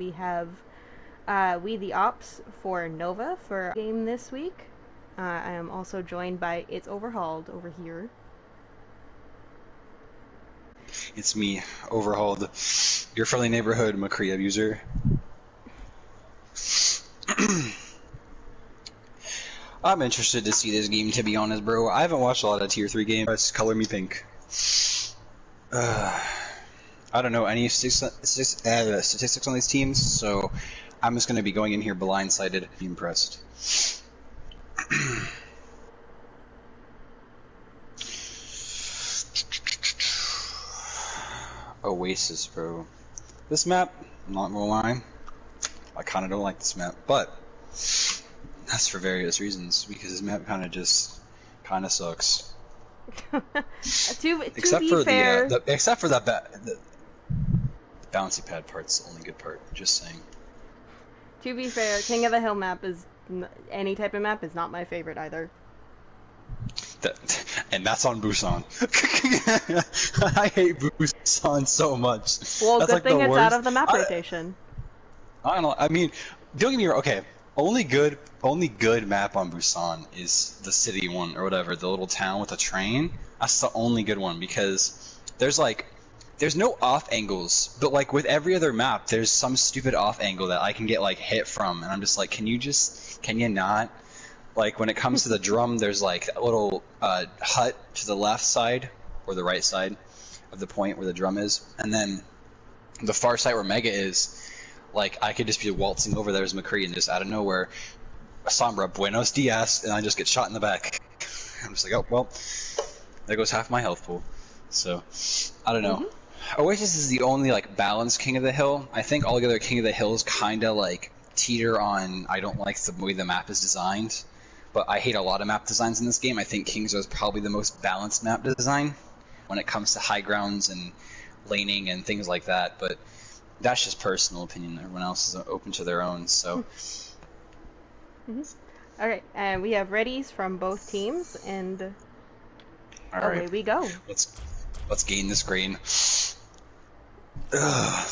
We have We the Ops for Nova for our game this week. I am also joined by It's Overhauled over here. It's me, Overhauled, your friendly neighborhood McCree abuser. I'm interested to see this game, to be honest, bro. I haven't watched a lot of Tier 3 games. Color me pink. I don't know any statistics on these teams, so I'm just going to be going in here blindsided. Be impressed. Oasis, bro. This map, I'm not gonna lie, I kind of don't like this map, but that's for various reasons, because this map kind of sucks. to be fair, except for the bouncy pad part's the only good part. Just saying. To be fair, King of the Hill map is any type of map is not my favorite either. And that's on Busan. I hate Busan so much. Well, that's good like thing it's worst. out of the map rotation. I don't know. I mean, don't get me wrong. Okay, only good map on Busan is the city one or whatever, the little town with a train. That's the only good one because there's no off angles, but like with every other map, there's some stupid off angle that I can get like hit from, and I'm just like, can you not? Like when it comes to the drum, there's like a little hut to the left side or the right side of the point where the drum is, and then the far side where Mega is. Like I could just be waltzing over there as McCree and just out of nowhere, Sombra, buenos dias, and I just get shot in the back. I'm just like, oh well, there goes half my health pool. So I don't know. Mm-hmm. Oasis is the only like balanced King of the Hill. I think all the other King of the Hills kind of like teeter on. I don't like the way the map is designed. But I hate a lot of map designs in this game. I think King's Row is probably the most balanced map design when it comes to high grounds and laning and things like that. But that's just personal opinion. Everyone else is open to their own. So. All right, and we have readies from both teams, and away we go. Let's gain this green. I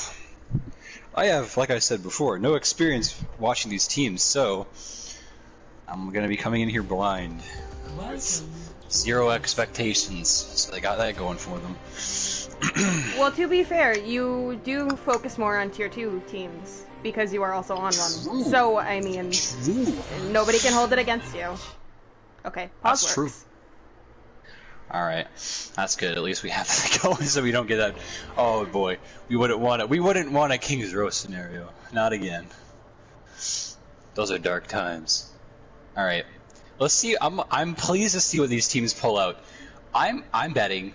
have, like I said before, no experience watching these teams, so. I'm gonna be coming in here blind with zero expectations, so they got that going for them. Well, to be fair, you do focus more on Tier 2 teams because you are also on one. True. So, I mean, nobody can hold it against you. Okay, pause That's works. True. Alright, that's good. At least we have that going so we don't get that. Oh boy, we wouldn't want a King's Row scenario. Not again. Those are dark times. All right, let's see. I'm pleased to see what these teams pull out. I'm betting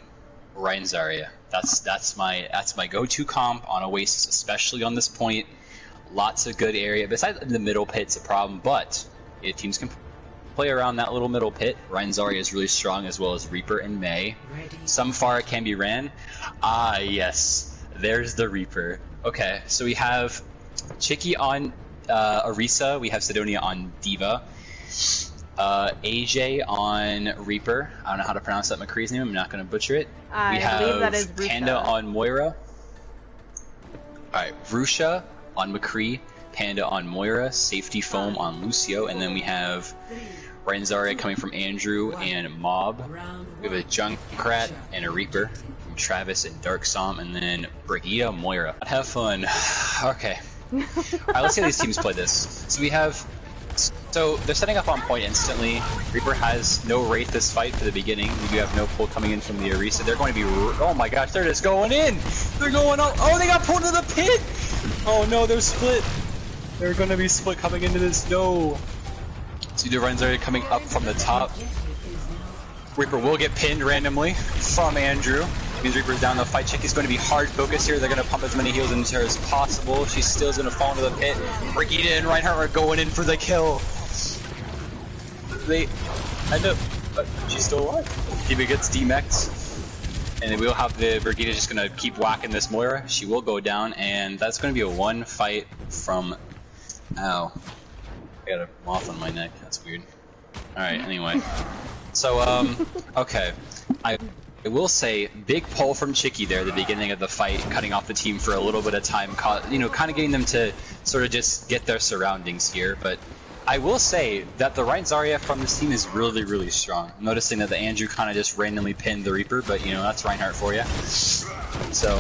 Ryan Zarya. That's my go-to comp on Oasis, especially on this point. Lots of good area. Besides the middle pit's a problem, but if teams can play around that little middle pit, Ryan Zarya is really strong, as well as Reaper and Mei. Some far it can be ran. Ah yes, there's the Reaper. Okay, so we have Chicky on Orisa. We have Sidonia on Diva. AJ on Reaper. I don't know how to pronounce that McCree's name. I'm not going to butcher it. I believe that is Rusha. Panda on Moira. Alright, Rusha on McCree. Panda on Moira. Safety Foam on Lucio. And then we have Ryan Zarya coming from Andrew and Mob. We have a Junkrat and a Reaper from Travis and Dark Som. And then Brigitte, Moira. Have fun. Okay. Alright, let's see how these teams play this. So they're setting up on point instantly. Reaper has no Wraith this fight for the beginning. We do have no pull coming in from the Orisa. They're going to be, oh my gosh, they're just going in! They're going up, oh they got pulled into the pit! Oh no, they're split! They're going to be split coming into this, no! So the runs are coming up from the top. Reaper will get pinned randomly from Andrew. Means Reaper's down the fight. Chicky's going to be hard focused here. They're going to pump as many heals into her as possible. She still is going to fall into the pit. Brigitte and Reinhardt are going in for the kill. They end up, but she's still alive. Diva gets demexed, and we'll have the Brigitte just going to keep whacking this Moira. She will go down, and that's going to be a one fight from. Ow! I got a moth on my neck. That's weird. All right. Anyway, so okay, will say, big pull from Chicky there at the beginning of the fight, cutting off the team for a little bit of time, you know, kind of getting them to sort of just get their surroundings here. But I will say that the Rein Zarya from this team is really, really strong. I'm noticing that the Andrew kind of just randomly pinned the Reaper, but you know, that's Reinhardt for you. So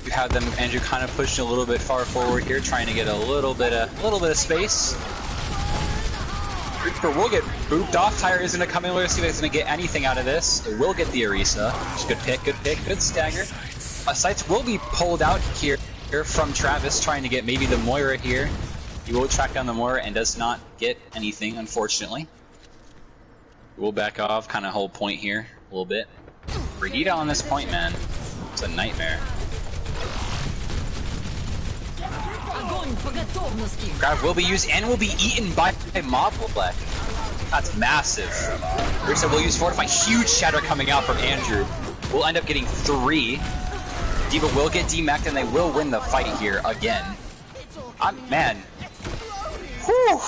you have them, Andrew kind of pushing a little bit far forward here, trying to get a little bit of space. Reaper will get booped off. Tyre is going to come in. We're going to see if it's going to get anything out of this. It will get the Orisa. Good pick, good stagger. Sights will be pulled out here from Travis, trying to get maybe the Moira here. He will track down the Moira and does not get anything, unfortunately. We'll back off, kind of hold point here a little bit. Brigitte on this point, man. It's a nightmare. Grab will be used and will be eaten by Moblek. That's massive. Risa will use Fortify. Huge shatter coming out from Andrew. We'll end up getting 3. D.Va will get demeched and they will win the fight here again. Man. Whew.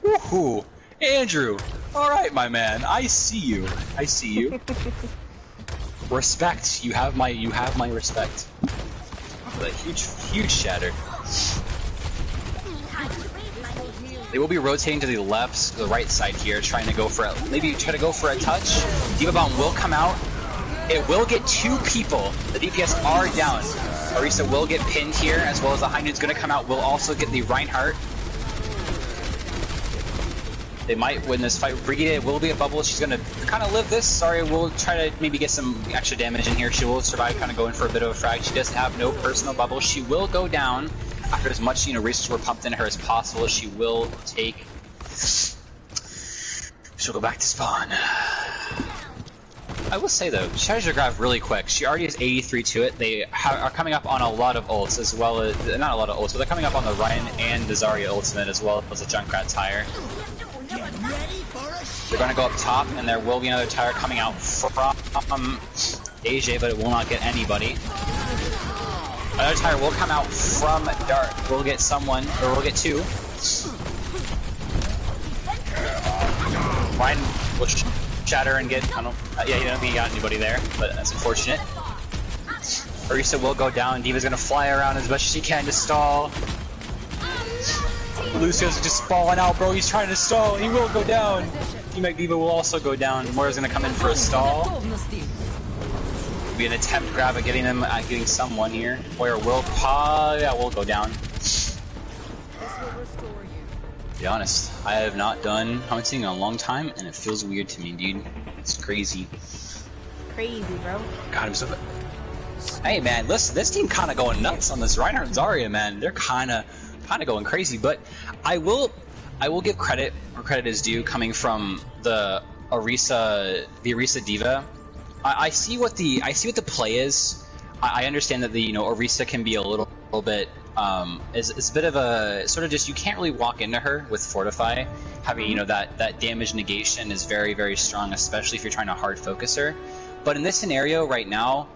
Woohoo. Andrew. Alright, my man. I see you. I see you. Respect. You have my respect. A huge shatter. They will be rotating to the left, the right side here, trying to go for maybe try to go for a touch. D.Va Bomb will come out. It will get 2 people. The DPS are down. Orisa will get pinned here, as well as the High Noon's going to come out. Will also get the Reinhardt. They might win this fight. Brigitte will be a bubble. She's going to kind of live this. Sorry, we'll try to maybe get some extra damage in here. She will survive, kind of going for a bit of a frag. She does have no personal bubble. She will go down after as much, you know, resources were pumped into her as possible. She will take. She'll go back to spawn. I will say though, Treasure Grab really quick. She already has 83 to it. They are coming up on a lot of ults as well as not a lot of ults, but they're coming up on the Ryan and the Zarya ultimate as well as the Junkrat Tire. They're going to go up top, and there will be another Tire coming out from AJ, but it will not get anybody. Another Tire will come out from Dart. We'll get someone, or we'll get 2. Ryan will shatter and get, I don't, yeah, you don't think he got anybody there, but that's unfortunate. Orisa will go down. D.Va's going to fly around as much as she can to stall. Lucio's just falling out, bro. He's trying to stall. He will go down. Teammate D.Va will also go down. Moira's going to come in for a stall. It'll be an attempt grab at getting them, getting someone here. Moira will will go down. To be honest, I have not done hunting in a long time, and it feels weird to me, dude. It's crazy. Crazy, bro. God, I'm so. Hey, man, listen, this team kind of going nuts on this Reinhardt and Zarya, man. They're kind of going crazy, but I will give credit where credit is due, coming from the Orisa D.Va. I see what the play is. I understand that the Orisa can be a little bit is a bit of a sort of just, you can't really walk into her with Fortify. Having that damage negation is very, very strong, especially if you're trying to hard focus her. But in this scenario right now,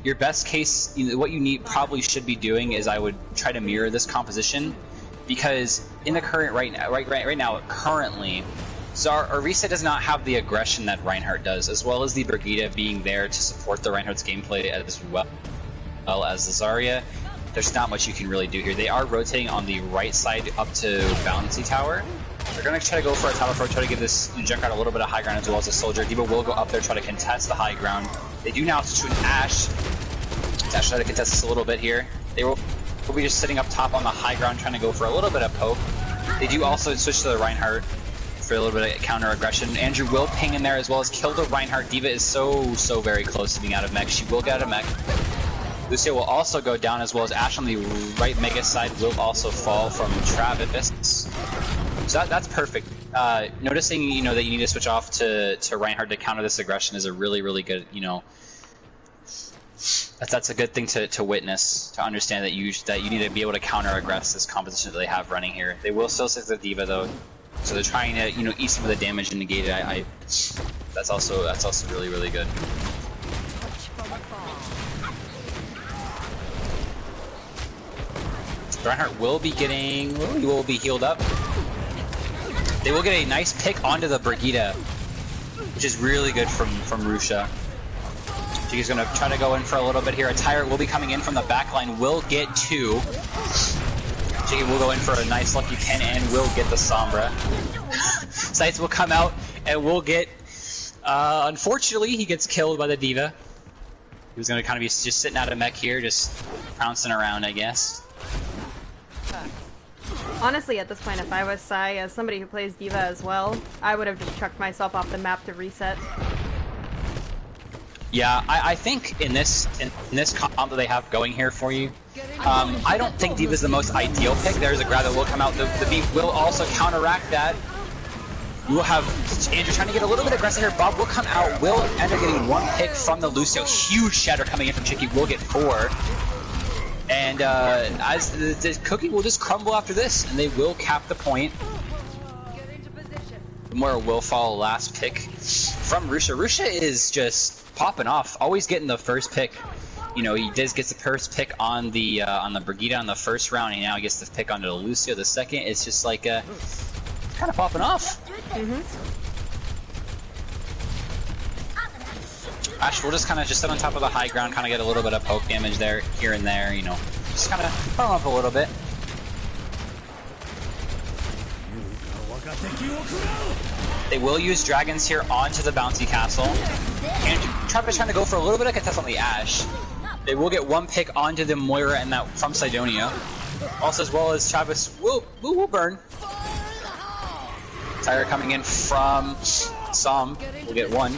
your best case, what you probably should be doing is I would try to mirror this composition, because in the current right now currently, Orisa does not have the aggression that Reinhardt does, as well as the Brigitte being there to support the Reinhardt's gameplay as well as the Zarya. There's not much you can really do here. They are rotating on the right side up to Bouncy Tower. They're going to try to go for a tower approach, try to give this Junkrat a little bit of high ground as well as a soldier. D.Va will go up there, try to contest the high ground. They do now switch to an Ashe. Ashe try to contest this a little bit here. They will be just sitting up top on the high ground, trying to go for a little bit of poke. They do also switch to the Reinhardt for a little bit of counter aggression. Andrew will ping in there as well as kill the Reinhardt. D.Va is so very close to being out of mech. She will get out of mech. Lucio will also go down, as well as Ashe on the right mega side will also fall from Travis. So that's perfect. Noticing that you need to switch off to Reinhardt to counter this aggression is a really good that's a good thing to witness, to understand that you need to be able to counter aggress this composition that they have running here. They will still stick to the D.Va though, so they're trying to eat some of the damage and negate it. That's also really good. Reinhardt will be healed up. They will get a nice pick onto the Brigida, which is really good from Rusha. She's gonna try to go in for a little bit here. A Tyrant will be coming in from the back line, will get 2. Jiggy will go in for a nice lucky pin and will get the Sombra. Sights will come out and will get, unfortunately, he gets killed by the D.Va. He was gonna kind of be just sitting out of mech here, just bouncing around, I guess. Honestly, at this point, if I was Sai, as somebody who plays D.Va as well, I would have just chucked myself off the map to reset. Yeah, I think in this comp that they have going here for you, I don't think D.Va is the most ideal pick. There's a grab that will come out. The B will also counteract that. You will have Andrew trying to get a little bit aggressive here. Bob will come out, will end up getting 1 pick from the Lucio. Huge shatter coming in from Chicky, will get 4. And as the cookie will just crumble after this, and they will cap the point. Moira will follow last pick from Rusha. Rusha is just popping off, always getting the first pick. You know, he does get the first pick on the Brigida on the first round, and now he gets the pick onto the Lucio the second. It's just like kind of popping off. Ash will just kind of sit on top of the high ground, kind of get a little bit of poke damage there, here and there, you know. Just kind of pump up a little bit. They will use dragons here onto the bouncy castle. And Travis trying to go for a little bit of contest on the Ash. They will get 1 pick onto the Moira and that from Sidonia. Also, as well as Travis will burn. Tyre coming in from Som will get 1.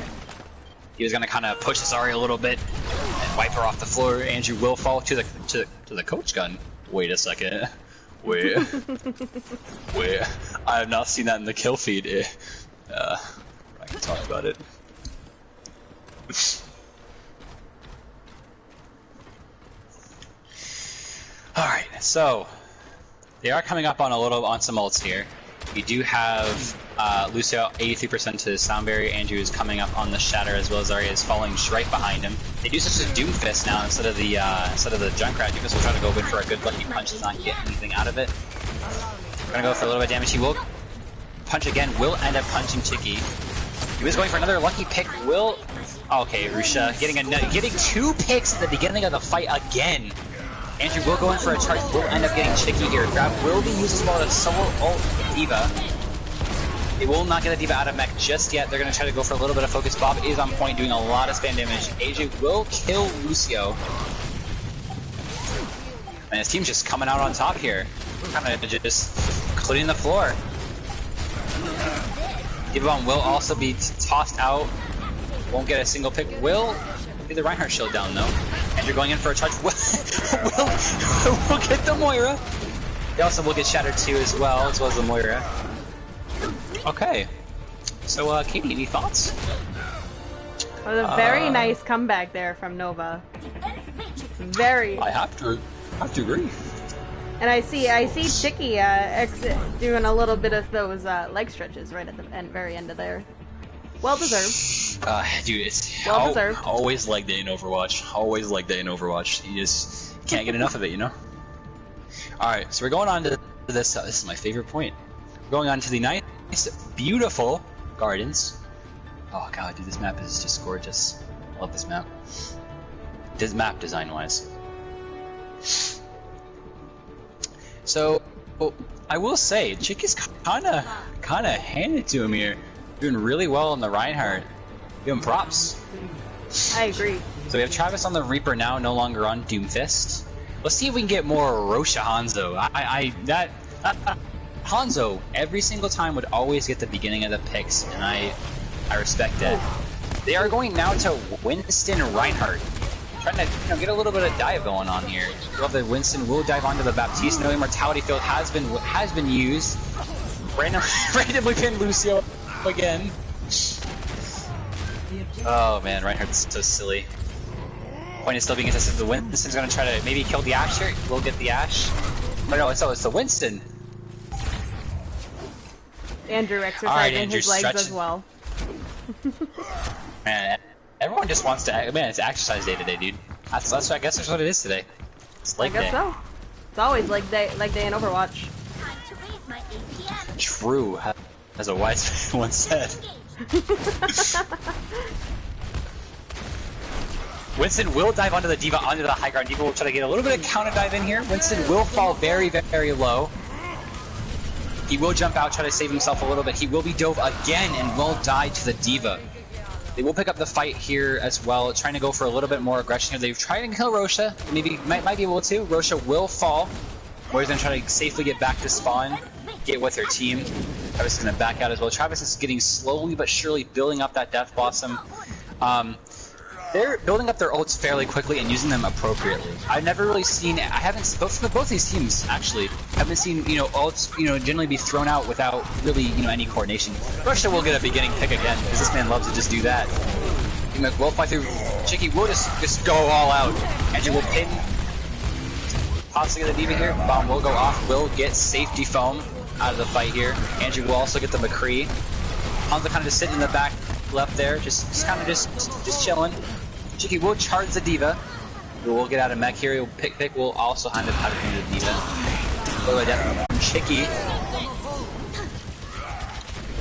He was gonna kind of push Azari a little bit and wipe her off the floor. Andrew will fall to the coach gun. Wait a second. Wait. I have not seen that in the kill feed. I can talk about it. Alright, so they are coming up on some ults here. You do have Lucio 83% to his Sound Barrier. Andrew is coming up on the Shatter, as well as Zarya is falling right behind him. They do such a Doomfist now instead of the Junkrat. Doomfist will try to go in for a good lucky punch to not get anything out of it. Gonna go for a little bit of damage. He will punch again. Will end up punching Chicky. He was going for another lucky pick. Will. Okay, Rusha getting 2 picks at the beginning of the fight again. Andrew will go in for a charge. Will end up getting Chicky here. Grab will be used as well as solo ult D.Va. They will not get the D.Va out of mech just yet. They're going to try to go for a little bit of focus. Bob is on point, doing a lot of spam damage. AJ will kill Lucio. And his team's just coming out on top here. Kind of just cleaning the floor. D.Va will also be tossed out. Won't get a single pick. Will get the Reinhardt shield down though. Andrew going in for a charge. Will get the Moira. They also will get shattered too as well as the Moira. Okay. So Katie, any thoughts? Well, a very nice comeback there from Nova. Very. I have to agree. And I see Chicky doing a little bit of those leg stretches right at the very end of there. Well deserved. Dude, it's well deserved. Always like day in Overwatch. Always like day in Overwatch. You just can't get enough of it, you know? Alright, so we're going on to this. This is my favorite point. We're going on to the nice, beautiful gardens. Oh god, dude, this map is just gorgeous. I love this map. This map design-wise. So, I will say, Chicky's kinda handed to him here. Doing really well on the Reinhardt. Give him props. I agree. So we have Travis on the Reaper now, no longer on Doomfist. Let's see if we can get more Rosha Hanzo. Hanzo every single time would always get the beginning of the picks, and I respect it. They are going now to Winston Reinhardt. Trying to get a little bit of dive going on here. I love that Winston will dive onto the Baptiste. No Immortality Field has been used. Randomly pinned Lucio again. Oh man, Reinhardt's so silly. Point is still being contested. The Winston's gonna try to maybe kill the Ashe here. We'll get the Ashe. Or no, it's the Winston. Andrew exercising his legs stretching. as well. Man, everyone just wants to. Man, it's exercise day today, dude. That's I guess that's what it is today. It's leg day. I guess so. It's always leg day in Overwatch. True. as a wise man once said. Winston will dive onto the D.Va, onto the high ground. D.Va will try to get a little bit of counter dive in here. Winston will fall very, very low. He will jump out, try to save himself a little bit. He will be dove again and will die to the D.Va. They will pick up the fight here as well, trying to go for a little bit more aggression here. They've tried to kill Rosha. Maybe might be able to. Rosha will fall. Warrior's gonna try to safely get back to spawn, get with her team. Travis is gonna back out as well. Travis is getting slowly but surely building up that Death Blossom. They're building up their ults fairly quickly and using them appropriately. I've never really seen, I haven't, both these teams actually, haven't seen, you know, ults, you know, generally be thrown out without really, you know, any coordination. Russia will get a beginning pick again, because this man loves to just do that. He will fly through. Chicky will just go all out. Andrew will pin. Possibly the D.Va here. Bomb will go off, will get safety foam out of the fight here. Andrew will also get the McCree. Hanzo kind of just sitting in the back left there, just kind of just chilling. Chicky will charge the D.Va. We'll get out of mech here. He'll pick will also hand it out of the D.Va. Go down.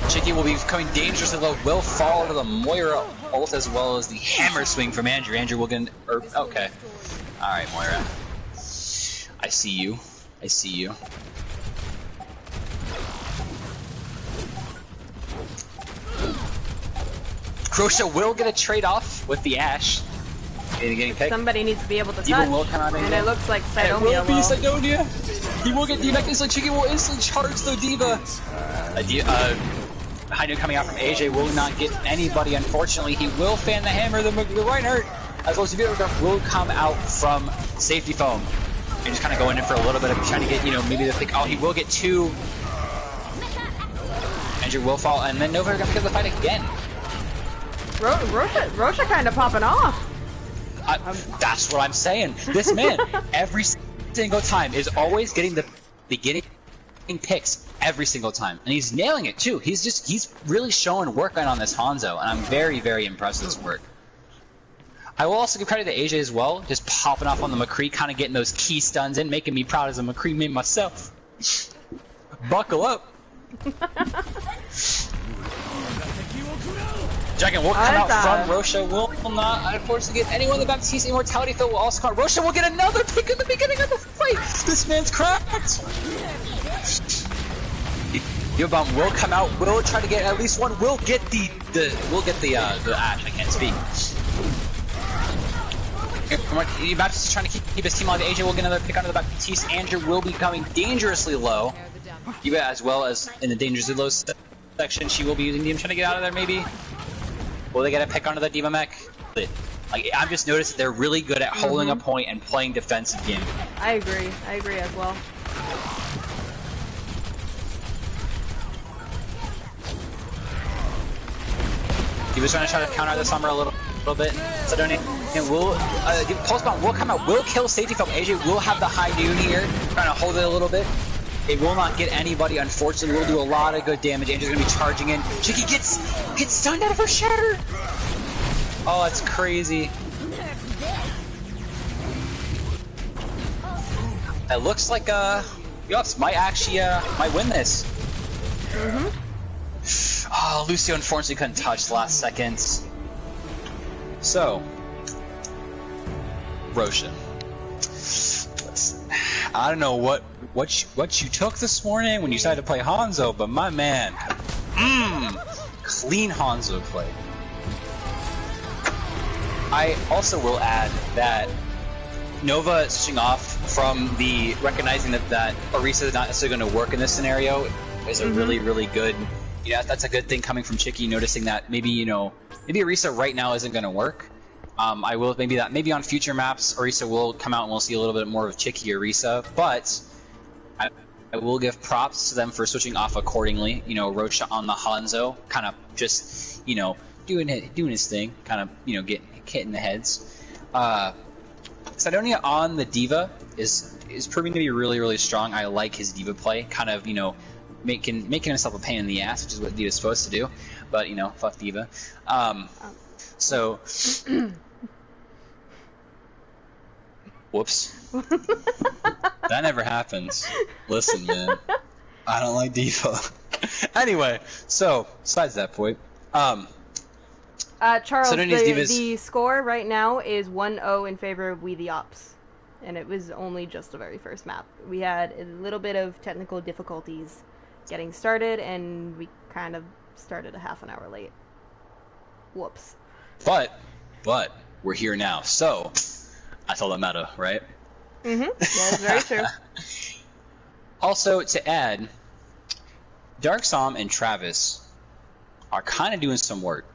Chicky will be coming dangerously low. Will fall to the Moira ult as well as the hammer swing from Andrew. Andrew will get okay. All right, Moira. I see you. I see you. Rosha will get a trade-off with the Ashe. Getting picked. Somebody needs to be able to D.Va touch, will come out and it looks like It will Sidonia be will. Sidonia. He will get D.Va instantly. Chicky will instantly charge the D.Va. High noon coming out from AJ will not get anybody, unfortunately. He will fan the hammer, the Reinhardt, as well as the will come out from safety foam. And just kind of going in for a little bit of trying to get, you know, maybe the pick. Oh, he will get two. Andrew will fall, and then Nova are going to pick up the fight again. Rosha kind of popping off. That's what I'm saying. This man, every single time, is always getting the beginning picks every single time, and he's nailing it too. He's really showing work on this Hanzo, and I'm very, very impressed with his work. I will also give credit to AJ as well, just popping off on the McCree, kind of getting those key stuns in, making me proud as a McCree main myself. Buckle up. Dragon will come out from Rosha, will not unfortunately get anyone in the back. TC Immortality Fill will also come out. Rosha will get another pick in the beginning of the fight. This man's cracked. Bomb will come out, will try to get at least one, will get the Ashe, I can't speak. Baptist is trying to keep his team alive. AJ will get another pick under the back. Batiste Andrew will be coming dangerously low. D.Va as well as in the dangerously low section, she will be using DM trying to get out of there maybe. Will they get a pick onto the D.Va mech? Like, I've just noticed that they're really good at holding a point and playing defensive game. I agree as well. He was trying to counter the summer a little bit. Sidonia will pulse bomb will come out, will kill safety foam. AJ will have the high noon here, trying to hold it a little bit. It will not get anybody, unfortunately. Will do a lot of good damage. Angel's gonna be charging in. Chicky gets stunned out of her shatter. Oh, that's crazy. It looks like Yops might actually might win this. Oh, Lucio unfortunately couldn't touch the last seconds. So, Roshan. Listen, I don't know what you took this morning when you decided to play Hanzo, but my man, clean Hanzo play. I also will add that Nova switching off from the recognizing that Orisa is not necessarily going to work in this scenario is a really, really good. Yeah, that's a good thing coming from Chicky, noticing that maybe maybe Orisa right now isn't going to work. I will maybe on future maps Orisa will come out and we'll see a little bit more of Chicky Orisa, but I will give props to them for switching off accordingly. You know, Rocha on the Hanzo, kind of just doing his thing, kind of hitting the heads. Sidonia on the D.Va is proving to be really, really strong. I like his D.Va play, kind of making himself a pain in the ass, which is what D.Va's supposed to do. But fuck D.Va. So, whoops. That never happens. Listen, man, I don't like D.Va. Anyway, so besides that point, Charles, so the score right now is 1-0 in favor of We the Ops. And it was only just the very first map. We had a little bit of technical difficulties getting started, and we kind of started a half an hour late. Whoops. But we're here now, so that's all that matter, right? Mm-hmm. That's very true. Also, to add, Dark Som and Travis are kind of doing some work.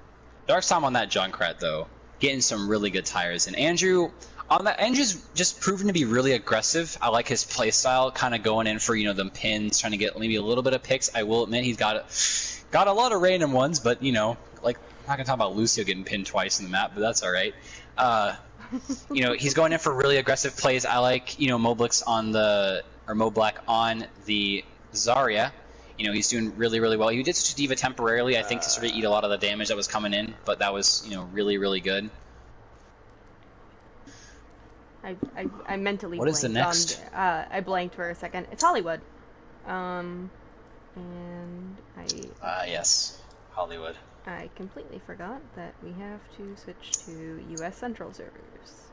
Dark Som on that Junkrat, though, getting some really good tires. And Andrew, on that, Andrew's just proven to be really aggressive. I like his playstyle, kind of going in for, them pins, trying to get maybe a little bit of picks. I will admit he's got a lot of random ones, but, like, I'm not going to talk about Lucio getting pinned twice in the map, but that's all right. He's going in for really aggressive plays. I like, Moblix on Moblack on the Zarya. He's doing really, really well. He did switch to Diva temporarily, I think, to sort of eat a lot of the damage that was coming in, but that was, really, really good. I mentally what blanked is the next? I blanked for a second. It's Hollywood. And yes, Hollywood. I completely forgot that we have to switch to US Central servers.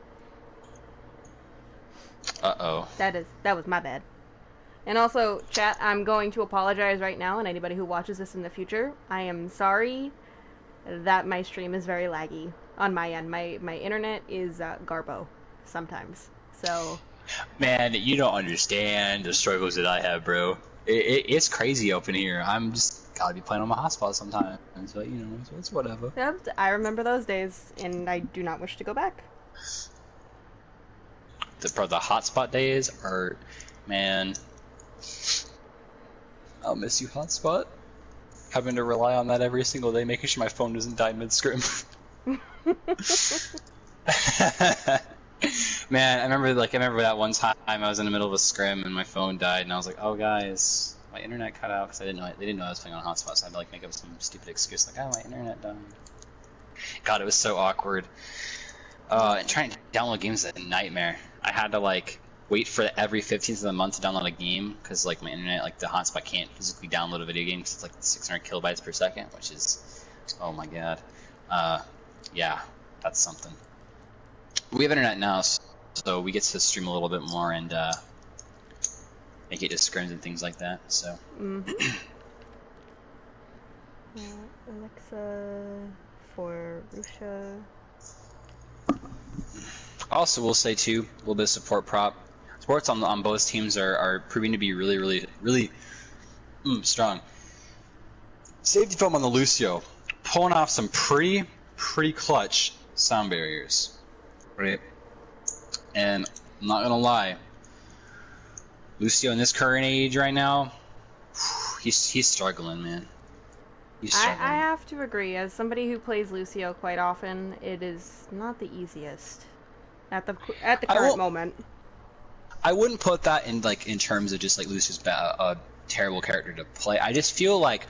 Uh-oh. That was my bad. And also, chat, I'm going to apologize right now, and anybody who watches this in the future, I am sorry that my stream is very laggy on my end. My internet is garbo sometimes. So, man, you don't understand the struggles that I have, bro. It's crazy up in here. I'm just gotta be playing on my hotspot sometimes, but it's whatever. Yep, I remember those days, and I do not wish to go back. The hotspot days are, man. I'll miss you, hotspot. Having to rely on that every single day, making sure my phone doesn't die mid-scrim. Man, I remember that one time I was in the middle of a scrim and my phone died, and I was like, "Oh, guys, my internet cut out," because they didn't know I was playing on hotspot, so I had to like make up some stupid excuse like, "Oh, my internet died." God, it was so awkward. And trying to download games is a nightmare. I had to like wait for every 15th of the month to download a game because like my internet, like the hotspot can't physically download a video game because it's like 600 kilobytes per second, which is, oh my god. Yeah, that's something. We have internet now, so we get to stream a little bit more and make it to scrims and things like that. So. Alexa for Rusha. Also, we'll say too, a little bit of support prop. Supports on both teams are proving to be really, really, really strong. Safety foam on the Lucio, pulling off some pretty clutch sound barriers, right? And I'm not gonna lie, Lucio in this current age right now, he's struggling, man. He's struggling. I have to agree. As somebody who plays Lucio quite often, it is not the easiest at the current moment. I wouldn't put that in terms of just like Lucio's a terrible character to play. I just feel like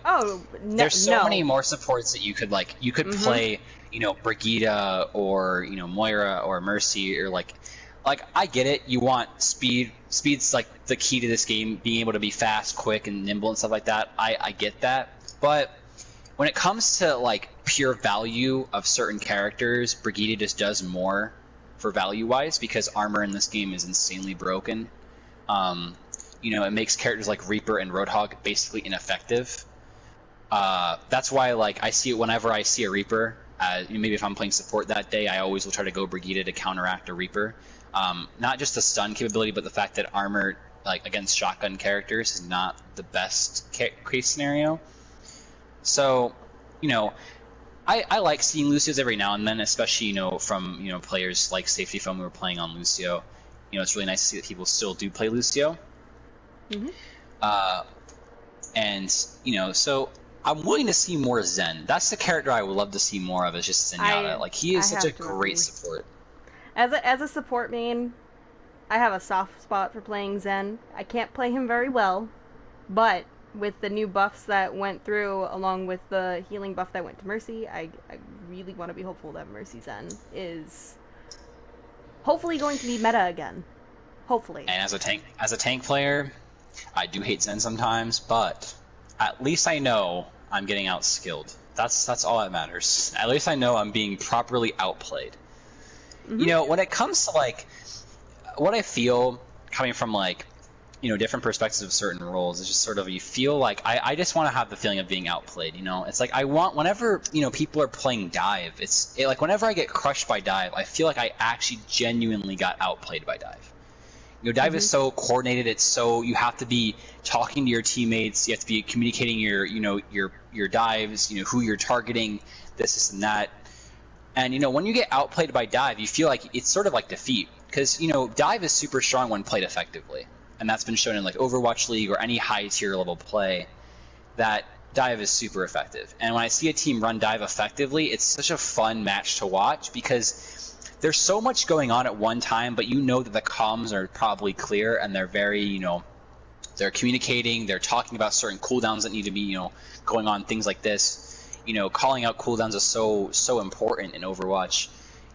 there's so many more supports that you could play, Brigitte or Moira or Mercy or like I get it. You want speed. Speed's like the key to this game, being able to be fast, quick, and nimble and stuff like that. I get that, but when it comes to like pure value of certain characters, Brigitte just does more for value-wise because armor in this game is insanely broken. It makes characters like Reaper and Roadhog basically ineffective. That's why I see it whenever I see a Reaper. Maybe if I'm playing support that day, I always will try to go Brigitte to counteract a Reaper. Not just the stun capability, but the fact that armor against shotgun characters is not the best case scenario. So, I like seeing Lucio's every now and then, especially from players like Safety Foam who are playing on Lucio. It's really nice to see that people still do play Lucio. So I'm willing to see more Zen. That's the character I would love to see more of. Is just Zenyatta. He is such a great support. As a support main, I have a soft spot for playing Zen. I can't play him very well, but with the new buffs that went through, along with the healing buff that went to Mercy, I really want to be hopeful that Mercy Zen is hopefully going to be meta again. Hopefully. And as a tank player, I do hate Zen sometimes, but at least I know I'm getting outskilled. That's all that matters. At least I know I'm being properly outplayed. You know, when it comes to like what I feel coming from like, you know, different perspectives of certain roles, it's just sort of, you feel like I just want to have the feeling of being outplayed. You know, it's like I want, whenever, you know, people are playing dive, like whenever I get crushed by dive, I feel like I actually genuinely got outplayed by dive. You know, dive is so coordinated. It's so, you have to be talking to your teammates. You have to be communicating your, you know, your dives. You know, who you're targeting, this and that. And you know, when you get outplayed by dive, you feel like it's sort of like defeat, because you know, dive is super strong when played effectively, and that's been shown in like Overwatch League or any high tier level play, that dive is super effective. And when I see a team run dive effectively, it's such a fun match to watch, because there's so much going on at one time, but you know that the comms are probably clear and they're very, you know, they're communicating, they're talking about certain cooldowns that need to be, you know, going on, things like this. You know, calling out cooldowns is so important in Overwatch.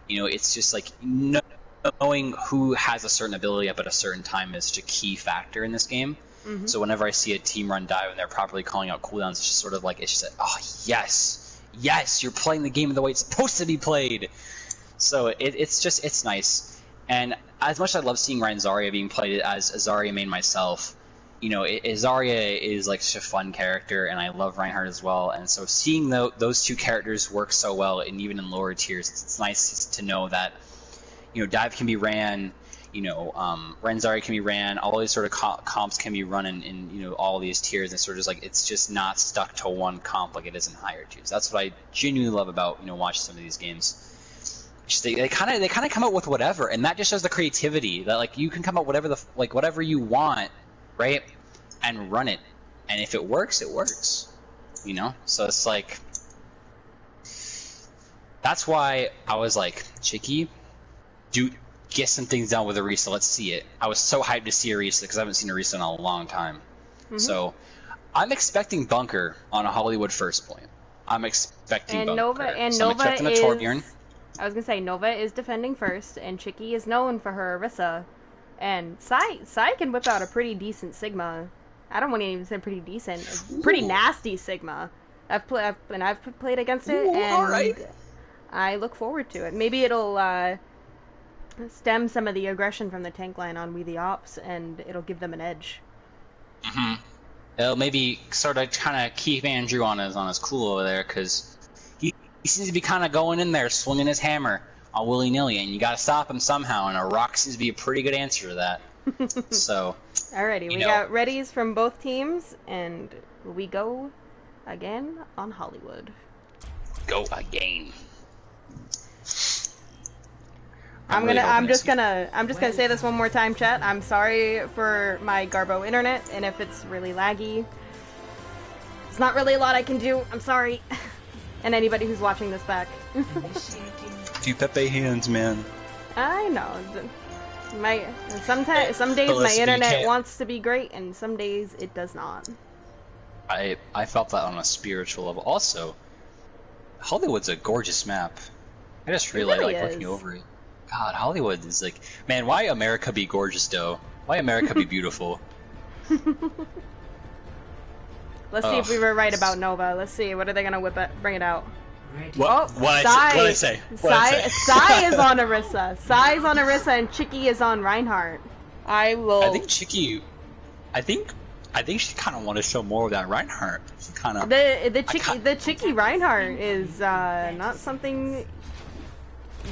You know, it's just like knowing who has a certain ability up at a certain time is such a key factor in this game. So whenever I see a team run dive and they're properly calling out cooldowns, it's just sort of like, it's just like, oh yes, you're playing the game the way it's supposed to be played. So it's nice. And as much as I love seeing Ryan Zarya being played as a Zarya main myself, you know, Zarya is like such a fun character, and I love Reinhardt as well. And so seeing those two characters work so well, and even in lower tiers, it's nice to know that, you know, dive can be ran, you know, Ren Zarya can be ran, all these sort of comps can be run in you know, all these tiers, and sort of like, it's just not stuck to one comp like it is in higher tiers. That's what I genuinely love about, you know, watching some of these games. They kind of come up with whatever, and that just shows the creativity that like you can come up whatever whatever you want, right, and run it, and if it works, it works, you know. So it's like, that's why I was like, Chicky, get some things done with Arisa. Let's see it. I was so hyped to see Arisa because I haven't seen Arisa in a long time. So I'm expecting Bunker on a Hollywood first point. I'm expecting Bunker. Nova is. Torbjorn. I was gonna say Nova is defending first, and Chicky is known for her Arisa, and Sai can whip out a pretty decent Sigma. I don't want to even say pretty decent, pretty nasty Sigma. I've played against it, and I look forward to it. Maybe it'll stem some of the aggression from the tank line on We the Ops, and it'll give them an edge. It'll maybe sort of kind of keep Andrew on his cool over there, because he seems to be kind of going in there, swinging his hammer all willy-nilly, and you gotta stop him somehow, and a rock seems to be a pretty good answer to that. So, alrighty, we got readies from both teams, and we go again on Hollywood. Go again. I'm just gonna say this one more time, chat. I'm sorry for my Garbo internet, and if it's really laggy, it's not really a lot I can do. I'm sorry. And anybody who's watching this back. Do Pepe hands, man. I know. Some days my internet wants to be great, and some days it does not. I felt that on a spiritual level. Also, Hollywood's a gorgeous map. I just really like looking over it. God, Hollywood is like, man, why America be gorgeous though? Why America be beautiful? Let's see if we were right about Nova. Let's see, what are they gonna bring it out? What did I say? Sai is on Arisa. Sai's on Arisa, and Chicky is on Reinhardt. I think Chicky. I think she kind of want to show more of that Reinhardt. She kind of the Chicky Reinhardt is not something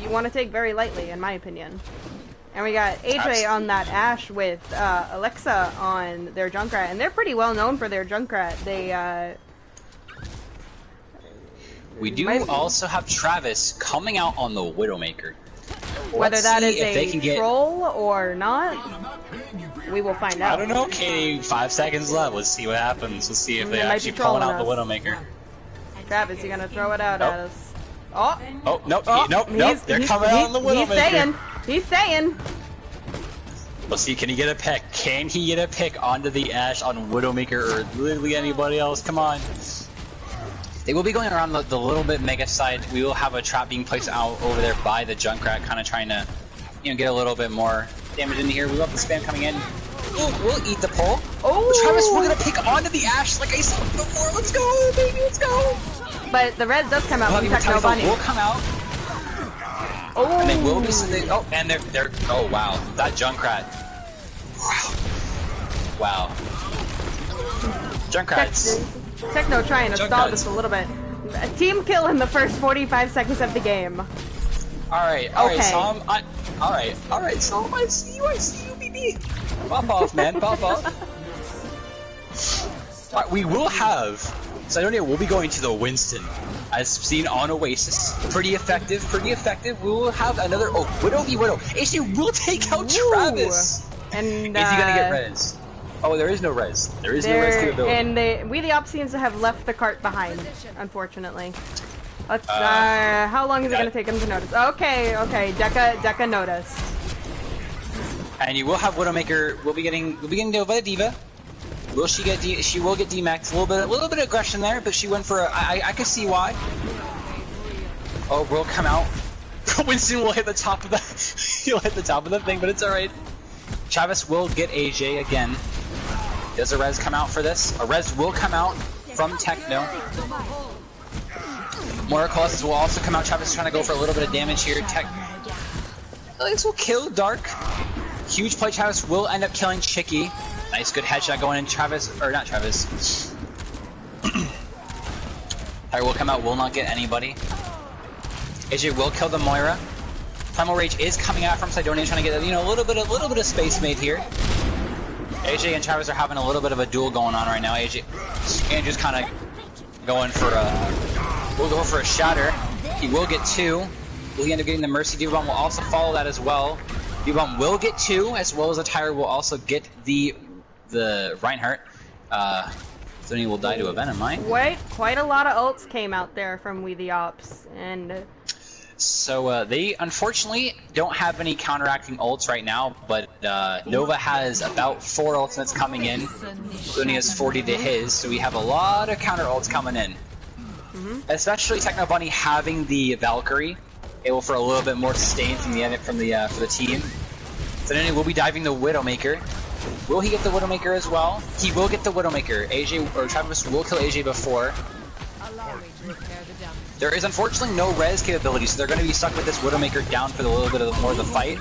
you want to take very lightly, in my opinion. And we got AJ on that Ashe with Alexa on their Junkrat, and they're pretty well known for their Junkrat. We do also have Travis coming out on the Widowmaker. Whether that is a troll or not, we will find out. I don't know, Katie. 5 seconds left. Let's see what happens. Let's see if they actually pulling out the Widowmaker. Travis, you're gonna throw it out at us. Nope. They're coming out on the Widowmaker. He's saying. Let's see, can he get a pick? Can he get a pick onto the Ashe on Widowmaker or literally anybody else? Come on. They will be going around the little bit mega side. We will have a trap being placed out over there by the Junkrat, kind of trying to, you know, get a little bit more damage in here. We love the spam coming in. We'll eat the pull. Oh! Travis, we're gonna pick onto the Ashe like I said before. Let's go, baby, let's go. But the res does come out from Techno Immortality Bunny. will come out. Oh! And they will be. Oh, and they're. Oh wow, that Junkrat. Wow. Junkrats. Techno trying to stall this a little bit. A team kill in the first 45 seconds of the game. Alright, Sam. Alright, Sam. I see you, BB. Pop off, man. Pop off. Alright, we will have. Sidonia will be going to the Winston, as seen on Oasis. Pretty effective. We will have another. Oh, Widow v Widow. AC will take out Travis. And is he gonna get res? Oh, there is no res. There is no res capability. And we the Ops seems to have left the cart behind, unfortunately. Let's. How long is it gonna take him to notice? Okay, Deca noticed. And you will have Widowmaker. We'll be getting killed by the Diva. Will she get she will get DMAX. A little bit of aggression there, but she went for a. I can see why. Oh, will come out. Winston will hit the top of the. He'll hit the top of the thing, but it's all right. Travis will get AJ again. Does a res come out for this? A res will come out from Techno. More Colossus will also come out. Travis is trying to go for a little bit of damage here. This will kill Dark. Huge play. Travis will end up killing Chicky. Nice, good headshot going in. Travis, or not Travis. Tyre will come out. Will not get anybody. AJ will kill the Moira. Primal Rage is coming out from Sidonia, trying to get a little bit of space made here. AJ and Travis are having a little bit of a duel going on right now. Andrew's kind of going for a. We'll go for a shatter. He will get 2. Will he end up getting the Mercy? Diva Bomb will also follow that as well. Diva Bomb will get 2, as well as the Tyre will also get the Reinhardt. Sidonia will die to a Venom Mine. Quite a lot of ults came out there from We the Ops, and. So they unfortunately don't have any counteracting ults right now, but Nova has about 4 ultimates coming in. Looney has 40 to his, so we have a lot of counter ults coming in. Especially Techno Bunny having the Valkyrie, able for a little bit more sustain from the for the team. So then we'll be diving the Widowmaker. Will he get the Widowmaker as well? He will get the Widowmaker. AJ or Travis will kill AJ before. There is unfortunately no res capability, so they're going to be stuck with this Widowmaker down for a little bit more of the fight.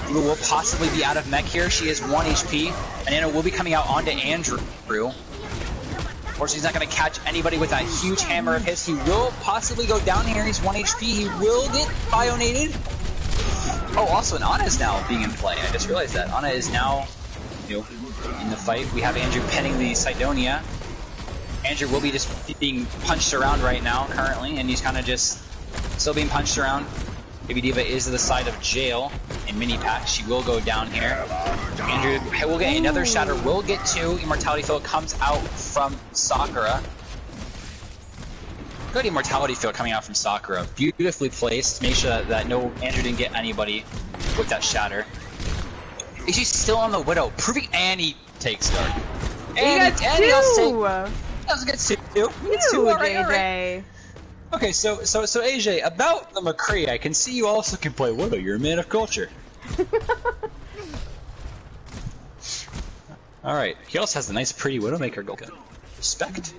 Diva will possibly be out of mech here. She is 1 HP. And Anna will be coming out onto Andrew. Unfortunately, he's not going to catch anybody with that huge hammer of his. He will possibly go down here. He's 1 HP. He will get bionated. Oh, also, and Ana is now being in play. I just realized that. Ana is now in the fight. We have Andrew pinning the Sidonia. Andrew will be just being punched around right now, currently, and he's kind of just still being punched around. Baby Diva is to the side of Jail in mini pack. She will go down here. Andrew will get another shatter, will get 2. Immortality Field comes out from Sakura. Good Immortality Field coming out from Sakura. Beautifully placed. Make sure that no Andrew didn't get anybody with that shatter. She's still on the Widow, proving Annie takes Dark. Annie got 2! Let's get 2. AJ. Okay, so AJ, about the McCree, I can see you also can play Widow. You're a man of culture. All right, he also has a nice, pretty Widowmaker gun. Respect.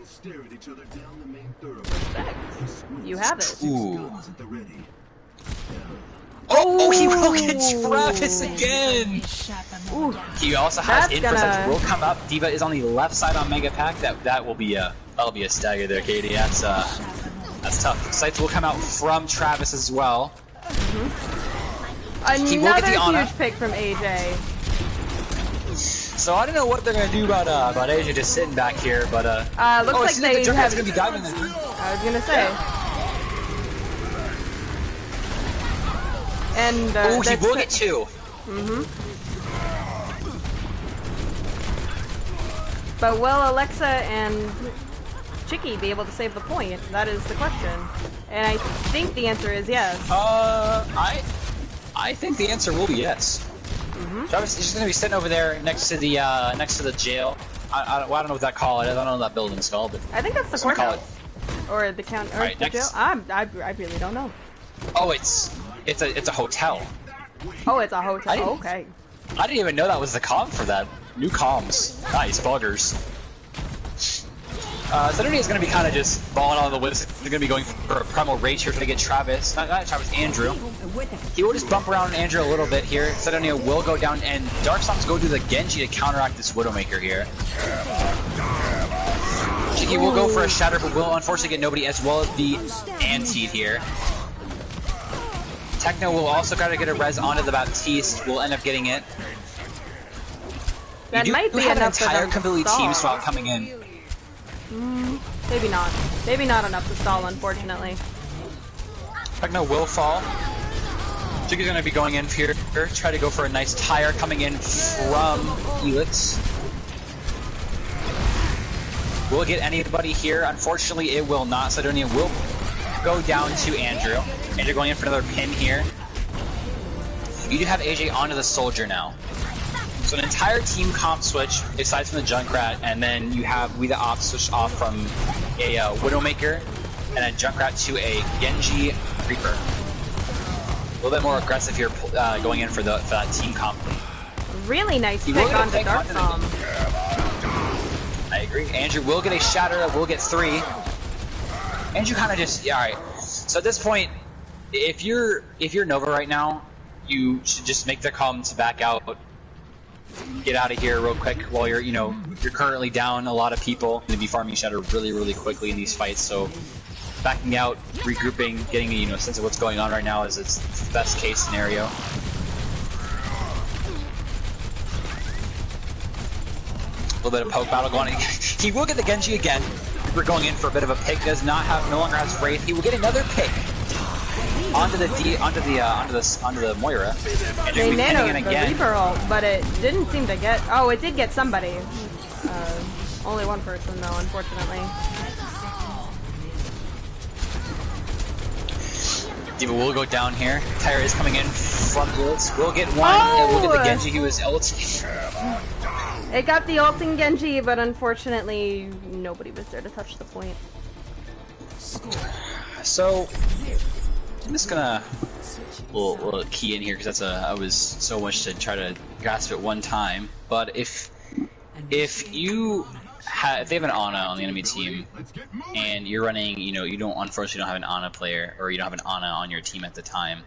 You have it. Ooh. Oh, he will get Travis again! Ooh, he also has Infraset will come up. Diva is on the left side on Mega Pack. That'll be a stagger there, Katie. That's tough. Sights will come out from Travis as well. He will get the Ana. Huge pick from AJ. So I don't know what they're gonna do about AJ just sitting back here, but looks like they have. Gonna be diving in. I was gonna say. And he will get 2. But will Alexa and Chicky be able to save the point? That is the question. And I think the answer is yes. I think the answer will be yes. Travis is just gonna be sitting over there next to the jail. I don't know what that call is. I don't know what that building's called. But I think that's the courthouse. Or the county, or the jail. I really don't know. Oh, it's a hotel. Oh, it's a hotel. Okay. I didn't even know that was the comm for that. New comms. Nice, buggers. Sidonia is going to be kind of just balling on the whips. They're going to be going for a primal rage here to get Travis. Not Travis, Andrew. He will just bump around Andrew a little bit here. Sidonia will go down, and Dark Storms go to the Genji to counteract this Widowmaker here. Chicky will go for a shatter, but will unfortunately get nobody, as well as the Anteed here. Techno will also try to get a res onto the Baptiste. Will end up getting it. That might be enough for them entire to completely stall. team swap coming in. Maybe not. Maybe not enough to stall, unfortunately. Techno will fall. Chicky's gonna be going in here. Try to go for a nice tire coming in from Helix. Will it get anybody here? Unfortunately, it will not. Sidonia will go down to Andrew. Andrew going in for another pin here. You do have AJ onto the soldier now. So an entire team comp switch, aside from the Junkrat, and then you have We the Ops switch off from a Widowmaker and a Junkrat to a Genji Reaper. A little bit more aggressive here, going in for that team comp. Really nice pick onto Dark Storm. I agree. Andrew will get a shatter, will get 3. Andrew kind of just, yeah, alright. So at this point, if you're Nova right now, you should just make the call to back out. Get out of here real quick while you're currently down a lot of people. Going to be farming shatter really, really quickly in these fights. So backing out, regrouping, getting a sense of what's going on right now is its best case scenario. A little bit of poke battle going on. He will get the Genji again. We're going in for a bit of a pick. Does not have, no longer has Wraith. He will get another pick onto the Moira. And They nanoed the again. Reaper ult, but it didn't seem to get. Oh, it did get somebody. Only one person though, unfortunately. D.Va will go down here. Tyra is coming in from Helix. We'll get one. And we'll get the Genji who is ult. It got the ult in Genji, but unfortunately nobody was there to touch the point. So I'm just gonna little key in here because I was so much to try to grasp at one time. But if they have an Ana on the enemy team and you're running, you don't unfortunately don't have an Ana player, or you don't have an Ana on your team at the time.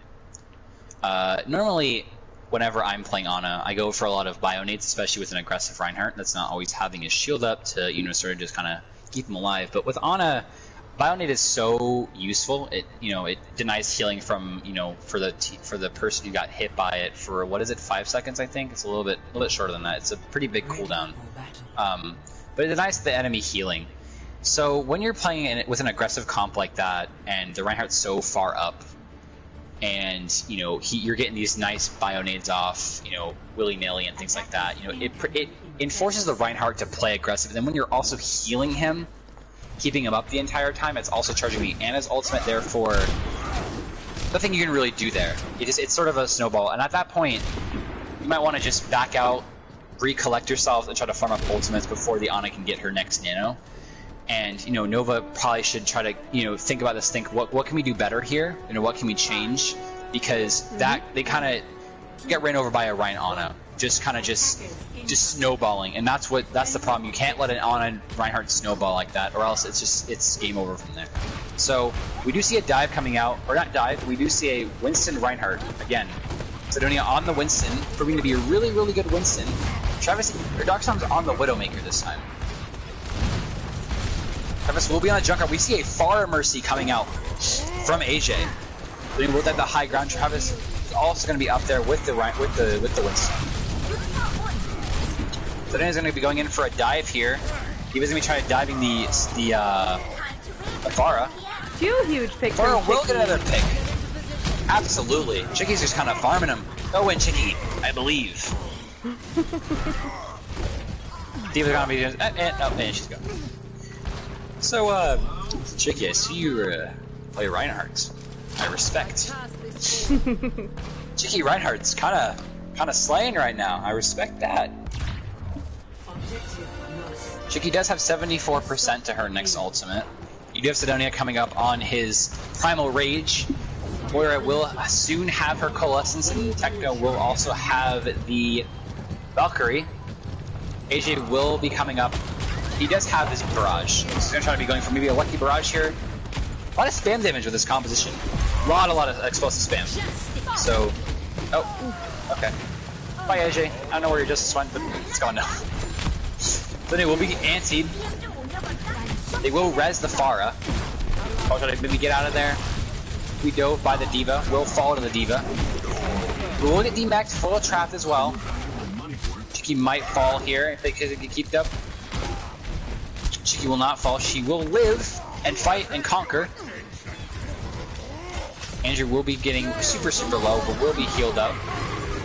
Normally, whenever I'm playing Ana, I go for a lot of bionates, especially with an aggressive Reinhardt that's not always having his shield up to sort of just kind of keep him alive. But with Ana, Bionate is so useful. It it denies healing from for the person who got hit by it for, what is it, 5 seconds? I think it's a little bit shorter than that. It's a pretty big cooldown, but it denies the enemy healing. So when you're playing with an aggressive comp like that, and the Reinhardt's so far up, and you're getting these nice Bionades off, willy nilly and things like that. It enforces the Reinhardt to play aggressive. And then when you're also healing him, keeping him up the entire time, it's also charging the Ana's ultimate. Therefore, nothing you can really do there. It's sort of a snowball. And at that point, you might want to just back out, recollect yourself, and try to farm up ultimates before the Ana can get her next nano. And Nova probably should try to think about this. Think what can we do better here? What can we change? Because that they kind of get ran over by a Rein Ana, just snowballing, and that's the problem. You can't let an Ana Reinhardt snowball like that, or else it's game over from there. So we do see a dive coming out, or not dive. We do see a Winston Reinhardt again. Sidonia on the Winston, proving to be a really, really good Winston. Travis or Darkstorm's on the Widowmaker this time. Travis will be on a Junker. We see a Far Mercy coming out from AJ. Doing with that the high ground. Travis is also going to be up there with the Winston. Sidonia's going to be going in for a dive here. He was going to be trying to diving the Pharah. 2 huge picks. Pharah will get another pick. Absolutely. Chicky's just kind of farming him. Go in, Chicky. I believe. D.Va's going to be doing. And she's gone. So, Chicky, I see you play Reinhardt. I respect. Chicky Reinhardt's kind of slaying right now. I respect that. Chicky does have 74% to her next ultimate. You do have Sidonia coming up on his Primal Rage. Moira will soon have her Coalescence, and Techno will also have the Valkyrie. AJ will be coming up. He does have his Barrage. He's going to try to be going for maybe a Lucky Barrage here. A lot of spam damage with this composition. A lot of explosive spam. So, oh, okay. Bye AJ. I don't know where your Justice went, but it's gone now. So they will be antied. They will res the Pharah. I'll try to maybe get out of there. We dove by the Diva. We'll fall to the Diva. We will get D-Max full of trap as well. Chiki might fall here if they could get kept up. Chiki will not fall. She will live and fight and conquer. Andrew will be getting super low, but will be healed up.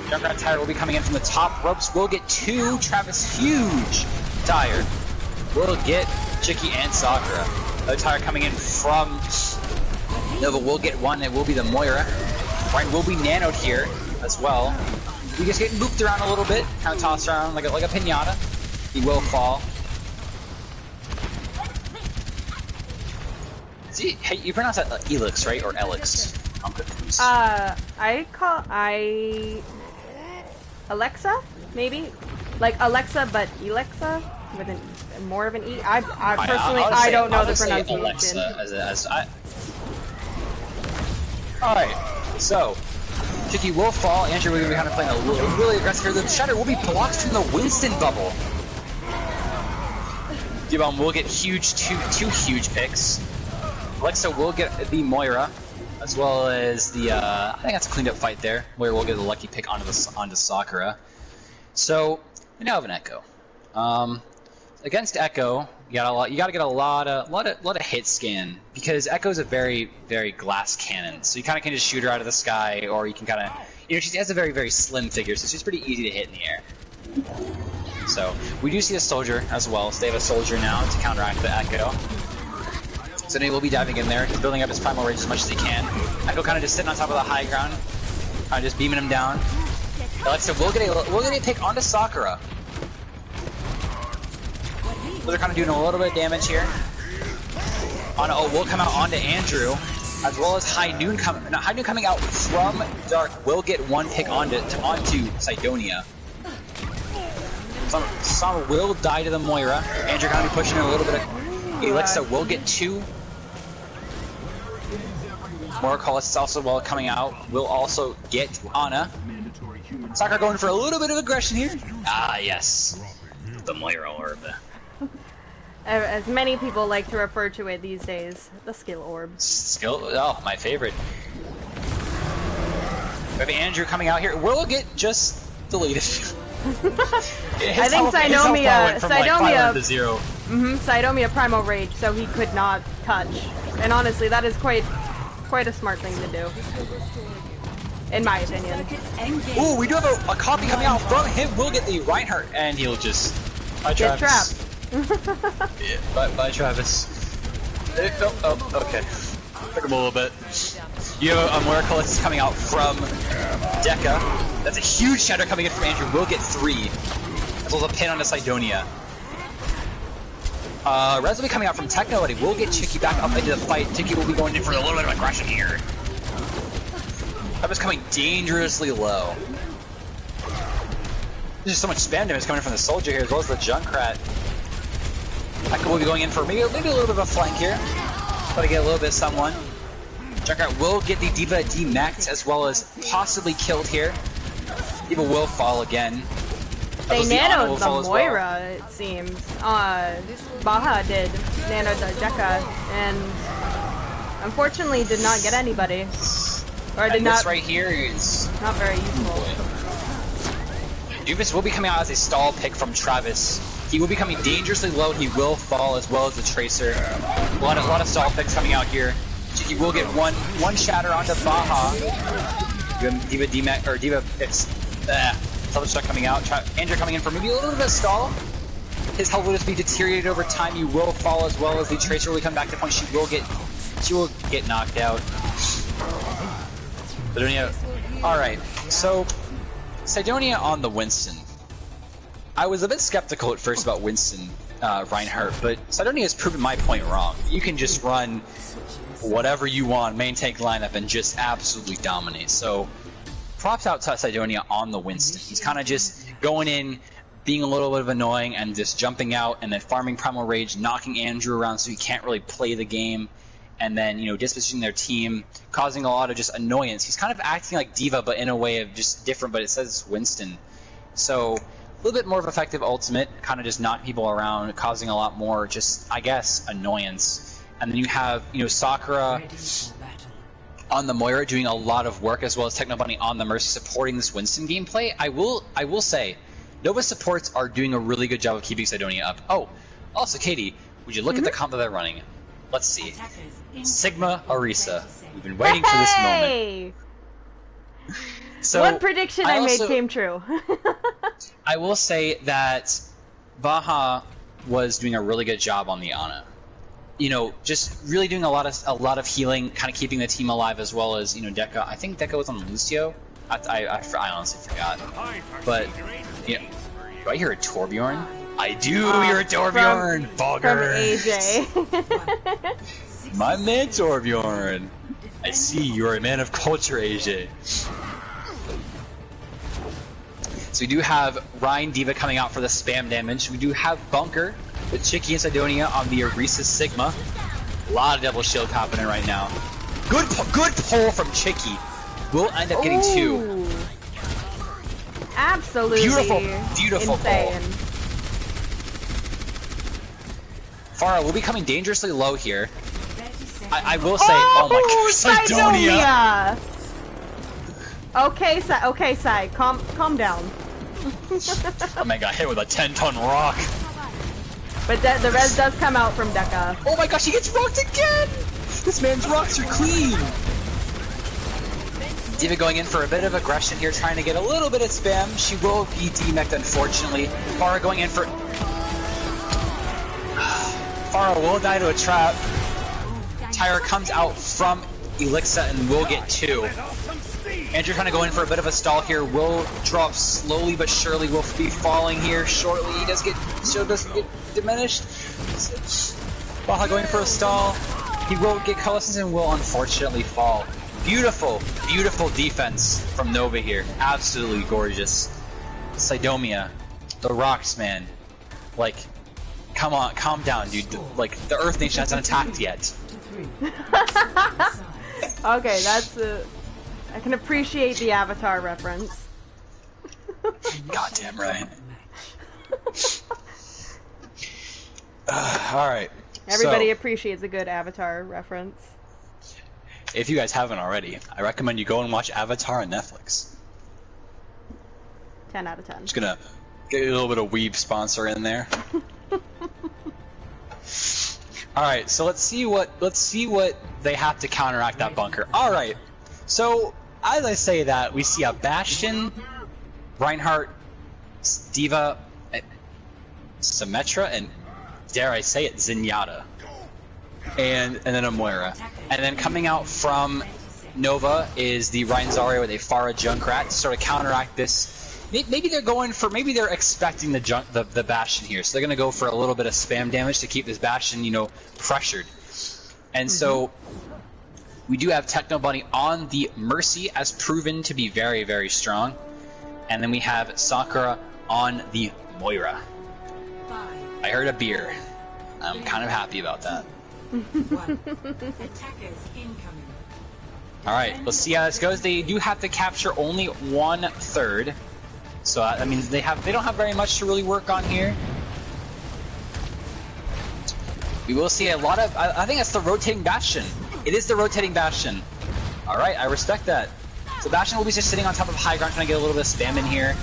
Junkrat Tire will be coming in from the top ropes. We'll get 2. Travis huge Tire. We'll get Chiki and Sakura. Another Tire coming in from Nova. Will get 1. It will be the Moira. Ryan will be nanoed here as well. We just get moved around a little bit, kind of tossed around like a pinata. He will fall. See, hey, you pronounce that Elix, right, or Elix? I'm confused. Alexa, maybe, like Alexa, but Elexa with more of an E. I personally, I don't know the pronunciation. Alexa Alright, so Chiki will fall. Andrew will be kind of playing a really aggressive here. The Shatter will be blocked from the Winston bubble. D-Bomb will get two huge picks. Alexa will get the Moira, as well as the, I think that's a cleaned up fight there. Moira will get a lucky pick onto Sakura. So, we now have an Echo. Against Echo, you gotta get a lot of hit scan, because Echo's a very glass cannon. So you kind of can just shoot her out of the sky, or you can kind of, she has a very slim figure, so she's pretty easy to hit in the air. So we do see a soldier as well. So they have a soldier now to counteract the Echo. So Nate will be diving in there. He's building up his primal rage as much as he can. Echo kind of just sitting on top of the high ground, kind of just beaming him down. Alexa will get a pick onto Sakura. So they're kind of doing a little bit of damage here. Will come out onto Andrew, as well as High Noon coming out from Dark will get 1 pick onto Sidonia. Sama will die to the Moira. Andrew kind of pushing in a little bit of. Alexa will get 2. Morakalis also while coming out will also get Ana. Sakura going for a little bit of aggression here. Ah yes, the Moira orb. As many people like to refer to it these days, the skill orb. Oh, my favorite. We have Andrew coming out here. Will get just deleted. I think Sidomia Sidomia Primal Rage, so he could not touch. And honestly, that is quite a smart thing to do, in my opinion. Ooh, we do have a copy coming out from him. We'll get the Reinhardt, and he'll just get trapped. Yeah, bye Travis. Okay. Took him a little bit. You have a Morakalis coming out from Deca. That's a huge shatter coming in from Andrew. We'll get 3. As well as a pin onto Sidonia. Rez will be coming out from Techno, and he will get Chiki back up into the fight. Chiki will be going in for a little bit of aggression here. That was coming dangerously low. There's just so much spam damage coming from the soldier here, as well as the Junkrat. Echo will be going in for maybe a little bit of a flank here. Try to get a little bit of someone. Junkrat will get the Diva D-Max as well as possibly killed here. Diva will fall again. They nanoed the Moira, it seems. Baha did nano the Deca, and unfortunately did not get anybody. Or did not. This right here is not very useful. Dubis will be coming out as a stall pick from Travis. He will be coming dangerously low. He will fall as well as the Tracer. A lot of stall picks coming out here. He will get one shatter onto Baha. Diva D-Max or Diva picks. Selfish stuff coming out. Andrew coming in for maybe a little bit of a stall. His health will just be deteriorated over time. You will fall as well as the Tracer will come back to point. She will get knocked out. Sidonia. Alright, so Sidonia on the Winston. I was a bit skeptical at first about Winston Reinhardt, but Sidonia has proven my point wrong. You can just run whatever you want, main tank lineup, and just absolutely dominate. So props out to Sidonia on the Winston. He's kind of just going in, being a little bit of annoying, and just jumping out, and then farming Primal Rage, knocking Andrew around so he can't really play the game, and then, you know, dispositioning their team, causing a lot of just annoyance. He's kind of acting like D.Va, but in a way of just different, but it says Winston. So a little bit more of effective ultimate, kind of just knock people around, causing a lot more just, I guess, annoyance. And then you have, you know, Sakura on the Moira doing a lot of work, as well as Techno Bunny on the Mercy supporting this Winston gameplay. I will say, Nova supports are doing a really good job of keeping Sidonia up. Oh, also, Katie, would you look at the comp that they're running? Let's see. Sigma Orisa. We've been waiting for this moment. So one prediction I made came true. I will say that Baha was doing a really good job on the Ana. You know, just really doing a lot of healing, kind of keeping the team alive, as well as, you know, Dekka. I think Dekka was on Lucio. I honestly forgot. But yeah, do I hear a Torbjorn? I do hear a Torbjorn. From AJ. My man Torbjorn. I see you're a man of culture, AJ. So we do have Ryan D.Va coming out for the spam damage. We do have Bunker with Chicky and Sidonia on the Orisa Sigma. A lot of double shield happening right now. Good pull from Chicky. We'll end up getting two. Absolutely. Beautiful insane pull. Farah will be coming dangerously low here. I will say, oh my gosh, Sidonia! Okay, Sai, calm down. Oh my god, hit with a 10-ton rock. But the res does come out from Dekka. Oh my gosh, he gets rocked again! This man's rocks are clean! D.Va going in for a bit of aggression here, trying to get a little bit of spam. She will be demeched, unfortunately. Farah going in for... Farah will die to a trap. Tyra comes out from Elixa and will get two. Andrew trying to go in for a bit of a stall here. Will drop slowly but surely. Will be falling here shortly. He doesn't get diminished. Baha going for a stall. He will get coalescence and will unfortunately fall. Beautiful defense from Nova here. Absolutely gorgeous. Sidonia, the rocks, man. Like, come on, calm down, dude. Like, the Earth Nation hasn't attacked yet. Okay, that's I can appreciate the Avatar reference. Goddamn right. Alright. Everybody appreciates a good Avatar reference. If you guys haven't already, I recommend you go and watch Avatar on Netflix. 10 out of 10. Just gonna get a little bit of weeb sponsor in there. Alright, so let's see what they have to counteract that bunker. Alright, so as I say that, we see a Bastion, Reinhardt, D.Va, Symmetra, and dare I say it, Zenyatta. And then a Moira. And then coming out from Nova is the Rein Zarya with a Farah Junkrat to sort of counteract this. Maybe they're expecting the Bastion here, so they're gonna go for a little bit of spam damage to keep this Bastion, you know, pressured. And so we do have Techno Bunny on the Mercy, as proven to be very, very strong. And then we have Sakura on the Moira. I heard a beer. I'm kind of happy about that. Alright, let's see how this goes. They do have to capture only 1/3. So I mean they don't have very much to really work on here. We will see a lot of I think that's the rotating Bastion. It is the rotating Bastion. Alright, I respect that. So Bastion will be just sitting on top of high ground trying to get a little bit of spam in here.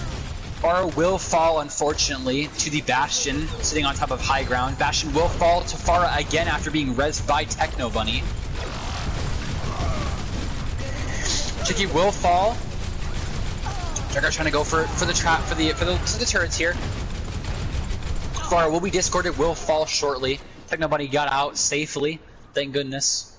Farah will fall, unfortunately, to the Bastion sitting on top of high ground. Bastion will fall to Farah again after being rezzed by Techno Bunny. Chicky will fall. Juggernaut trying to go for the trap for the turrets here. Farah will be discorded, will fall shortly. Techno Bunny got out safely, thank goodness.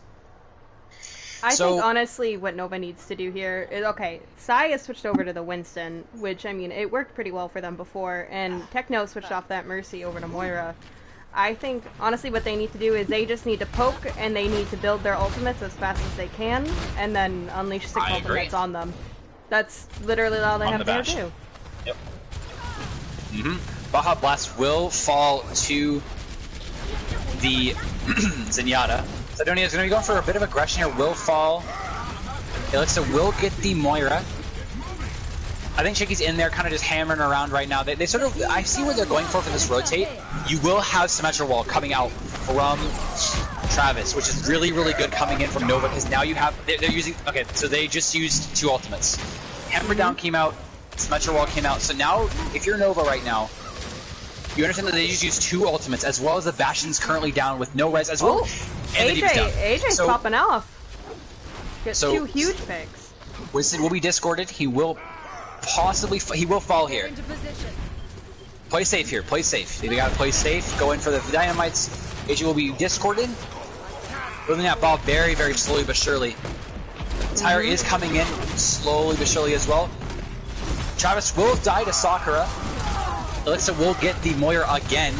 I think honestly what Nova needs to do here is, okay, Sai has switched over to the Winston, which I mean it worked pretty well for them before, and Techno switched off that Mercy over to Moira. I think, honestly, what they need to do is they just need to poke and they need to build their ultimates as fast as they can and then unleash 6 ultimates on them. That's literally all they have to do. Yep. Baja Blast will fall to the Zenyatta. Sidonia is going to be going for a bit of aggression here. Will fall. Alexa will get the Moira. I think Chicky's in there kind of just hammering around right now. They sort of, I see what they're going for this rotate. You will have Symmetra Wall coming out from Travis, which is really, really good coming in from Nova, because now you have, they're using, okay, so they just used 2 ultimates. Hammer Down came out, Symmetra Wall came out, so now, if you're Nova right now, you understand that they just used 2 ultimates, as well as the Bastion's currently down with no res as well. And AJ's so, popping off. Gets 2 huge picks. Winston will be discorded, he will possibly, he will fall here. Play safe here, play safe. They gotta play safe, go in for the dynamites. AJ will be discorded. Moving that ball very, very slowly but surely. Tyre is coming in slowly but surely as well. Travis will die to Sakura. Alexa will get the Moira again.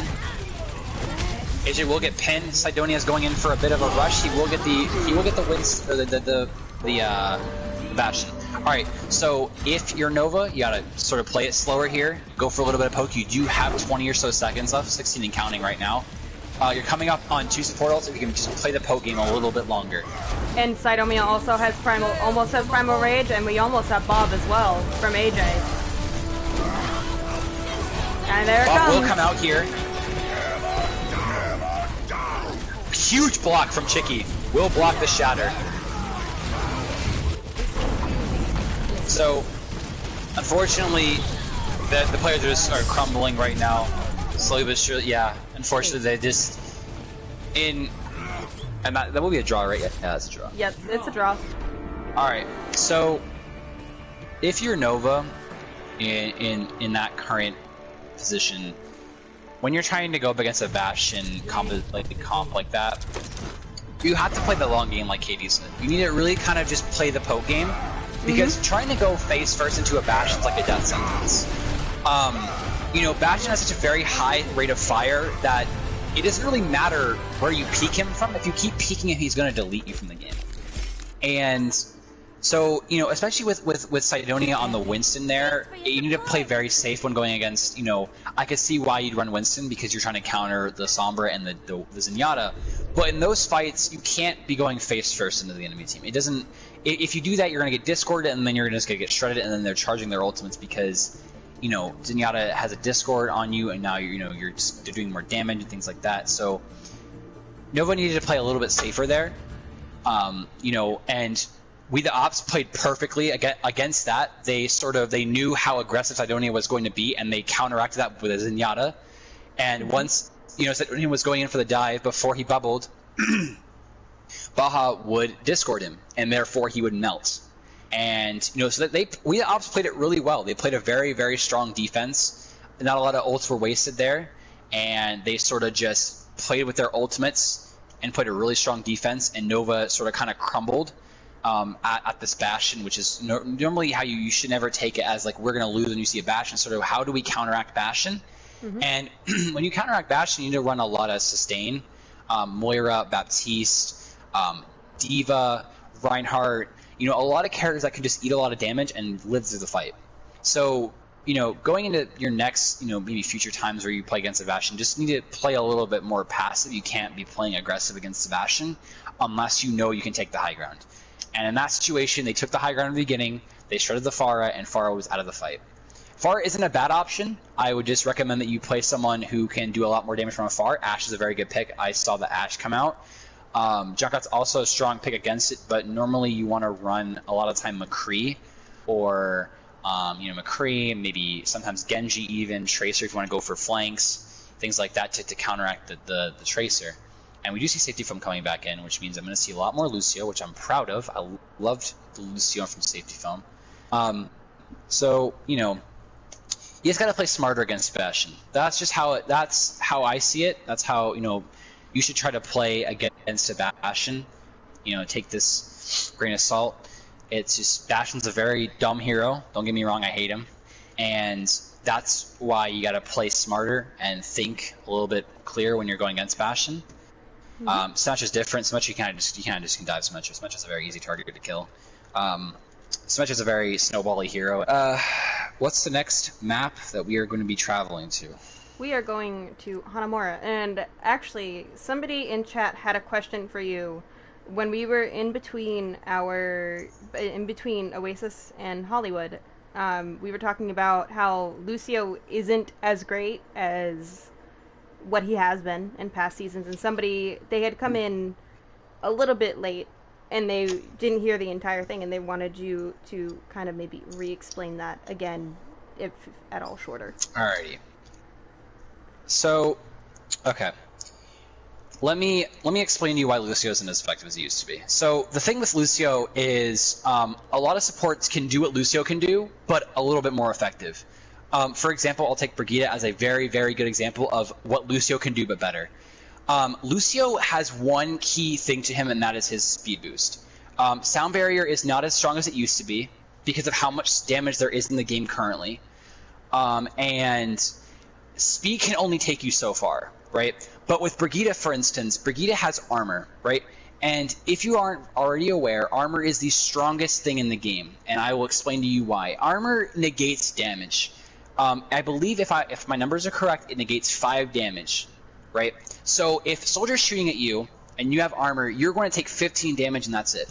AJ will get pinned. Sidonia's going in for a bit of a rush. He will get the wins, or the Bastion. Alright, so if you're Nova, you gotta sort of play it slower here. Go for a little bit of poke. You do have 20 or so seconds left, 16 and counting right now. You're coming up on 2 support ults, so you can just play the poke game a little bit longer. And Sidomia also has almost has Primal Rage, and we almost have Bob as well from AJ. And there it comes. Bob will come out here. Huge block from Chicky. Will block the Shatter. So, unfortunately, the players are crumbling right now. Slowly but surely, yeah. Unfortunately, they just and that will be a draw, right? Yeah, that's a draw. Yep, it's a draw. All right. So, if you're Nova in that current position, when you're trying to go up against a Bastion comp like that, you have to play the long game, like Katie said. You need to really kind of just play the poke game, because trying to go face first into a Bastion is like a death sentence. You know, Bastion has such a very high rate of fire that it doesn't really matter where you peek him from. If you keep peeking him, he's going to delete you from the game. And so, you know, especially with Sidonia on the Winston there, you need to play very safe when going against, you know, I could see why you'd run Winston, because you're trying to counter the Sombra and the Zenyatta. But in those fights, you can't be going face first into the enemy team. It doesn't, if you do that, you're going to get discorded, and then you're just going to get shredded, and then they're charging their ultimates because, you know, Zenyatta has a Discord on you, and now you're just doing more damage and things like that. So Nova needed to play a little bit safer there, you know, and we the ops played perfectly against that. They knew how aggressive Sidonia was going to be, and they counteracted that with a Zenyatta. And once, you know, Sidonia was going in for the dive before he bubbled, Baja would Discord him, and therefore he would melt. And, you know, so that we the ops played it really well. They played a very, very strong defense. Not a lot of ults were wasted there, and they sort of just played with their ultimates and played a really strong defense, and Nova sort of kind of crumbled at this Bastion, which is normally how you should never take it as like, we're going to lose when you see a Bastion. Sort of, how do we counteract Bastion? And when you counteract Bastion, you need to run a lot of sustain. Moira, Baptiste, Diva, Reinhardt, you know, a lot of characters that can just eat a lot of damage and live through the fight. So, you know, going into your next, you know, maybe future times where you play against Sebastian, just need to play a little bit more passive. You can't be playing aggressive against Sebastian unless you know you can take the high ground. And in that situation, they took the high ground in the beginning, they shredded the Pharah, and Pharah was out of the fight. Pharah isn't a bad option. I would just recommend that you play someone who can do a lot more damage from afar. Ashe is a very good pick. I saw the Ashe come out. Junkrat's also a strong pick against it, but normally you want to run a lot of time McCree or, you know, McCree, maybe sometimes Genji even, Tracer if you want to go for flanks, things like that to counteract the Tracer. And we do see safety foam coming back in, which means I'm going to see a lot more Lucio, which I'm proud of. I loved the Lucio from safety foam. So, you know, you just got to play smarter against Bastion. That's just how that's how I see it. That's how, you know, you should try to play against a Bastion. You know, take this grain of salt. It's just, Bastion's a very dumb hero. Don't get me wrong, I hate him. And that's why you gotta play smarter and think a little bit clearer when you're going against Bastion. Smash is different. Smash you kind of just can dive Smash. Smash is a very easy target to kill. Smash is a very snowbally hero. What's the next map that we are going to be traveling to? We are going to Hanamura, and actually, somebody in chat had a question for you. When we were in between Oasis and Hollywood, we were talking about how Lucio isn't as great as what he has been in past seasons, and they had come in a little bit late, and they didn't hear the entire thing, and they wanted you to kind of maybe re-explain that again, if at all shorter. Alrighty. So, okay. Let me explain to you why Lucio isn't as effective as he used to be. So the thing with Lucio is a lot of supports can do what Lucio can do, but a little bit more effective. For example, I'll take Brigitte as a very, very good example of what Lucio can do but better. Lucio has one key thing to him, and that is his speed boost. Sound Barrier is not as strong as it used to be because of how much damage there is in the game currently. And speed can only take you so far, right? But with Brigitte, for instance, Brigitte has armor, right? And if you aren't already aware, armor is the strongest thing in the game, and I will explain to you why. Armor negates damage. I believe if my numbers are correct, it negates 5 damage, right? So if soldier's shooting at you and you have armor, you're going to take 15 damage, and that's it.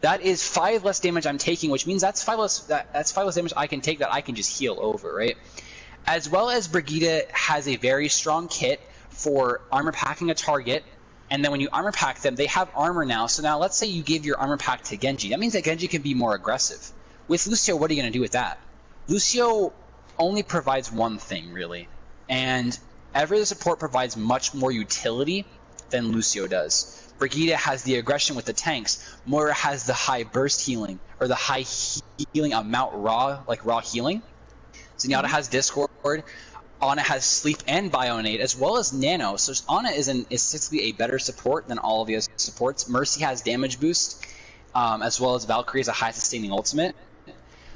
That is 5 less damage I'm taking, which means that's 5 less damage I can take that I can just heal over, right? As well as Brigitte has a very strong kit for armor packing a target, and then when you armor pack them, they have armor now. So now let's say you give your armor pack to Genji. That means that Genji can be more aggressive. With Lucio, what are you going to do with that? Lucio only provides one thing, really. And every other support provides much more utility than Lucio does. Brigitte has the aggression with the tanks. Moira has the high burst healing, or the high healing amount raw healing. Zenyatta has Discord. Ana has Sleep and Bionate, as well as Nano. So Ana is statistically a better support than all of the other supports. Mercy has damage boost, as well as Valkyrie is a high sustaining ultimate,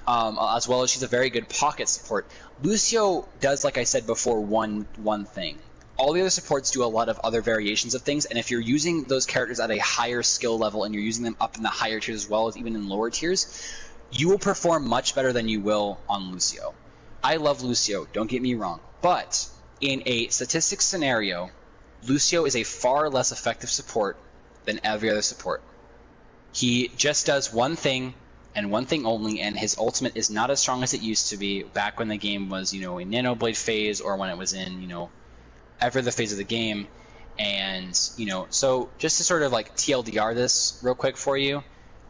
as well as she's a very good pocket support. Lucio does, like I said before, one thing. All the other supports do a lot of other variations of things, and if you're using those characters at a higher skill level and you're using them up in the higher tiers as well as even in lower tiers, you will perform much better than you will on Lucio. I love Lucio, don't get me wrong, but in a statistics scenario, Lucio is a far less effective support than every other support. He just does one thing and one thing only, and his ultimate is not as strong as it used to be back when the game was, a Nano Blade phase, or when it was in, every other phase of the game. And, so just to sort of like TLDR this real quick for you,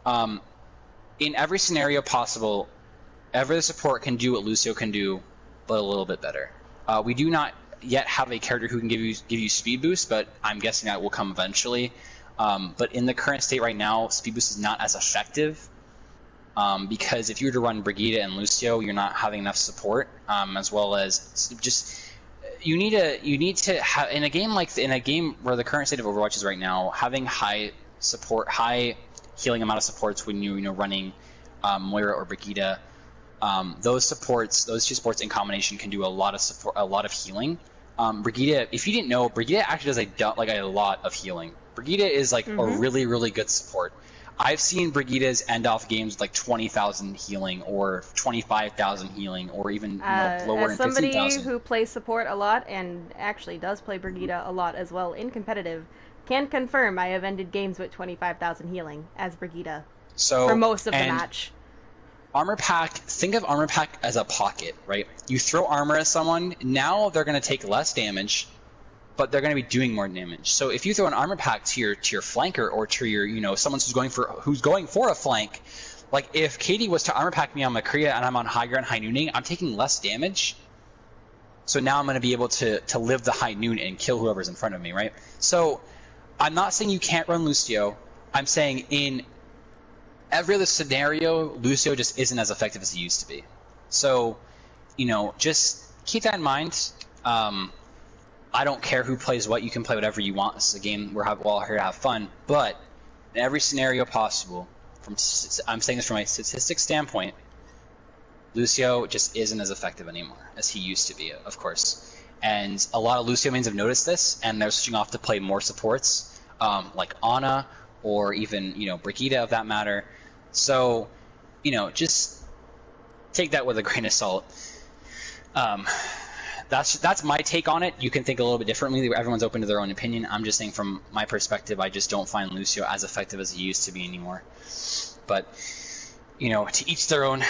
in every scenario possible, every other support can do what Lucio can do, but a little bit better. We do not yet have a character who can give you speed boost, but I'm guessing that will come eventually. But in the current state right now, speed boost is not as effective, because if you were to run Brigitte and Lucio, you're not having enough support, as well as just you need to have in a game where the current state of Overwatch is right now, having high healing amount of supports when you're running Moira or Brigitte. Those two supports in combination can do a lot of healing. Brigitte, if you didn't know, Brigitte actually does a lot of healing. Brigitte is a really, really good support. I've seen Brigitte's end off games with 20,000 healing, or 25,000 healing, or even lower as than 15,000. Somebody who plays support a lot and actually does play Brigitte a lot as well in competitive, can confirm I have ended games with 25,000 healing as Brigitte for most of the match. Armor pack, think of armor pack as a pocket, right? You throw armor at someone, now they're going to take less damage, but they're going to be doing more damage. So if you throw an armor pack to your flanker, or to your someone who's going for a flank, like if Katie was to armor pack me on McCrea and I'm on high ground high nooning, I'm taking less damage. So now I'm going to be able to live the high noon and kill whoever's in front of me, right? So I'm not saying you can't run Lucio. I'm saying in every other scenario, Lucio just isn't as effective as he used to be. So, just keep that in mind. I don't care who plays what. You can play whatever you want. This is a game. We're all here to have fun. But in every scenario possible, I'm saying this from a statistics standpoint, Lucio just isn't as effective anymore as he used to be, of course. And a lot of Lucio mains have noticed this, and they're switching off to play more supports, like Ana, or even, Brigitte of that matter. So, just take that with a grain of salt. That's my take on it. You can think a little bit differently. Everyone's open to their own opinion. I'm just saying from my perspective, I just don't find Lucio as effective as he used to be anymore. But, to each their own.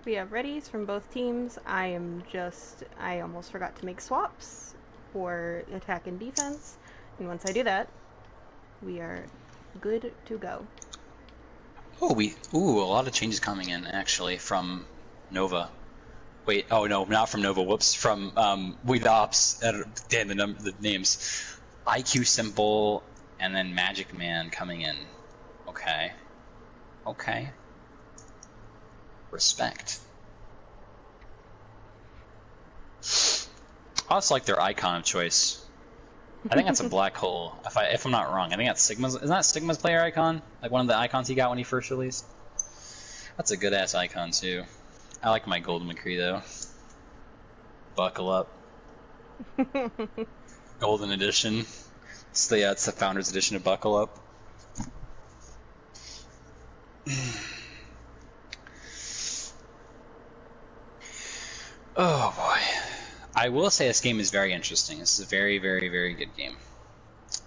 We have readies from both teams. I almost forgot to make swaps for attack and defense. And once I do that, we are good to go. A lot of changes coming in, actually, from Nova. Wait, oh no, not from Nova, whoops, from We the Ops, damn the names. IQ Simple, and then Magic Man coming in. Okay. Respect. I also like their icon of choice. I think that's a black hole. If I'm not wrong, I think that's Sigma's. Isn't that Sigma's player icon? Like one of the icons he got when he first released. That's a good ass icon too. I like my Golden McCree though. Buckle up. Golden edition. It's the Founders edition of Buckle Up. Oh boy. I will say this game is very interesting. This is a very, very, very good game.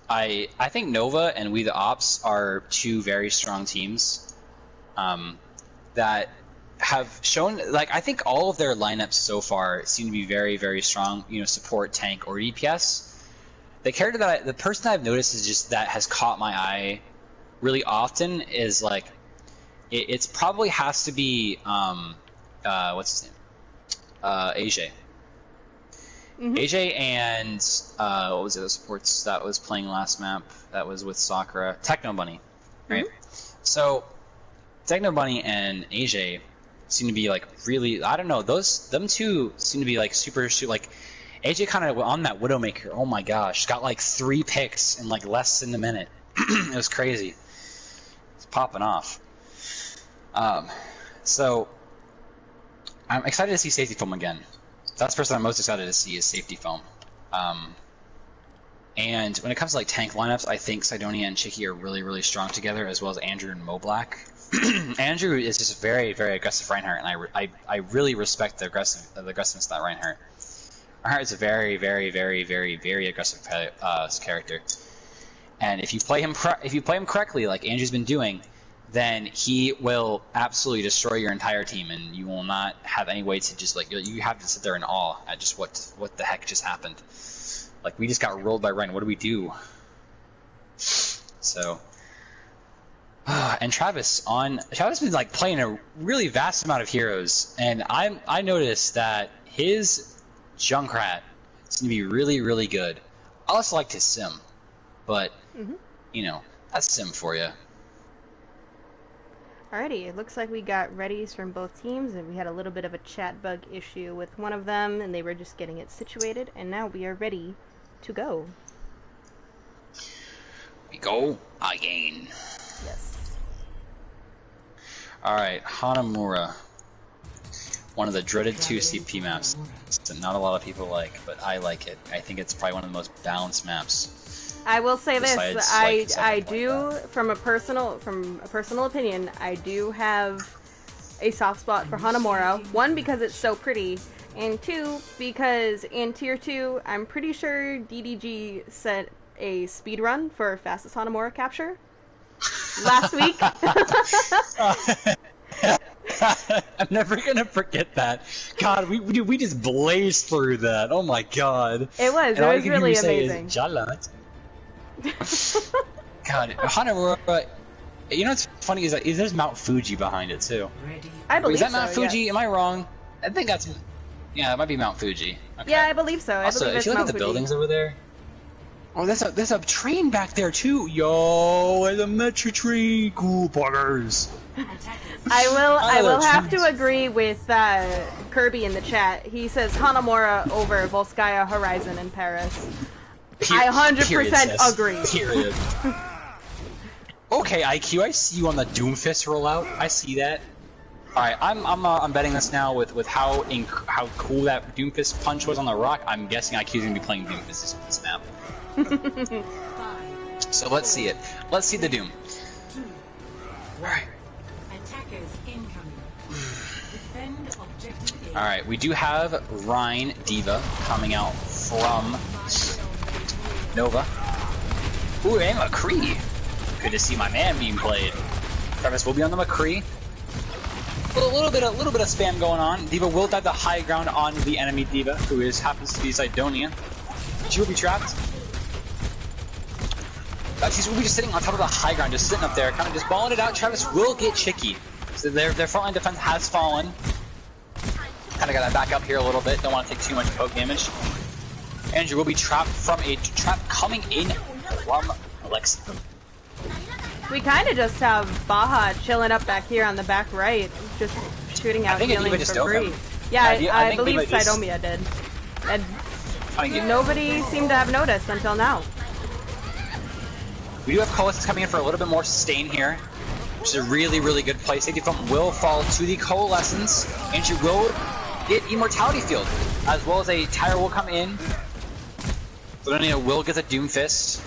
I think Nova and We the Ops are two very strong teams that have shown, I think all of their lineups so far seem to be very, very strong, support, tank, or DPS. The person that I've noticed is just that has caught my eye really often is it's probably has to be what's his name? AJ. Mm-hmm. AJ and what was it? The supports that was playing last map that was with Sakura, Techno Bunny, right? Mm-hmm. So Techno Bunny and AJ seem to be really, I don't know, them two seem to be super AJ kind of on that Widowmaker. Oh my gosh, got 3 picks in less than a minute. It was crazy. It's popping off. So I'm excited to see Safety Foam again. That's the person I'm most excited to see is Safety Foam. And when it comes to tank lineups, I think Sidonia and Chicky are really, really strong together, as well as Andrew and Moblack. Andrew is just a very, very aggressive Reinhardt, and I really respect the aggressiveness of that Reinhardt. Reinhardt is a very, very, very, very, very aggressive character, and if you play him correctly, like Andrew's been doing, then he will absolutely destroy your entire team, and you will not have any way to just you have to sit there in awe at just what the heck just happened. We just got rolled by Ryan. What do we do? So, and Travis been playing a really vast amount of heroes, and I noticed that his Junkrat seemed to be really, really good. I also liked his sim, but that's sim for you. Alrighty, it looks like we got readies from both teams, and we had a little bit of a chat bug issue with one of them, and they were just getting it situated, and now we are ready to go. We go again. Yes. Alright, Hanamura. One of the dreaded 2 CP maps that not a lot of people like, but I like it. I think it's probably one of the most balanced maps. I will say this, I do, from a personal opinion, I do have a soft spot for Hanamura. 1, because it's so pretty, and 2, because in Tier 2, I'm pretty sure DDG set a speed run for fastest Hanamura capture last week. I'm never gonna forget that. God, we just blazed through that. Oh my god. It was really amazing. God, Hanamura. You know what's funny is that there's Mount Fuji behind it too. I believe is that Mount Fuji? Yes. Am I wrong? I think that's. Yeah, it might be Mount Fuji. Okay. Yeah, I believe so. Also, if you look at the buildings over there. Oh, there's a train back there too. Yo, it's a metro train. Cool buggers. I will have to agree with Kirby in the chat. He says Hanamura over Volskaya Horizon in Paris. I 100% agree. Period. Okay, IQ, I see you on the Doomfist rollout. I see that. All right, I'm betting this now with how cool that Doomfist punch was on the rock. I'm guessing IQ's gonna be playing Doomfist this map. So let's see it. Let's see the Doom. All right. All right, we do have Rhine D.Va coming out from Nova. Ooh, and McCree. Good to see my man being played. Travis will be on the McCree. A little bit of spam going on. D.Va will dive the high ground on the enemy D.Va, who happens to be Zidonia. She will be trapped. She will be just sitting on top of the high ground, just sitting up there, kind of just balling it out. Travis will get chicky. So their frontline defense has fallen. Kind of got to back up here a little bit. Don't want to take too much poke damage. Andrew will be trapped from a trap coming in from Alexa. We kind of just have Baja chilling up back here on the back right, just shooting out healing for free. Yeah, I believe Sidomia did. And nobody seemed to have noticed until now. We do have Coalescence coming in for a little bit more sustain here, which is a really, really good play. Safety foam will fall to the Coalescence, and she will get Immortality Field, as well as a Tire will come in. Zidonia will get the Doomfist.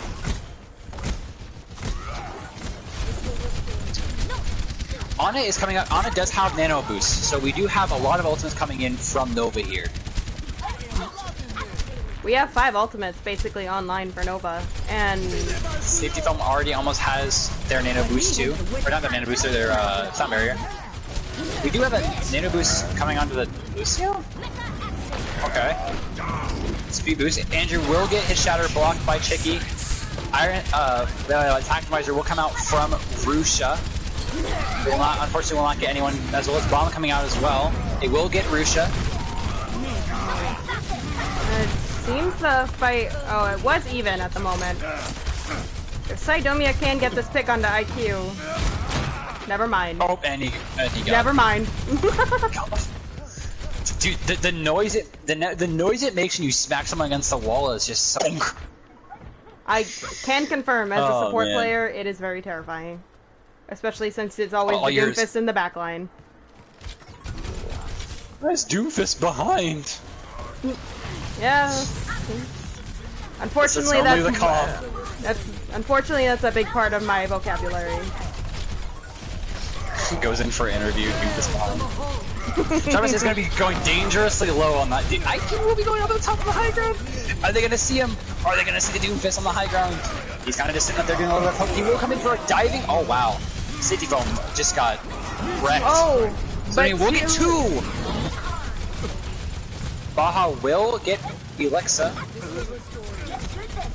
Ana is coming out. Ana does have Nano Boost, so we do have a lot of ultimates coming in from Nova here. We have 5 ultimates basically online for Nova, and Safety Foam already almost has their Nano Boost too. Or not their Nano Boost, their Sound Barrier. We do have a Nano Boost coming onto the Lucio? Okay. Speed Boost. Andrew will get his Shatter blocked by Chicky. The Attack Visor will come out from Rusha. Unfortunately will not get anyone, as well as Bomb coming out as well. They will get Rusha. It seems the fight, oh, it was even at the moment. If Sidomia can get this pick onto IQ, never mind. Oh, and he got never mind. Dude, the noise it makes when you smack someone against the wall is just so... I can confirm, as a support player, it is very terrifying. Especially since it's always the Doomfist in the backline. Where's Doomfist behind? Yeah. Unfortunately, that's a big part of my vocabulary. Goes in for an interview, Doomfist behind. Travis is going to be going dangerously low on that. I think we'll be going over the top of the high ground. Are they going to see him? Or are they going to see the Doomfist on the high ground? He's kind of just sitting up there doing a little bit of poke. He will come in for a diving. Oh wow. Safety Foam just got wrecked. Oh, so we'll get 2. Baja will get Alexa.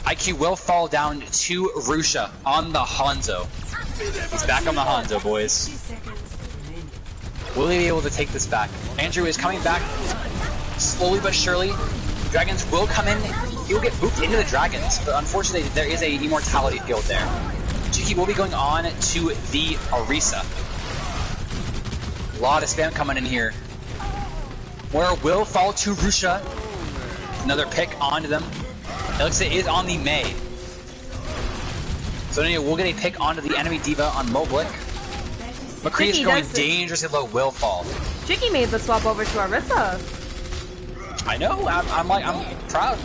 IQ will fall down to Rusha on the Hanzo. He's back on the Hanzo, boys. Will he be able to take this back? Andrew is coming back slowly but surely. Dragons will come in. He will get booped into the Dragons, but unfortunately there is a Immortality Field there. Chicky will be going on to the Orisa. A lot of spam coming in here. Moira will fall to Rusha. Another pick onto them. Alexa is on the Mei. So we'll get a pick onto the enemy D.Va on Moblik. McCree is going dangerously low, will fall. Chicky made the swap over to Orisa. I know, I'm proud.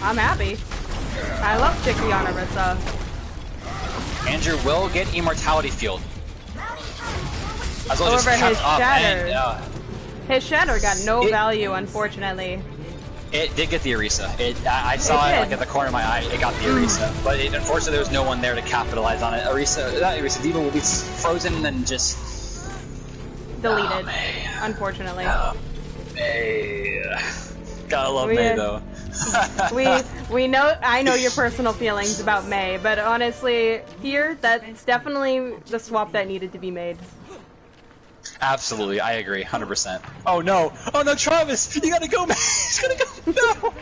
I'm happy. I love Chicky on Orisa. Andrew will get Immortality Field. As well as his Shatter. And, his Shatter got no value, unfortunately. It did get the Orisa. I saw it like at the corner of my eye. It got the Orisa, but unfortunately there was no one there to capitalize on it. Orisa D.Va will be frozen and just deleted. Unfortunately. May. Gotta love May though. we know. I know your personal feelings about May, but honestly, here that's definitely the swap that needed to be made. Absolutely, I agree, 100%. Oh no, Travis, you gotta go, man. He's gonna go. No.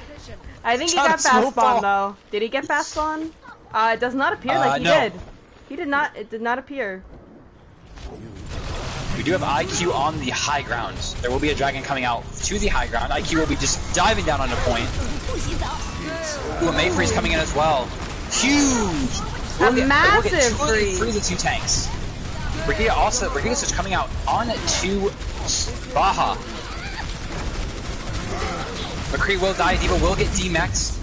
I think Travis, he got fast spawn though. Did he get fast spawn? It does not appear like he did. He did not. It did not appear. We do have IQ on the high ground. There will be a dragon coming out to the high ground. IQ will be just diving down on the point. Ooh, a Mayfree's coming in as well. Huge massive freeze. freeze. The two tanks. Brigida Switch coming out on to Baja. McCree will die. Diva will get D-Max.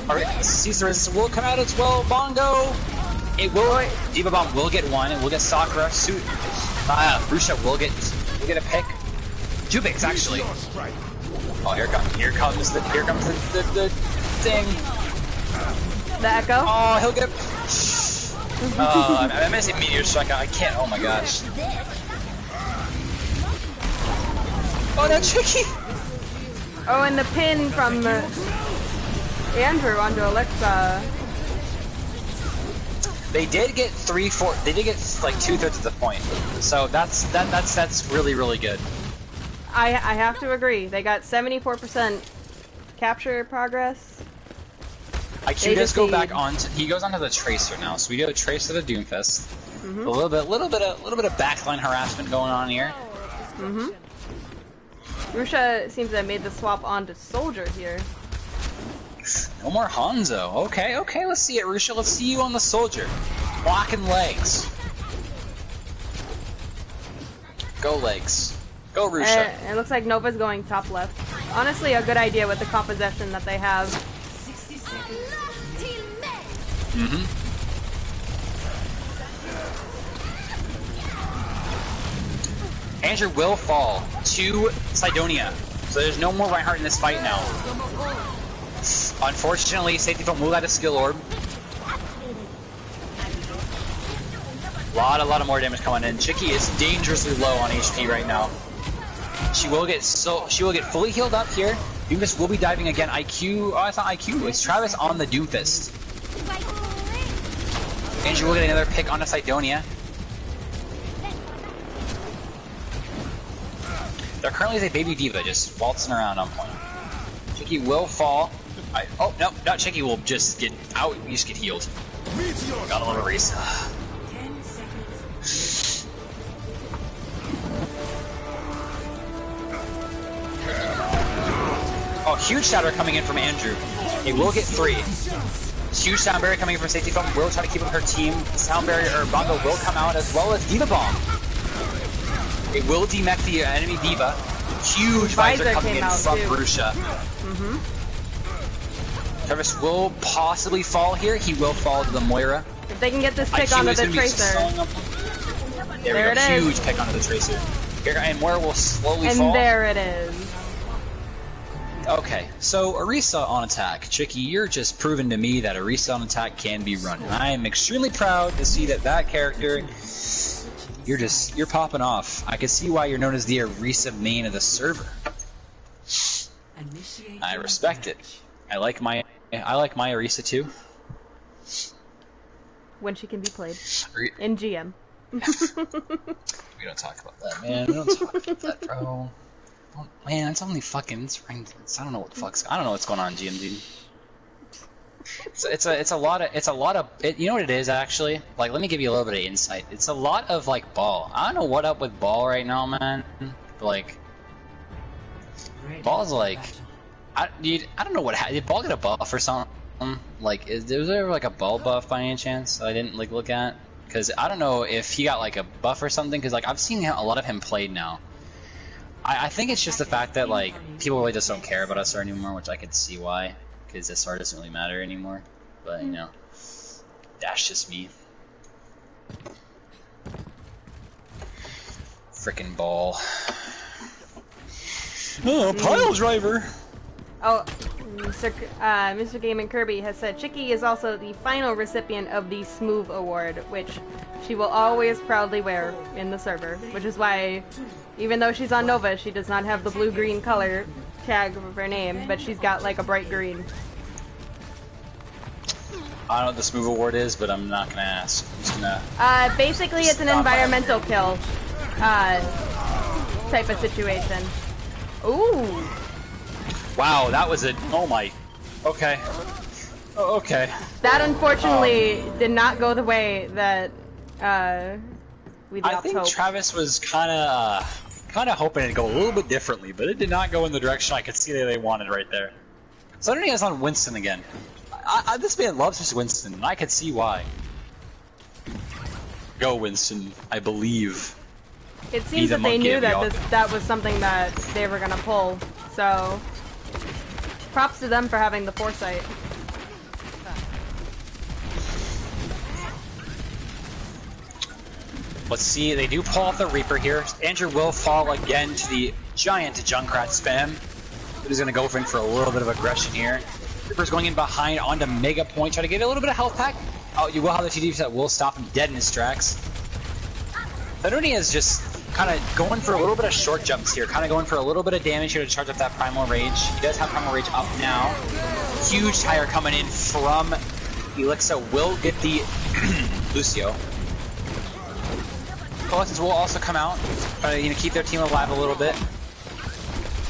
Alright, Caesar will come out as well. Bongo. It will. Diva Bomb will get one. It will get Sakura. Rusha will get a pick. Two picks actually. Oh, here comes the thing. The Echo. Oh, he'll get. I'm gonna say Meteor Strike. I can't. Oh my gosh. Oh no, Tricky. Oh, and the pin from Andrew onto Alexa. They did get 3/4. They did get like 2/3 of the point. So that's really good. I have to agree. They got 74% capture progress. IQ does go back on. He goes onto the Tracer now. So we go Tracer to Doomfist. A little bit of backline harassment going on here. Rusha seems to have made the swap onto Soldier here. No more Hanzo. Okay, let's see it, Rusha. Let's see you on the Soldier. Blocking legs. Go legs. Go Rusha. It looks like Nova's going top left. Honestly, a good idea with the composition that they have. Andrew will fall to Sidonia. So there's no more Reinhardt in this fight now. Unfortunately, Safety Foam will let a skill orb. A lot of more damage coming in. Chicky is dangerously low on HP right now. She will get fully healed up here. Doomfist will be diving again. IQ. Oh, it's not IQ. It's Travis on the Doomfist. Andrew will get another pick on the Sidonia. There currently is a baby diva just waltzing around on point. Chicky will fall. Oh no, not Chicky will just get out. You just get healed. Got a little race. Oh, huge shatter coming in from Andrew. He will get 3. Huge sound barrier coming in from Safety Foam. Will try to keep up her team. Sound barrier or Bongo will come out as well as Diva Bomb. It will demech the enemy Diva. Huge visor coming in from Rusha. Travis will possibly fall here. He will fall to the Moira. If they can get this pick onto the Tracer. There we go. Huge pick onto the Tracer. Here, and Moira will slowly fall. And there it is. Okay, so Orisa on attack. Chicky, you're just proving to me that Orisa on attack can be run. And I am extremely proud to see that character, you're popping off. I can see why you're known as the Orisa main of the server. I respect it. I like my Orisa too. When she can be played. In GM. We don't talk about that, man. We don't talk about that, bro. Man, it's only fucking. I don't know what the fuck's. I don't know what's going on in GMD. It's a lot of. You know what it is actually? Like, let me give you a little bit of insight. It's a lot of like ball. I don't know what up with ball right now, man. But, like, ball's like, I don't know what did ball get a buff or something? Like, was there like a ball buff by any chance that I didn't like look at? Because I don't know if he got like a buff or something. Because like I've seen a lot of him played now. I think it's just the fact that like people really just don't care about SR anymore, which I could see why, because SR doesn't really matter anymore. But you know, that's just me. Frickin' ball. Oh, pile driver. Oh, Mr. Game Kirby has said Chicky is also the final recipient of the Smooth Award, which she will always proudly wear in the server, which is why, even though she's on Nova, she does not have the blue-green color tag of her name, but she's got like a bright green. I don't know what the Smooth Award is, but I'm not gonna ask. I'm just gonna... basically it's an environmental kill, type of situation. Ooh! Wow, that was a... Oh my... Okay. Oh, okay. That unfortunately did not go the way that, we I think hoped. Travis was kind of hoping it'd go a little bit differently, but it did not go in the direction I could see that they wanted right there. So underneath is on Winston again. This man loves his Winston, and I can see why. Go, Winston. I believe. It seems that they knew that that was something that they were gonna pull, so props to them for having the foresight. Let's see, they do pull off the Reaper here. Andrew will fall again to the giant Junkrat spam. He's gonna go for a little bit of aggression here. Reaper's going in behind onto Mega Point, trying to get a little bit of health pack. Oh, you will have the TD that will stop him dead in his tracks. Fedoni is just kind of going for a little bit of short jumps here, kind of going for a little bit of damage here to charge up that Primal Rage. He does have Primal Rage up now. Huge tire coming in from Elixa, will get the Lucio. Coalescence will also come out, try to keep their team alive a little bit.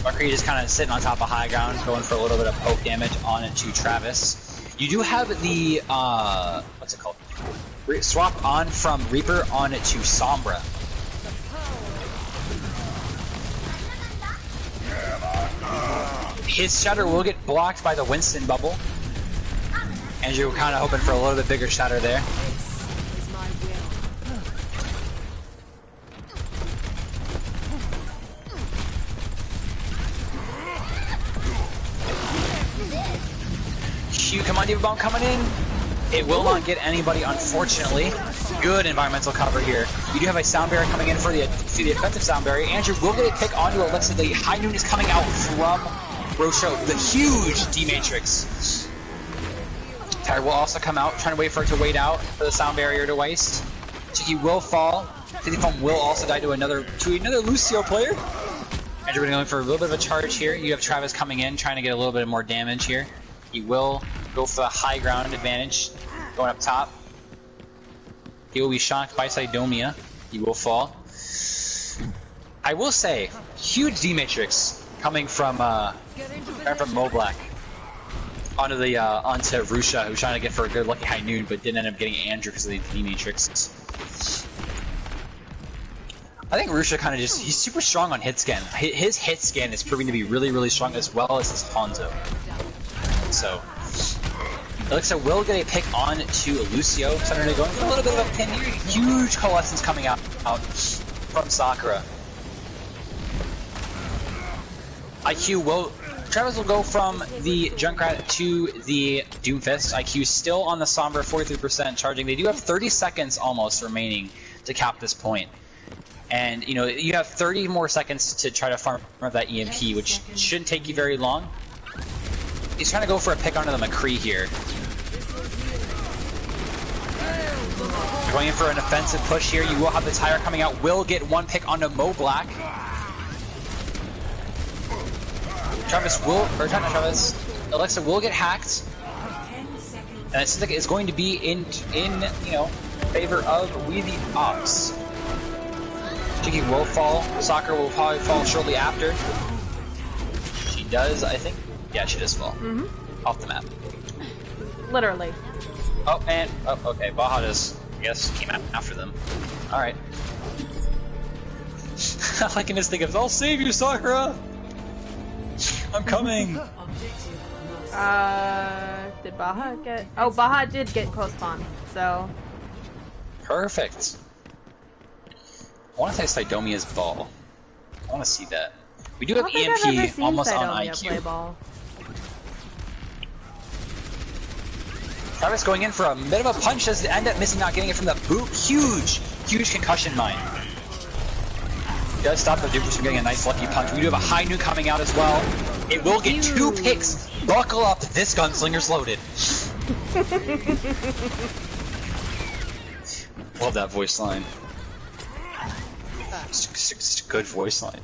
Mercury just kind of sitting on top of high ground, going for a little bit of poke damage on it to Travis. You do have the what's it called? Swap on from Reaper on it to Sombra. His shatter will get blocked by the Winston bubble. Andrew kind of hoping for a little bit bigger shatter there. Come on, Diva Bomb coming in. It will not get anybody, unfortunately. Good environmental cover here. You do have a Sound Barrier coming in for the effective Sound Barrier. Andrew will get a pick onto Alexa. The High Noon is coming out from Rochelle. The huge D-Matrix. Tire will also come out, trying to wait for it to wait out for the Sound Barrier to waste. Chicky will fall. Titty Foam will also die to another Lucio player. Andrew going for a little bit of a charge here. You have Travis coming in, trying to get a little bit more damage here. He will go for the high ground advantage, going up top. He will be shocked by Sidomia. He will fall. I will say, huge D-Matrix coming from Moblack onto Rusha, who was trying to get for a good lucky High Noon, but didn't end up getting Andrew because of the D-Matrix. I think Rusha kind of he's super strong on hit scan. His hit scan is proving to be really, really strong, as well as his Ponzo. So, Alexa will get a pick on to Lucio. Suddenly going for a little bit of a pin here. Huge Coalescence coming out from Sakura. Travis will go from the Junkrat to the Doomfist. IQ still on the Sombra, 43% charging. They do have 30 seconds almost remaining to cap this point. And, you have 30 more seconds to try to farm up that EMP, which shouldn't take you very long. He's trying to go for a pick onto the McCree here. Going in for an offensive push here. You will have the tire coming out. Will get one pick onto Mo Black. Alexa will get hacked. And it seems like it's going to be in favor of We the Ops. Chicky will fall. Soccer will probably fall shortly after. She does, I think. Yeah, she does fall. Off the map. Literally. Oh, and okay. Baja just, I guess, came out after them. All right. I can just think of, I'll save you, Sakura. I'm coming. Did Baja get? Oh, Baja did get close spawn. So. Perfect. I want to say Sidomia's ball. I want to see that. We do have EMP almost on IQ. Travis going in for a bit of a punch, does end up missing, not getting it from the boot. Huge concussion mine. Does stop the Dupers from getting a nice lucky punch. We do have a High Noon coming out as well. It will get 2 picks. Buckle up, this gunslinger's loaded. Love that voice line. It's a good voice line.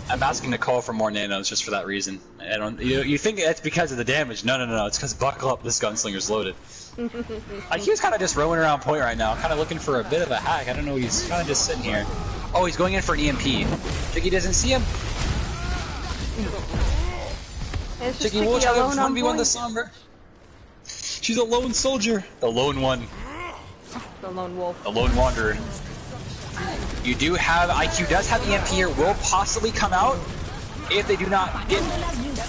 I'm asking Nicole for more nanos just for that reason. I don't. You think it's because of the damage? No. It's because buckle up, this gunslinger's loaded. IQ's kind of just roaming around point right now, kind of looking for a bit of a hack. I don't know. He's kind of just sitting here. Oh, he's going in for an EMP. Chicky doesn't see him. Chicky will try to 1v1 the Sombra. She's a lone soldier. The lone one. The lone wolf. The lone wanderer. You do have, IQ does have EMP here, will possibly come out. if they do not get...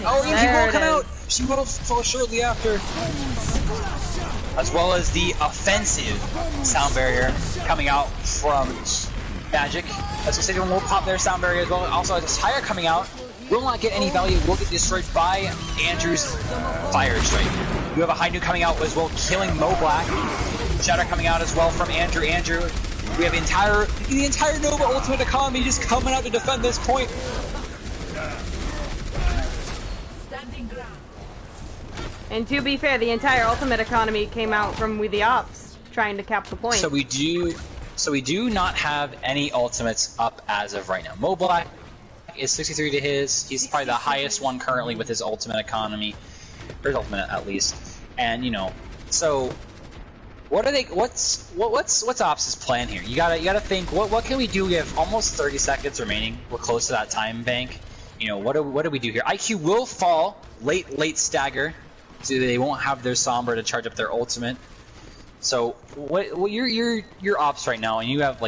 Oh, and she will come out! She will fall shortly after. As well as the offensive sound barrier coming out from Magic. As we say, will pop their sound barrier as well. Also, as a tire coming out, will not get any value, will get destroyed by Andrew's Fire Strike. You have a high new coming out as well, killing Mo Black. Shatter coming out as well from Andrew. We have the entire Nova Ultimate Economy just coming out to defend this point. And to be fair, the entire Ultimate Economy came out from We the Ops, trying to cap the point. So we do not have any ultimates up as of right now. Mo Black is 63 to his. He's probably the highest one currently with his Ultimate Economy, or his Ultimate at least. And you know, so what are they? What's Ops' plan here? You gotta think. What can we do? We have almost 30 seconds remaining. We're close to that time bank. You know, what do we do here? IQ will fall late stagger, so they won't have their Sombra to charge up their ultimate. So what your Ops right now, and you have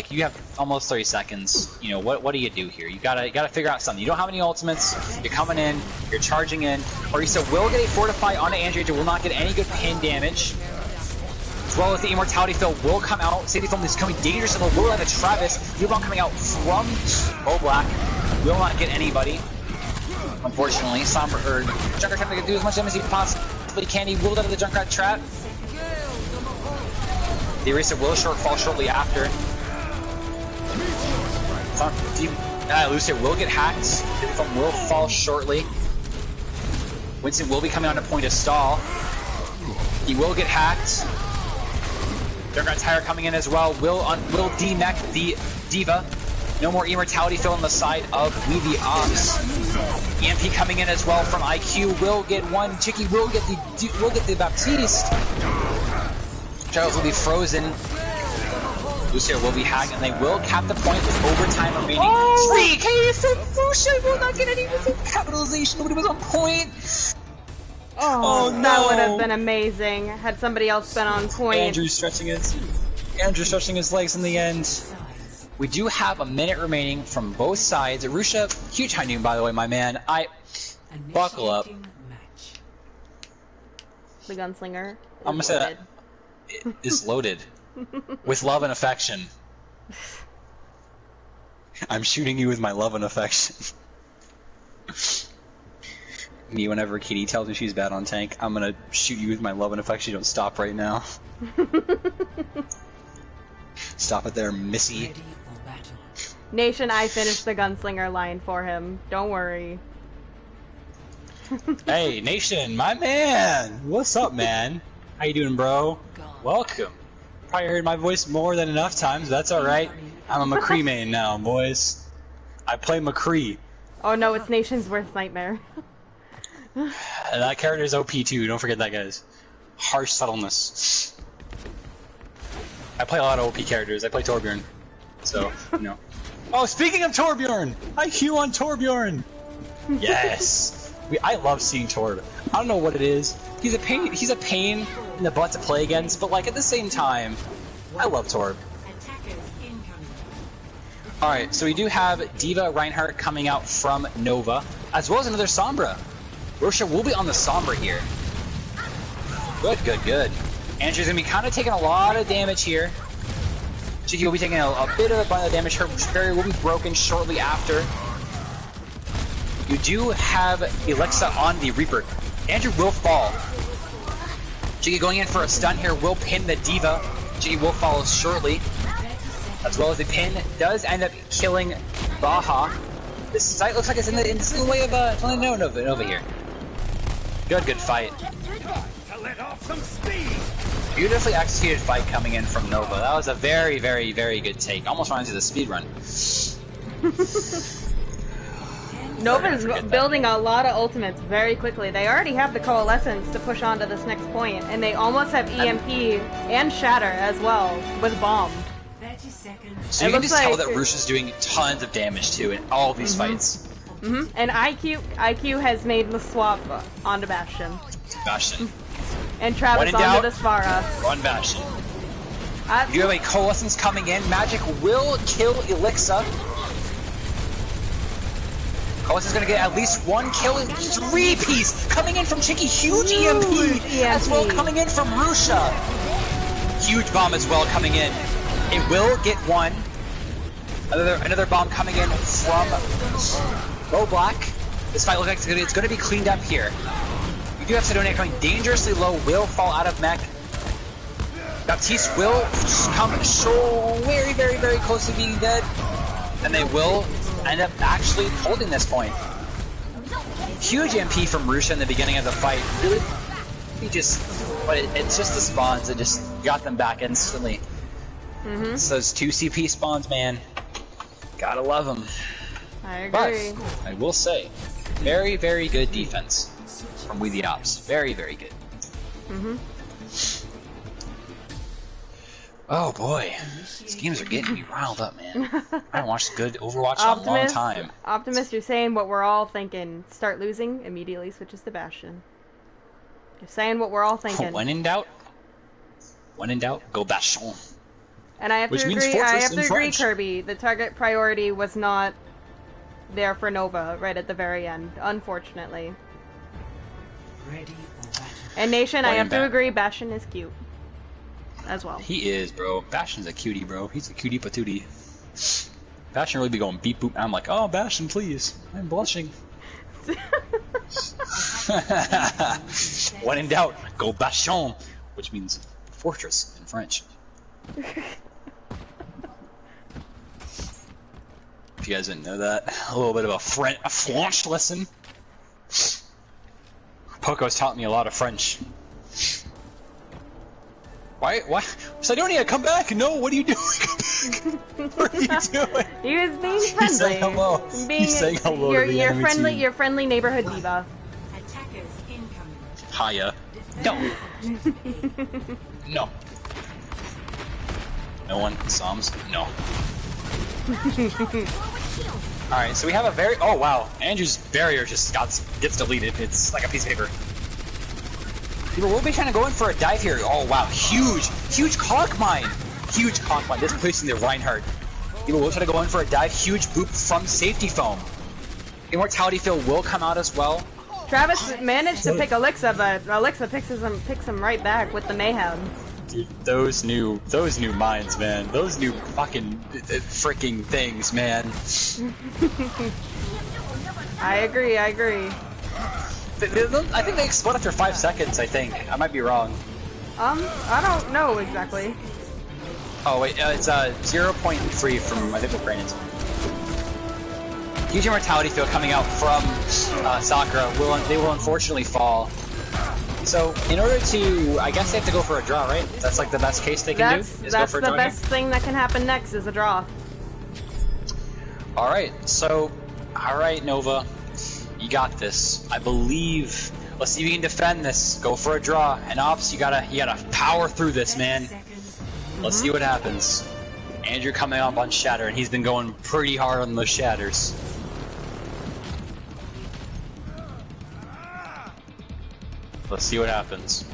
almost 30 seconds. You know, what do you do here? You gotta figure out something. You don't have any ultimates. You're coming in. You're charging in. Orisa will get a Fortify onto Andrew. Will not get any good pin damage. As well as the Immortality Fill will come out. Sadie Film is coming dangerous and will have a Travis. Yubon coming out from Mo Black. Will not get anybody. Unfortunately, Junkrat trying to do as much damage as he possibly can. He will out of the Junkrat trap. The Eraser will fall shortly after. Lucia will get hacked. Sadie Film will fall shortly. Winston will be coming on to point of stall. He will get hacked. Junkrat Tire coming in as well. Will demech the D.Va. No more Immortality Fill on the side of We the Ops. EMP coming in as well from IQ. Will get one. Chicky will get the Baptiste. Charles will be frozen. Lucia will be hacked, and they will cap the point with overtime remaining. 3K from Lucia will not get any capitalization. Nobody was on point. Oh, no. That would have been amazing had somebody else been on point. Andrew stretching his legs in the end. We do have a minute remaining from both sides. Arusha, huge high noon by the way, my man. Buckle up. The gunslinger. I'm gonna say that it is loaded with love and affection. I'm shooting you with my love and affection. Me, whenever Kitty tells me she's bad on tank, I'm gonna shoot you with my love and affection. Don't stop right now. Stop it there, Missy. Nation, I finished the gunslinger line for him. Don't worry. Hey, Nation, my man! What's up, man? How you doing, bro? Welcome. Probably heard my voice more than enough times, but that's alright. I'm a McCree main now, boys. I play McCree. Oh no, it's Nation's worst nightmare. That character is OP too, don't forget that, guys. Harsh subtleness. I play a lot of OP characters. I play Torbjorn. So, you know. Oh, speaking of Torbjorn! IQ on Torbjorn! Yes! I love seeing Torb. I don't know what it is. He's a pain in the butt to play against, but like at the same time, I love Torb. Alright, so we do have D.Va Reinhardt coming out from Nova, as well as another Sombra. Rosha will be on the Sombra here. Good. Andrew's gonna be kind of taking a lot of damage here. Chicky will be taking a bit of a damage. Her barrier will be broken shortly after. You do have Alexa on the Reaper. Andrew will fall. Chicky going in for a stun here will pin the D.Va. Chicky will fall shortly. As well as the pin does end up killing Baha. This site looks like it's in the way of Nova here. Good fight. Beautifully executed fight coming in from Nova. That was a very good take. Almost reminds me of the speed run. Nova's building a lot of ultimates very quickly. They already have the Coalescence to push on to this next point, and they almost have EMP and Shatter as well with Bomb. So you can just tell that Roosh is doing tons of damage too in all of these fights. And IQ has made the swap onto Bastion. And Travis onto the Svara. Run Bastion. You have a Coalescence coming in. Magic will kill Elixa. Oasis is gonna get at least one kill and 3-piece coming in from Chicky. Huge EMP as well coming in from Rusha. Huge bomb as well coming in. It will get one. Another bomb coming in from Low Black. This fight looks like it's gonna be cleaned up here. We do have Sidonia coming dangerously low, will fall out of mech. Baptiste will come so very, very, very close to being dead. And they will end up actually holding this point. Huge MP from Rusha in the beginning of the fight. Really, it's just the spawns that just got them back instantly. It's those 2 CP spawns, man. Gotta love them. I agree. But I will say, very, very good defense from We The Ops. Very, very good. Oh boy, these games are getting me riled up, man. I haven't watched good Overwatch in a long time. Optimus, you're saying what we're all thinking. Start losing, immediately switches to Bastion. You're saying what we're all thinking. When in doubt, go Bastion. And I have to agree. I have to agree, Kirby. The target priority was not there for Nova right at the very end, unfortunately. And Nation, I have to agree. Bastion is cute as well. He is, bro. Bastion's a cutie, bro. He's a cutie patootie. Bastion really be going beep boop. I'm like, oh, Bastion, please. I'm blushing. When in doubt, go Bastion, which means fortress in French. If you guys didn't know that, a little bit of a French lesson. Poco's taught me a lot of French. Why? Sidonia, come back! No, what are you doing? What are you doing? He was being friendly. He's saying hello. He's saying hello to the enemy team. Your friendly neighborhood diva. Hiya. No. No. No one. Psalms. No. Alright, so we have a very... Oh, wow. Andrew's barrier just gets deleted. It's like a piece of paper. We'll be kind of going for a dive here. Oh, wow. Huge conch mine. Huge conch mine. Displacing the Reinhardt. We'll try to go in for a dive. Huge boop from safety foam. Immortality Fill will come out as well. Travis managed to pick Alexa, but Alexa picks him right back with the mayhem. Dude, those new mines, man. Those new fucking freaking things, man. I agree. I think they explode after 5 seconds, I think. I might be wrong. I don't know exactly. Oh wait, it's 0.3 from, I think, what Brandon's. Huge Immortality Field coming out from Sakura. They will unfortunately fall. So, in order to, I guess they have to go for a draw, right? That's like the best case they can do? Is go for a draw. That's the best thing that can happen next is a draw. Alright, so, alright Nova, you got this. I believe, let's see if you can defend this. Go for a draw. And Ops, you gotta power through this, man. Let's see what happens. Andrew coming up on Shatter, and he's been going pretty hard on those Shatters. Let's see what happens.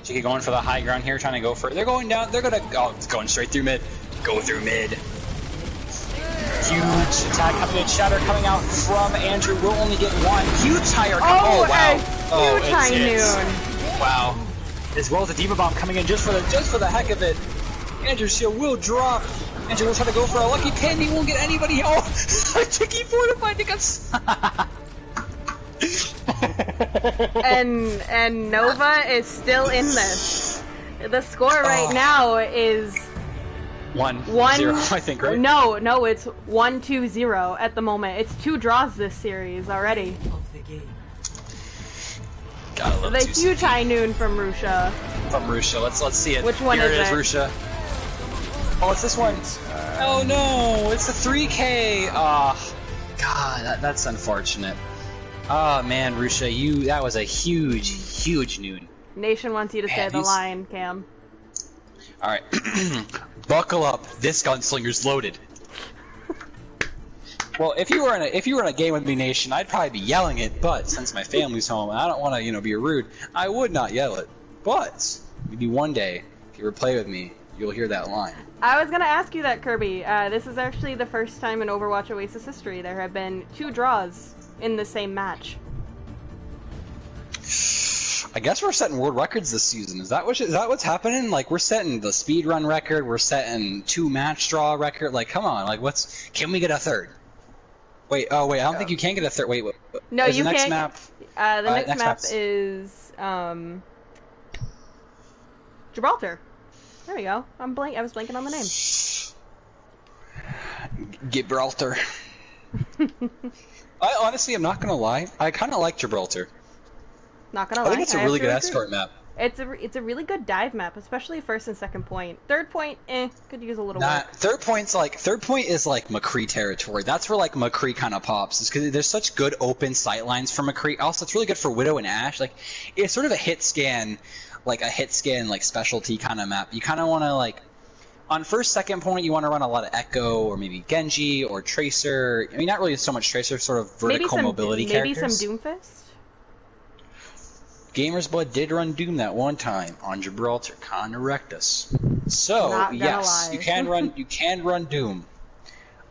Chicky going for the high ground here, trying to go for it. They're going down. They're gonna. Oh, it's going straight through mid. Go through mid. Huge attack coming in. Shatter coming out from Andrew. Will only get one. Huge tire. Oh wow. Huge high noon. Wow. As well as a Diva Bomb coming in just for the heck of it. Andrew's shield will drop. Andrew will try to go for a lucky pin. He won't get anybody. Oh, Chicky fortified us. and Nova is still in this. The score right now is 1-0, I think, right? No, it's 1-2-0 at the moment. It's 2 draws this series already. Gotta love the huge high noon from Rusha. Let's see it. Which one Here is it is, Rusha. Oh, it's this one. Oh no, it's the 3K. Oh, God, that's unfortunate. Oh man, Rusha, that was a huge noon. Nation wants you to say the line, Cam. Alright. Buckle up, this gunslinger's loaded. Well, if you were in a game with me, Nation, I'd probably be yelling it, but since my family's home and I don't want to, be rude, I would not yell it. But maybe one day, if you ever play with me, you'll hear that line. I was gonna ask you that, Kirby. This is actually the first time in Overwatch Oasis history there have been 2 draws in the same match. I guess we're setting world records this season. Is that what's happening? Like, we're setting the speed run record, we're setting 2 match draw record. Like, come on, like, can we get a third? Wait, I don't think you can get a third. Wait, no, is you the next can't. Map? The next map is Gibraltar. There we go. I was blanking on the name. Gibraltar. Honestly, I'm not gonna lie. I kind of like Gibraltar. Not gonna lie. I think it's a really good escort map. It's a really good dive map, especially first and second point. Third point, could use a little work. Third point is like McCree territory. That's where like McCree kind of pops. It's because there's such good open sight lines for McCree. Also, it's really good for Widow and Ashe. Like, it's sort of a hit scan like specialty kind of map. You kind of want to like on first, second point, you want to run a lot of Echo or maybe Genji or Tracer. I mean, not really so much Tracer, sort of vertical mobility characters. Maybe some Doomfist. Gamer's Blood did run Doom that one time on Gibraltar. Kinda wrecked us. So yes, you can run Doom.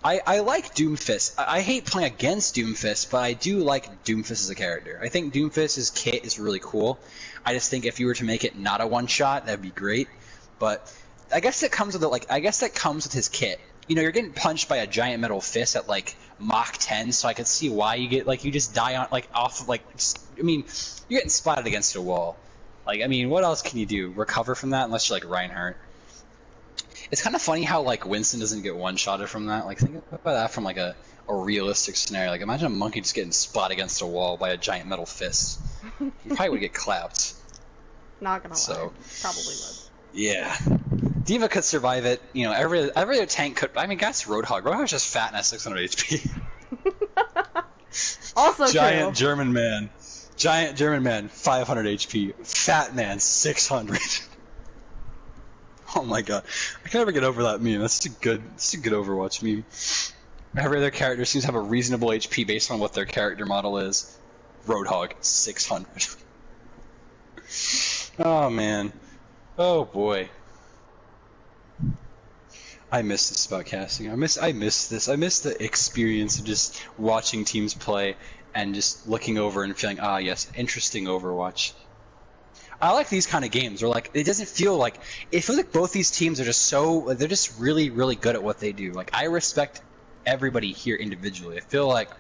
I like Doomfist. I hate playing against Doomfist, but I do like Doomfist as a character. I think Doomfist's kit is really cool. I just think if you were to make it not a one shot, that'd be great. But I guess it comes with his kit. You know, you're getting punched by a giant metal fist at like Mach 10, so I could see why you get like you just die on like off of like. I mean, you're getting splatted against a wall. Like, I mean, what else can you do? Recover from that unless you're like Reinhardt. It's kind of funny how like Winston doesn't get one-shotted from that. Like, think about that from like a realistic scenario. Like, imagine a monkey just getting splatted against a wall by a giant metal fist. You probably would get clapped. Not gonna lie, probably would. Yeah. D.Va could survive it. You know, every other tank could. I mean, guys, Roadhog. Roadhog's just fat and has 600 HP. Also Giant German man. Giant German man, 500 HP. Fat man, 600. Oh my god. I can never get over that meme. That's a good Overwatch meme. Every other character seems to have a reasonable HP based on what their character model is. Roadhog, 600. Oh man. Oh boy. I miss this about casting. I miss this. I miss the experience of just watching teams play and just looking over and feeling, ah yes, interesting Overwatch. I like these kind of games where like it doesn't feel like it feels like both these teams are just they're just really, really good at what they do. Like, I respect everybody here individually. I feel like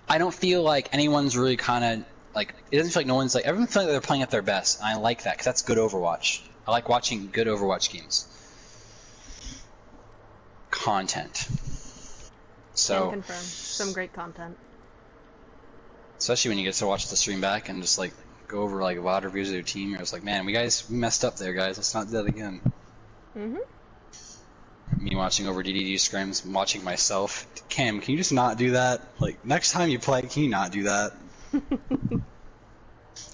I don't feel like anyone's really kind of like, it doesn't feel like no one's like, everyone feels like they're playing at their best, and I like that because that's good Overwatch. I like watching good Overwatch games. Content. So can confirm some great content. Especially when you get to watch the stream back and just like go over like VOD reviews of your team. You're just like, man, we messed up there, guys. Let's not do that again. Mhm. Me watching over DDD scrims, watching myself. Cam, can you just not do that? Like, next time you play, can you not do that?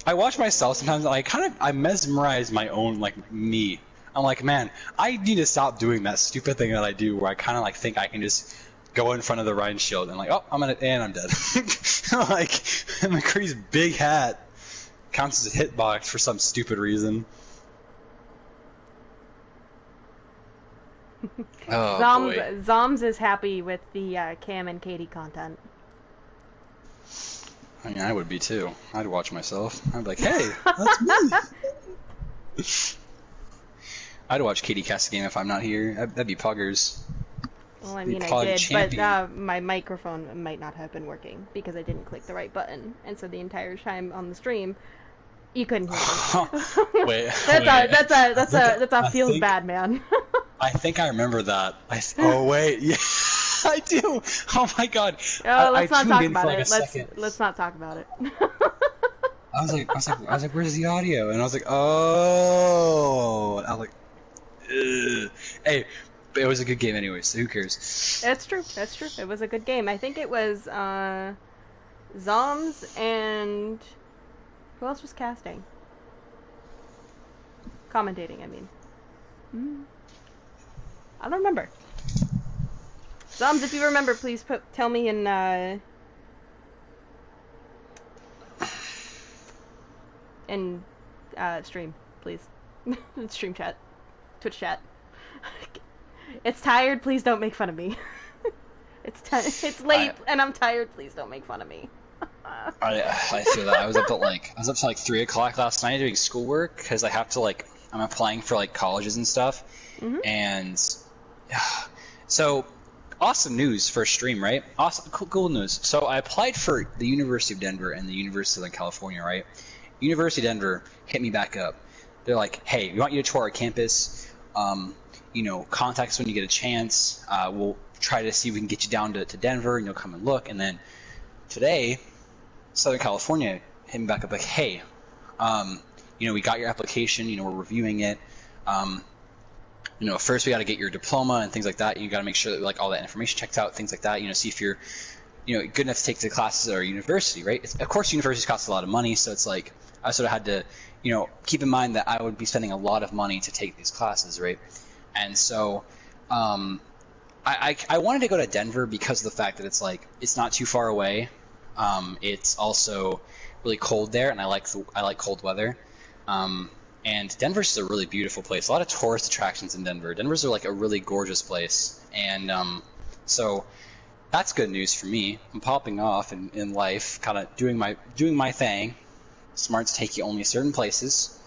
I watch myself sometimes. I mesmerize my own me. I'm like, man, I need to stop doing that stupid thing that I do, where I kind of like think I can just go in front of the Rhine shield and like, oh, I'm dead. Like, McCree's big hat counts as a hitbox for some stupid reason. Oh, Zoms is happy with the Cam and Katie content. I mean, I would be too. I'd watch myself. I'd be like, hey, that's me. I'd watch Katie cast a game if I'm not here. That'd be Puggers. Well, I mean, I did, champion. But my microphone might not have been working because I didn't click the right button, and so the entire time on the stream, you couldn't hear me. Wait, that's feels bad, man. I think I remember that. Oh wait, yeah, I do. Oh my god. Let's not talk about it. Let's not talk about it. I was like, where's the audio? And I was like, oh. And I was like, ugh. Hey. It was a good game anyway, so who cares? That's true. It was a good game. I think it was Zoms and who else was casting? Commentating, I mean. I don't remember. Zoms, if you remember, please tell me in stream, please. Stream chat. Twitch chat. It's tired, please don't make fun of me. It's late and I'm tired, please don't make fun of me. I feel that. I was up to like 3 o'clock last night doing schoolwork because I have to like I'm applying for like colleges and stuff, and so awesome news for a stream, right? Awesome, cool news. So I applied for the University of Denver and the University of Southern California, right? University of Denver hit me back up. They're like, hey, we want you to tour our campus. You know, contact us when you get a chance. We'll try to see if we can get you down to Denver, and you'll come and look. And then today, Southern California hit me back up like, hey, you know, we got your application. You know, we're reviewing it. You know, first we got to get your diploma and things like that. You got to make sure that like all that information checked out, things like that. You know, see if you're, you know, good enough to take the classes at our university, right? Of course, universities cost a lot of money, so it's like I sort of had to, you know, keep in mind that I would be spending a lot of money to take these classes, right? And so, I wanted to go to Denver because of the fact that it's like it's not too far away. It's also really cold there, and I like cold weather. And Denver's just a really beautiful place. A lot of tourist attractions in Denver. Denver's like a really gorgeous place, and so that's good news for me. I'm popping off in life, kind of doing my thing. Smarts take you only certain places.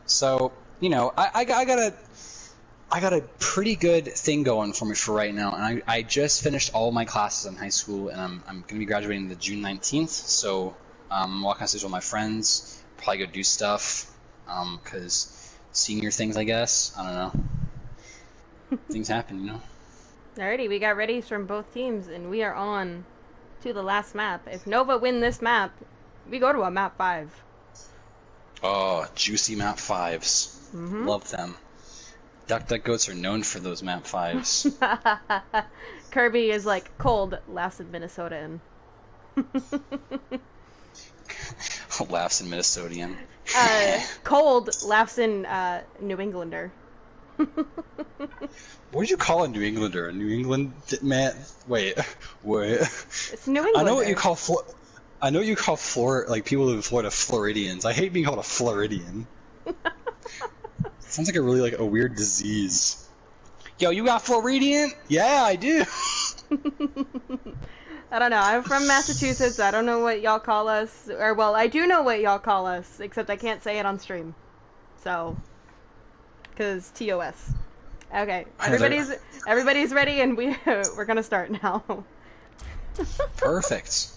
So you know, I got a pretty good thing going for me for right now, and I just finished all my classes in high school, and I'm going to be graduating the June 19th. So I'm walking on stage with my friends. Probably go do stuff, because senior things, I guess. I don't know. Things happen, you know. Alrighty, we got readies from both teams, and we are on to the last map. If Nova win this map, we go to a map 5. Oh, juicy map 5s. Love them. Duck Goats are known for those map 5s. Kirby is like cold, laughs in Minnesota in. Laughs in Minnesotian. Cold laughs in New Englander. What did you call a New Englander? A New England man? Wait. It's New Englander. I know what you call like people who live in Florida Floridians. I hate being called a Floridian. Sounds like a weird disease. Yo, you got Floridian? Yeah, I do. I don't know. I'm from Massachusetts. I don't know what y'all call us. Or, well, I do know what y'all call us, except I can't say it on stream. So, because TOS. Okay, everybody's ready, and we're gonna start now. Perfect.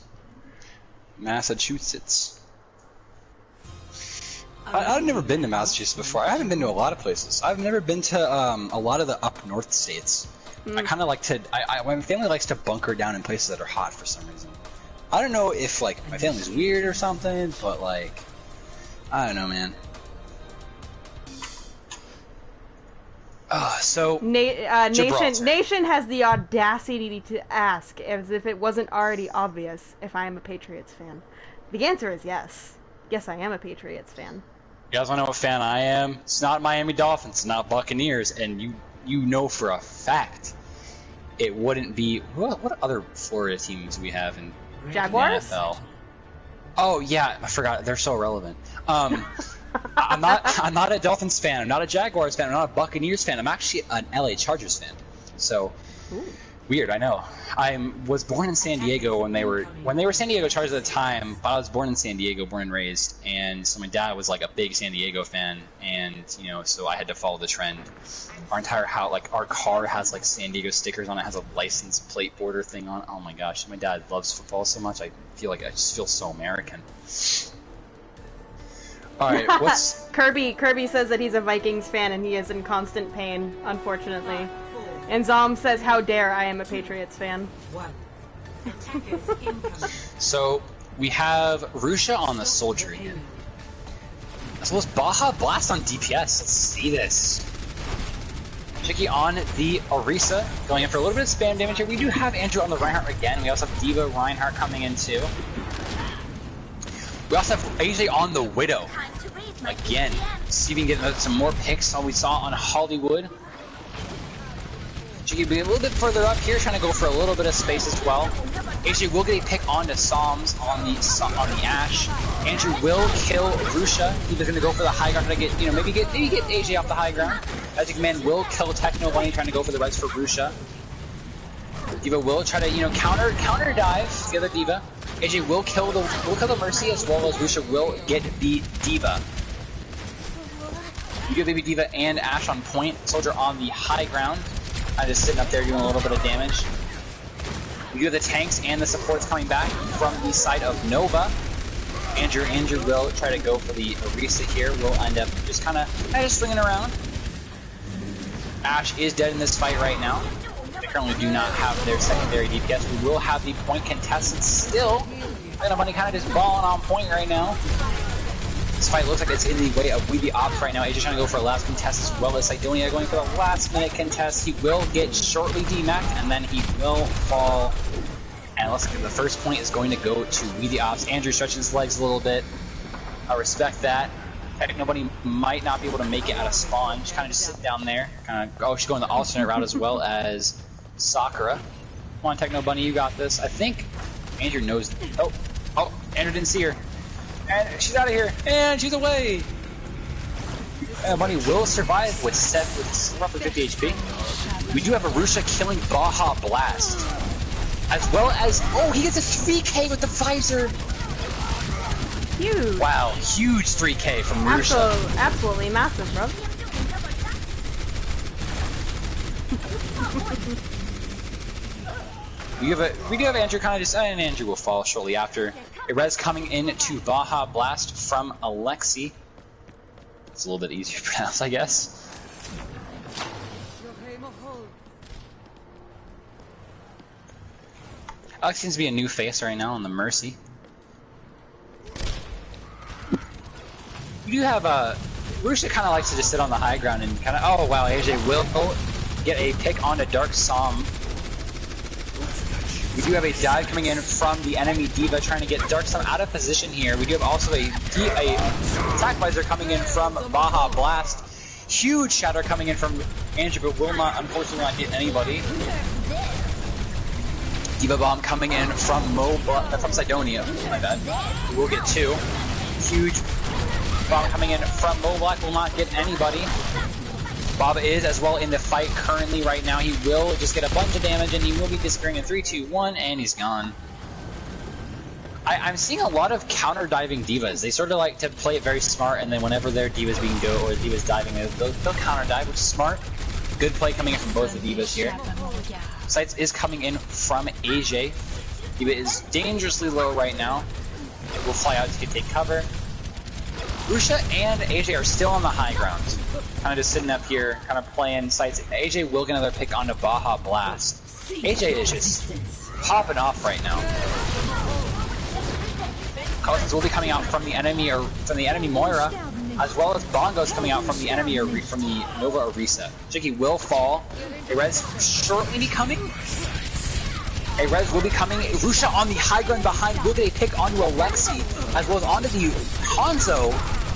Massachusetts. I've never been to Massachusetts before. I haven't been to a lot of places. I've never been to a lot of the up north states. I kind of like to. My family likes to bunker down in places that are hot for some reason. I don't know if like my family's weird or something, but like, I don't know, man. So Nation has the audacity to ask, as if it wasn't already obvious, if I am a Patriots fan. The answer is yes. Yes, I am a Patriots fan. You guys want to know what fan I am? It's not Miami Dolphins, it's not Buccaneers, and you know for a fact it wouldn't be. What other Florida teams do we have in Jaguars? the NFL? Oh yeah, I forgot. They're so relevant. I'm not a Dolphins fan. I'm not a Jaguars fan. I'm not a Buccaneers fan. I'm actually an LA Chargers fan. So weird, I know. I was born in San Diego when they were San Diego Chargers at the time. But I was born in San Diego, born and raised, and so my dad was like a big San Diego fan, and you know, so I had to follow the trend. Our entire house, like our car, has like San Diego stickers on it. Has a license plate border thing on it. Oh my gosh, my dad loves football so much. I just feel so American. All right, what's Kirby says that he's a Vikings fan and he is in constant pain, unfortunately. And Zom says, "How dare I am a Patriots fan." So we have Rusha on the Soldier again. As well as Baja Blast on DPS. Let's see this. Chicky on the Orisa, going in for a little bit of spam damage here. We do have Andrew on the Reinhardt again. We also have Diva Reinhardt coming in too. We also have AJ on the Widow. Again, see if we can get some more picks we saw on Hollywood. Chicky be a little bit further up here, trying to go for a little bit of space as well. AJ will get a pick onto Psalms on the Ashe. Andrew will kill Rusha. He's going to go for the high ground to get, maybe get AJ off the high ground. Magic Man will kill Techno Bunny, trying to go for the res for Rusha. D.Va will try to, counter dive the other D.Va. AJ will kill the Mercy, as well as Rusha will get the D.Va. You get Baby D.Va and Ashe on point. Soldier on the high ground. I'm just sitting up there doing a little bit of damage. We do have the tanks and the supports coming back from the side of Nova. Andrew will try to go for the Orisa here. We'll end up just kind of swinging around. Ashe is dead in this fight right now. They currently do not have their secondary DPS. We will have the point contestants still. Technobunny kind of just balling on point right now. This fight looks like it's in the way of Weeby Ops right now. AJ trying to go for a last contest, as well as Sidonia going for the last minute contest. He will get shortly DMAC'd, and then he will fall. And it looks like the first point is going to go to Weeby Ops. Andrew stretching his legs a little bit. I respect that. Technobunny might not be able to make it out of spawn. She's kind of just sitting down there. She's going the alternate route as well as Sakura. Come on, Technobunny, you got this. I think Andrew knows. Oh, Andrew didn't see her. And she's out of here, and she's away. Bunny will survive with roughly 50 HP. We do have Arusha killing Baja Blast, as well as he gets a 3K with the visor. Huge. Wow, huge 3K from Arusha. Absolutely massive, bro. We do have Andrew kind of just, and Andrew will fall shortly after. A res coming in to Baja Blast from Alexi. It's a little bit easier to pronounce, I guess. Alex seems to be a new face right now on the Mercy. We do have Rusha kind of likes to just sit on the high ground and kind of, oh wow, AJ will get a pick onto Dark Psalm. We do have a dive coming in from the enemy D.Va, trying to get Dark Psalm out of position here. We do have also a attack visor coming in from Baja Blast. Huge shatter coming in from Andrew, but will not, unfortunately, not get anybody. D.Va bomb coming in from Sidonia. My bad. We'll get two. Huge bomb coming in from Mo Black, will not get anybody. Bob is as well in the fight currently right now. He will just get a bunch of damage, and he will be disappearing in 3, 2, 1, and he's gone. I'm seeing a lot of counter-diving D.Vas. They sort of like to play it very smart, and then whenever their D.Va's being go or D.Va's diving, they'll counter-dive, which is smart. Good play coming in from both the D.Vas here. Sights is coming in from AJ. D.Va is dangerously low right now. We'll fly out to take cover. Rusha and AJ are still on the high ground. Kind of just sitting up here, kind of playing sights. AJ will get another pick onto Baja Blast. AJ is just popping off right now. Cousins will be coming out from the enemy Moira, as well as Bongos coming out from the enemy from the Nova Orisa. Chicky will fall. A res shortly be coming. A res will be coming. Rusha on the high ground behind will get a pick onto Alexi, as well as onto the Hanzo.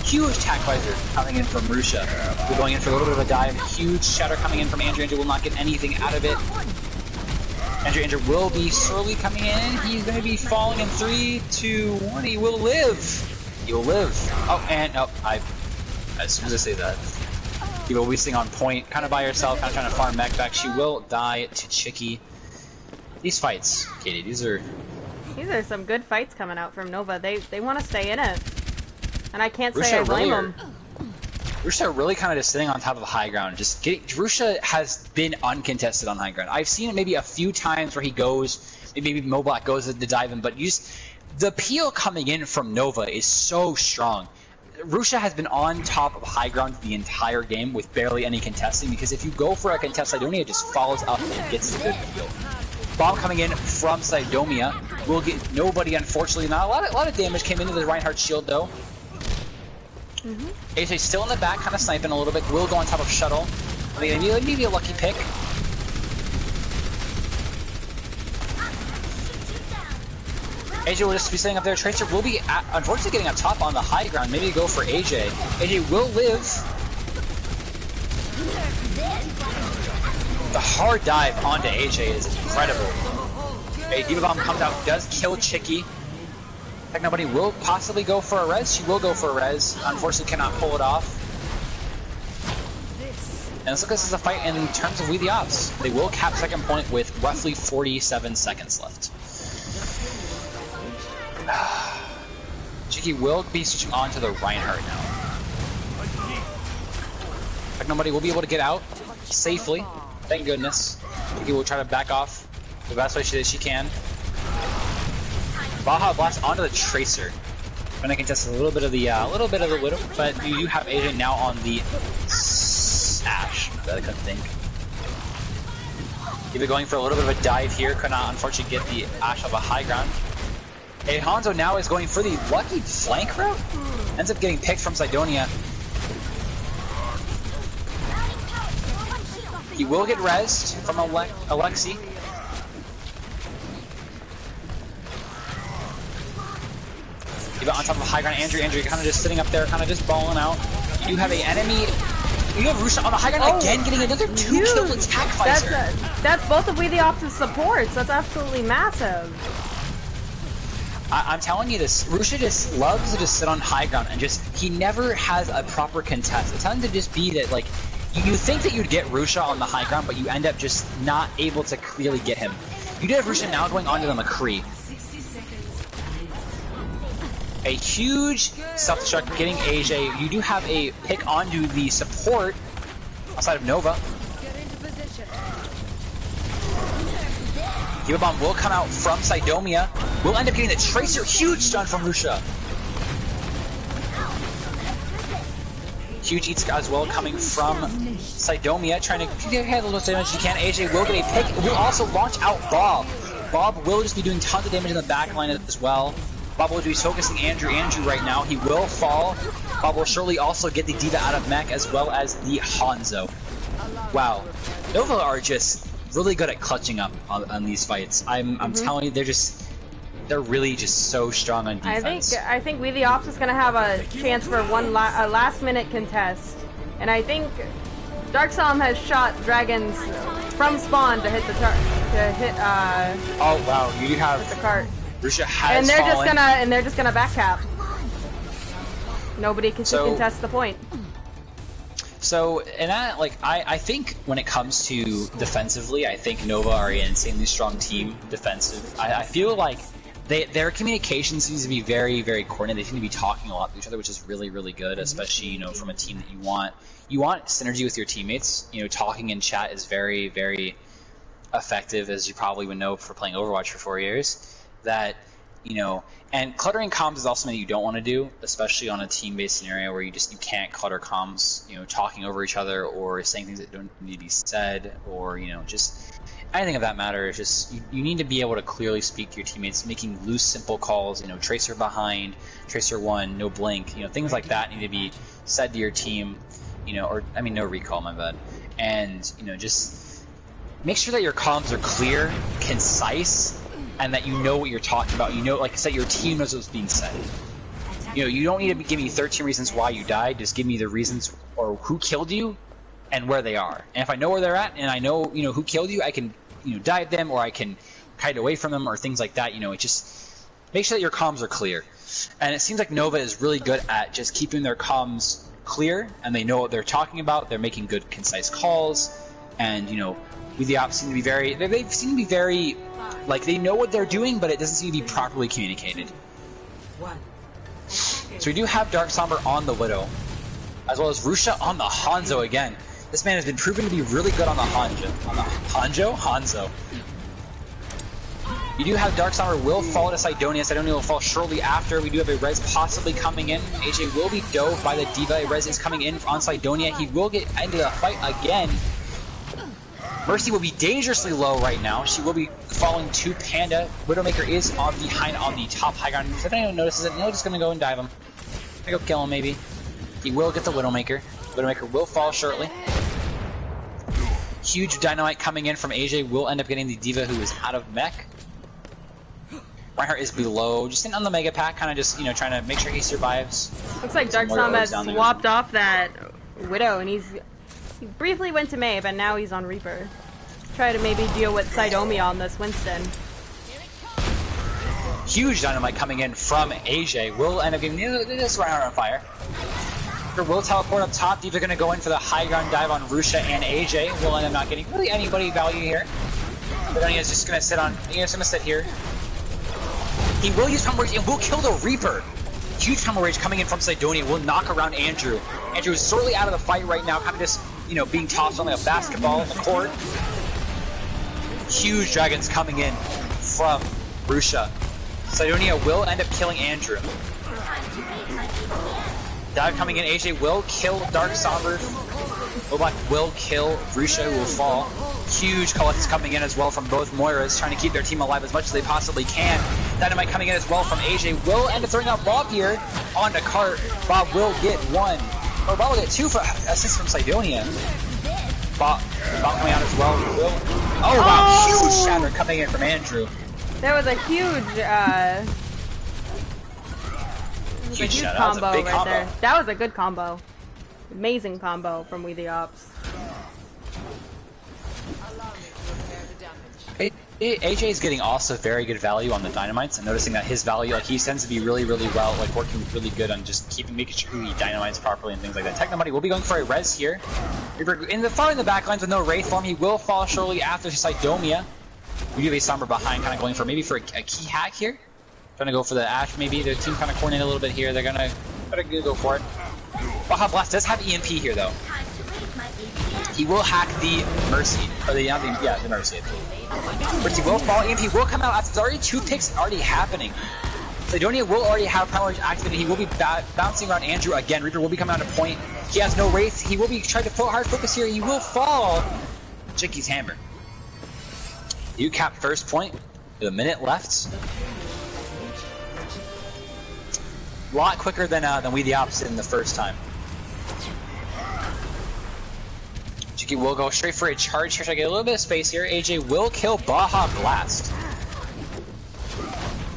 Huge attack visor coming in from Rusha. We're going in for a little bit of a dive. Huge shatter coming in from Andrew. Andrew will not get anything out of it. Andrew will be slowly coming in. He's going to be falling in 3, 2, 1. He will live. He will live. As soon as I say that, he will be sitting on point, kind of by herself, kind of trying to farm mech back. She will die to Chicky. These fights, Katie, these are some good fights coming out from Nova. They want to stay in it. And I can't say I blame them. Rusha really kind of just sitting on top of the high ground. Rusha has been uncontested on high ground. I've seen it maybe a few times where he goes, maybe Moblack goes to dive him, but the peel coming in from Nova is so strong. Rusha has been on top of high ground the entire game with barely any contesting, because if you go for a contest, Sidonia just follows up and gets the good peel. Bomb coming in from Sidonia will get nobody, unfortunately. Not a lot of damage came into the Reinhardt shield though. AJ still in the back, kind of sniping a little bit. Will go on top of Shuttle. Maybe a lucky pick. AJ will just be sitting up there. Tracer will be, unfortunately, getting up top on the high ground. Maybe go for AJ. AJ will live. The hard dive onto AJ is incredible. A D.Va Bomb comes out, does kill Chicky. Like nobody will possibly go for a res. She will go for a res. Unfortunately, cannot pull it off. And let's look at this as a fight in terms of We The Ops. They will cap second point with roughly 47 seconds left. Chicky will be switching on to the Reinhardt now. Like nobody will be able to get out safely. Thank goodness. Chicky will try to back off the best way she can. Baja Blast onto the Tracer. Gonna contest a little bit of the Widow, but you do have AJ now on the Ash. That I couldn't think. D.Va going for a little bit of a dive here. Could not unfortunately get the Ash off a high ground. A Hanzo now is going for the lucky flank route. Ends up getting picked from Sidonia. He will get rezzed from Alexi. D.Va on top of high ground. Andrew kind of just sitting up there, kind of just balling out. You have an enemy. You have Rusha on the high ground again, getting another 2 kills with Tac Visor. That's both of We The Ops' supports. That's absolutely massive. I'm telling you this, Rusha just loves to just sit on high ground and he never has a proper contest. It tends to just be that, like, you think that you'd get Rusha on the high ground, but you end up just not able to clearly get him. You do have Rusha now going onto the McCree. A huge self-destruct getting AJ. You do have a pick onto the support outside of Nova. D.Va Bomb will come out from Sidomia. Will end up getting the Tracer. Huge stun from Rusha. Huge eats as well coming from Sidomia, trying to handle the most damage she can. AJ will get a pick. Will also launch out Bob. Bob will just be doing tons of damage in the back line as well. Bob will be focusing Andrew right now. He will fall. Bob will surely also get the D.Va out of mech as well as the Hanzo. Wow. Nova are just really good at clutching up on these fights. I'm telling you, they're really just so strong on defense. I think We The Ops is gonna have a chance for a last minute contest, and I think Darksalm has shot dragons from spawn to hit the oh wow, you have the cart. Rusha has and fallen. they're just gonna back cap. Nobody can contest the point. So, and that, like, I think when it comes to defensively, I think Nova are an insanely strong team defensive. I feel like their communication seems to be very, very coordinated. They seem to be talking a lot to each other, which is really, really good, especially, you know, from a team that you want synergy with your teammates. You know, talking in chat is very, very effective, as you probably would know for playing Overwatch for 4 years. That, you know, and cluttering comms is also something you don't want to do, especially on a team-based scenario where you can't clutter comms, you know, talking over each other or saying things that don't need to be said, or, you know, just anything of that matter. It's just you need to be able to clearly speak to your teammates, making loose, simple calls, you know, Tracer behind, Tracer 1, no blink, you know, things like that need to be said to your team, you know, or, I mean, no recall, my bad. And, you know, just make sure that your comms are clear, concise, and that you know what you're talking about. You know, like I said, your team knows what's being said. You know, you don't need to give me 13 reasons why you died. Just give me the reasons or who killed you and where they are. And if I know where they're at and I know, you know, who killed you, I can, you know, dive them, or I can kite away from them, or things like that. You know, it just make sure that your comms are clear. And it seems like Nova is really good at just keeping their comms clear, and they know what they're talking about. They're making good, concise calls, and, you know, We The Ops seem to be very, like, they know what they're doing, but it doesn't seem to be properly communicated. So we do have Dark Somber on the Widow, as well as Rusha on the Hanzo again. This man has been proven to be really good on the Hanzo. You do have Dark Somber will fall to Sidonia. Sidonia will fall shortly after. We do have a res possibly coming in. AJ will be dove by the D.Va. A res is coming in on Sidonia. He will get into the fight again. Mercy will be dangerously low right now. She will be falling to Panda. Widowmaker is behind on the top high ground. If anyone notices it, he'll just gonna go and dive him. Gonna go kill him maybe. He will get the Widowmaker. Widowmaker will fall shortly. Huge dynamite coming in from AJ will end up getting the D.Va, who is out of mech. Reinhardt is below, just on the mega pack, kind of just, you know, trying to make sure he survives. Looks like Darksalm has swapped off that Widow, and he briefly went to May, but now he's on Reaper. Try to maybe deal with Sidomia on this Winston. Huge dynamite coming in from AJ. Will end up getting this round on fire. Will teleport up top. They're going to go in for the high ground dive on Rusha and AJ. Will end up not getting really anybody value here. But then he's just going to sit on. He's going to sit here. He will use Combo Rage and will kill the Reaper. Huge Combo Rage coming in from Sidonia will knock around Andrew. Andrew is sorely out of the fight right now, kind of just, you know, being tossed on like a basketball in the court. Huge dragons coming in from Rusha. Sidonia will end up killing Andrew. Dive coming in, AJ will kill Dark Somber. Lobot will kill Rusha, who will fall. Huge collects coming in as well from both Moiras, trying to keep their team alive as much as they possibly can. Dynamite coming in as well from AJ. Will end up throwing out Bob here onto Cart. Bob will get one. Or Bob will get two for assist from Sidonia. Bob coming out as well. Will. Oh wow, huge shatter coming in from Andrew. There was a huge combo right combo there. That was a good combo. Amazing combo from We The Ops. AJ is getting also very good value on the dynamites, and noticing that his value, like he tends to be really well, like working really good on just making sure he dynamites properly and things like that. Technomuddy will be going for a res here. In the far in the back lines with no Wraith form, he will fall shortly after Sidomia. We do have a Somber behind, kind of going for maybe for a key hack here. Trying to go for the Ash maybe. Their team kind of coordinate a little bit here. They're gonna go for it. Baja Blast does have EMP here though. He will hack the Mercy, or the Mercy. Mercy will fall. EMP will come out. There's already 2 picks already happening. Sidonia will already have Power Rage activated. He will be bouncing around Andrew again. Reaper will be coming out of point. He has no Wraith. He will be trying to hard focus here. He will fall. Jinky's Hammer. You cap first point with a minute left. A lot quicker than We The Opposite in the first time. Jinky will go straight for a charge here. Try to get a little bit of space here. AJ will kill Baja Blast.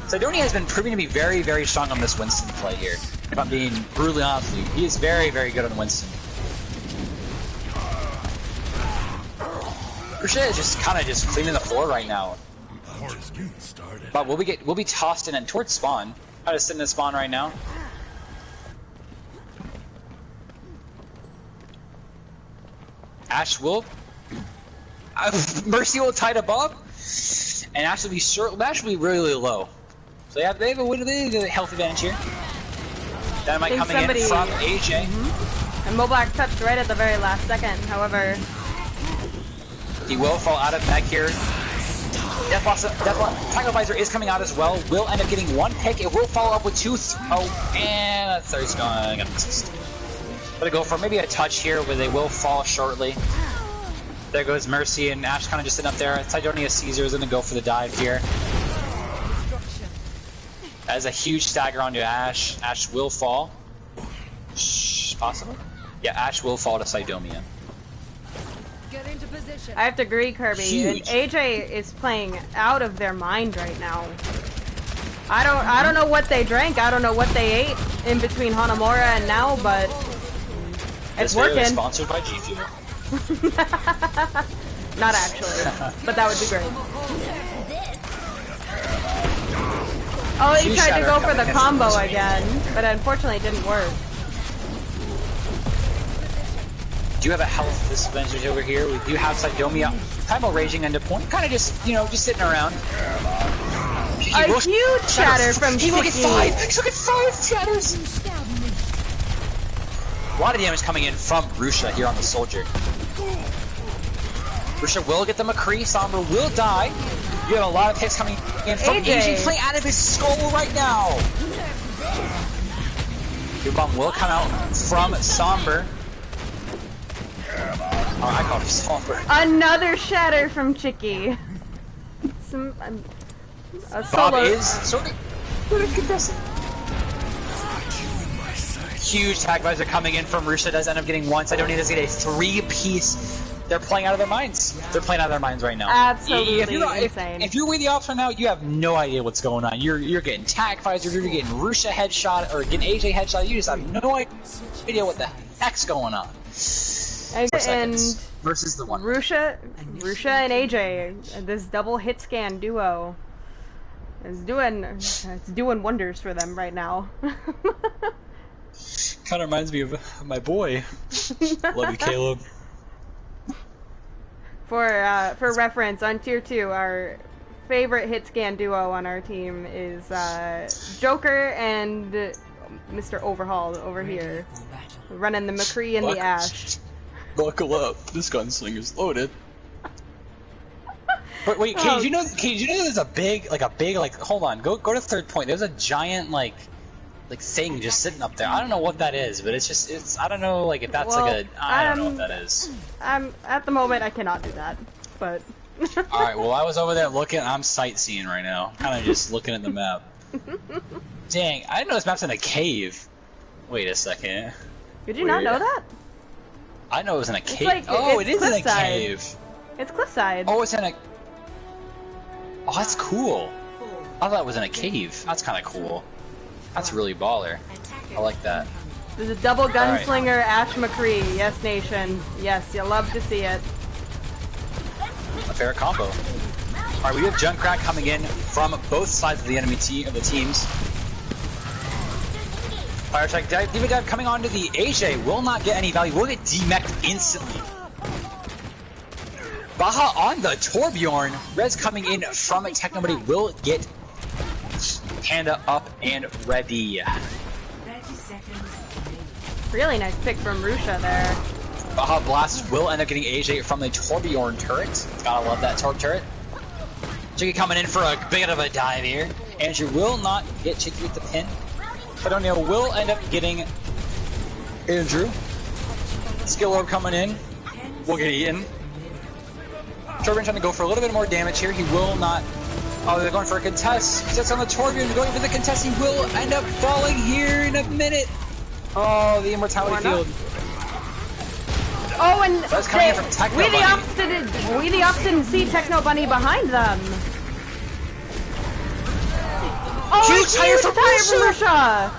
Sidonia has been proving to be very strong on this Winston play here. If I'm being brutally honest with you, he is very good on Winston. Rusha is just kind of just cleaning the floor right now. But we'll be tossed in and towards spawn. Try to sit in the spawn right now. Ash will Mercy will tie to Bob, and Ash will be short. Ash will be really low. So yeah, they have a health advantage here. Dynamite coming in from AJ. And Moblack touched right at the very last second. However, he will fall out of mech here. Deathlock Sacrificer is coming out as well. Will end up getting 1 pick. It will follow up with 2. Oh, and that third's going. Gonna go for maybe a touch here where they will fall shortly. There goes Mercy, and Ash kind of just sitting up there. Sidonia Caesar is gonna go for the dive here. That is a huge stagger onto Ash. Ash will fall. Possible? Yeah, Ash will fall to Sidonia. I have to agree, Kirby. And AJ is playing out of their mind right now. I don't know what they drank. I don't know what they ate in between Hanamura and now, but it's working. Sponsored by G Fuel. Not actually, but that would be great. Oh, he tried to go for the combo again, but unfortunately it didn't work. Do you have a health disadvantage over here? We do have Sidomia Primal Raging into point, kind of just, just sitting around. A huge shatter from He will get 5! He'll get 5 shatters! A lot of damage coming in from Rusha here on the Soldier. Rusha will get the McCree, Somber will die. You have a lot of hits coming in from AJ playing out of his skull right now. Your bomb will come out from Somber. Oh, I call him Somber. Another shatter from Chicky. A solo. Bob is sort of contested. Huge tag visor coming in from Rusha, does end up getting 1. Sidonia does get a 3-piece. They're playing out of their minds. They're playing out of their minds right now. Absolutely insane. If you're with the ops right now, you have no idea what's going on. You're getting tag visor, you're getting Rusha headshot, or getting AJ headshot. You just have no idea what the heck's going on. And versus the one. Rusha and AJ, this double hit scan duo. It's doing wonders for them right now. Kind of reminds me of my boy. Love you, Caleb. For reference, on tier 2, our favorite hit scan duo on our team is Joker and Mr. Overhaul over here, running the McCree and the Ash. Buckle up, this gunslinger's loaded. But wait, Kate, did you know there's a big, hold on, go to third point. There's a giant, like thing just sitting up there. I don't know what that is, but I don't know, like, if that's I don't know what that is. At the moment, I cannot do that, but... Alright, well, I was over there looking, I'm sightseeing right now. Kind of just looking at the map. Dang, I didn't know this map's in a cave. Wait a second. Did you not know that? I know it was in a cave. Like, oh, it is in a cliffside. cave. It's cliffside. Oh, it's in a... Oh, that's cool. I thought it was in a cave. That's kind of cool. That's really baller. I like that. There's a double gunslinger Ash McCree. Yes, nation. Yes, you'll love to see it. A fair combo. Alright, we have Junkrat coming in from both sides of the enemy teams. Fire attack Diva Dive coming onto the AJ will not get any value. Will get demeched instantly. Baha on the Torbjorn. Rez coming in from Technobody will get Panda up and ready. Really nice pick from Rusha there. Baja Blast will end up getting AJ from the Torbjorn turret. Gotta love that Torb turret. Chicky coming in for a bit of a dive here. Andrew will not get Chicky with the pin. But O'Neal will end up getting Andrew. Skill Orb coming in. Will get eaten. Torbjorn trying to go for a little bit more damage here. He will not. Oh, they're going for a contest. He sets on the Torbjorn, going for the contest. He will end up falling here in a minute. Oh, the Immortality Field. Oh, and that's coming in from Techno we the Ops didn't see Techno Bunny behind them. Oh, huge tire from Rusha!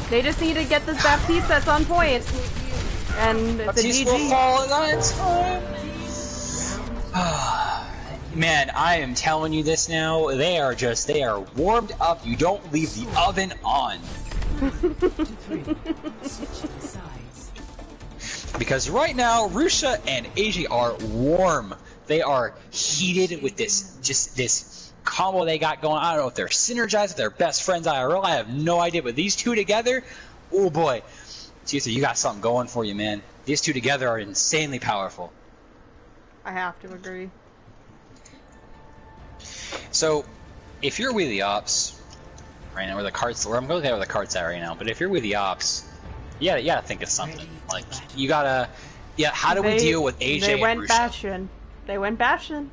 They just need to get this Baptiste that's on point. And the Baptiste GG will fall at time. Man, I am telling you this now. They are warmed up. You don't leave the oven on. Because right now, Rusha and AJ are warm. They are heated with this combo they got going. I don't know if they're synergized, if they're best friends IRL. I have no idea, but these two together, oh boy. Tisa, you got something going for you, man. These two together are insanely powerful. I have to agree. So, if you're with the Ops right now, where I'm going to where the cart's at right now, but if you're with the Ops, you gotta think of something. Like, you gotta, how do we deal with AJ They went and Rusha? Bastion. They went Bastion.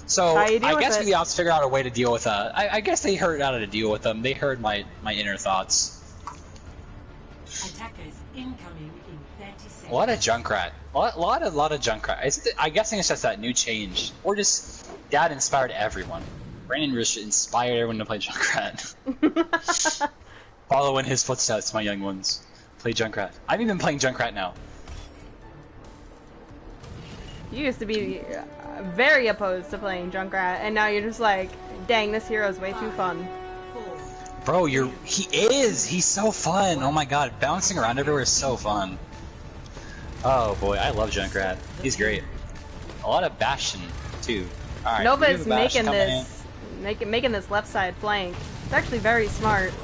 So, I guess the Ops figured out a way to deal with I guess they heard how to deal with them. They heard my inner thoughts. Attackers incoming in 30 seconds. A lot of Junkrat. A lot of Junkrat. I'm guessing it's just that new change. Or just Dad inspired everyone. Brandon Rusha inspired everyone to play Junkrat. Follow in his footsteps, my young ones. Play Junkrat. I've even been playing Junkrat now. You used to be very opposed to playing Junkrat, and now you're just like, dang, this hero's way too fun. Bro, he is! He's so fun! Oh my god, bouncing around everywhere is so fun. Oh boy, I love Junkrat. He's great. A lot of Bastion, too. Alright, Nova's making this left side flank. It's actually very smart.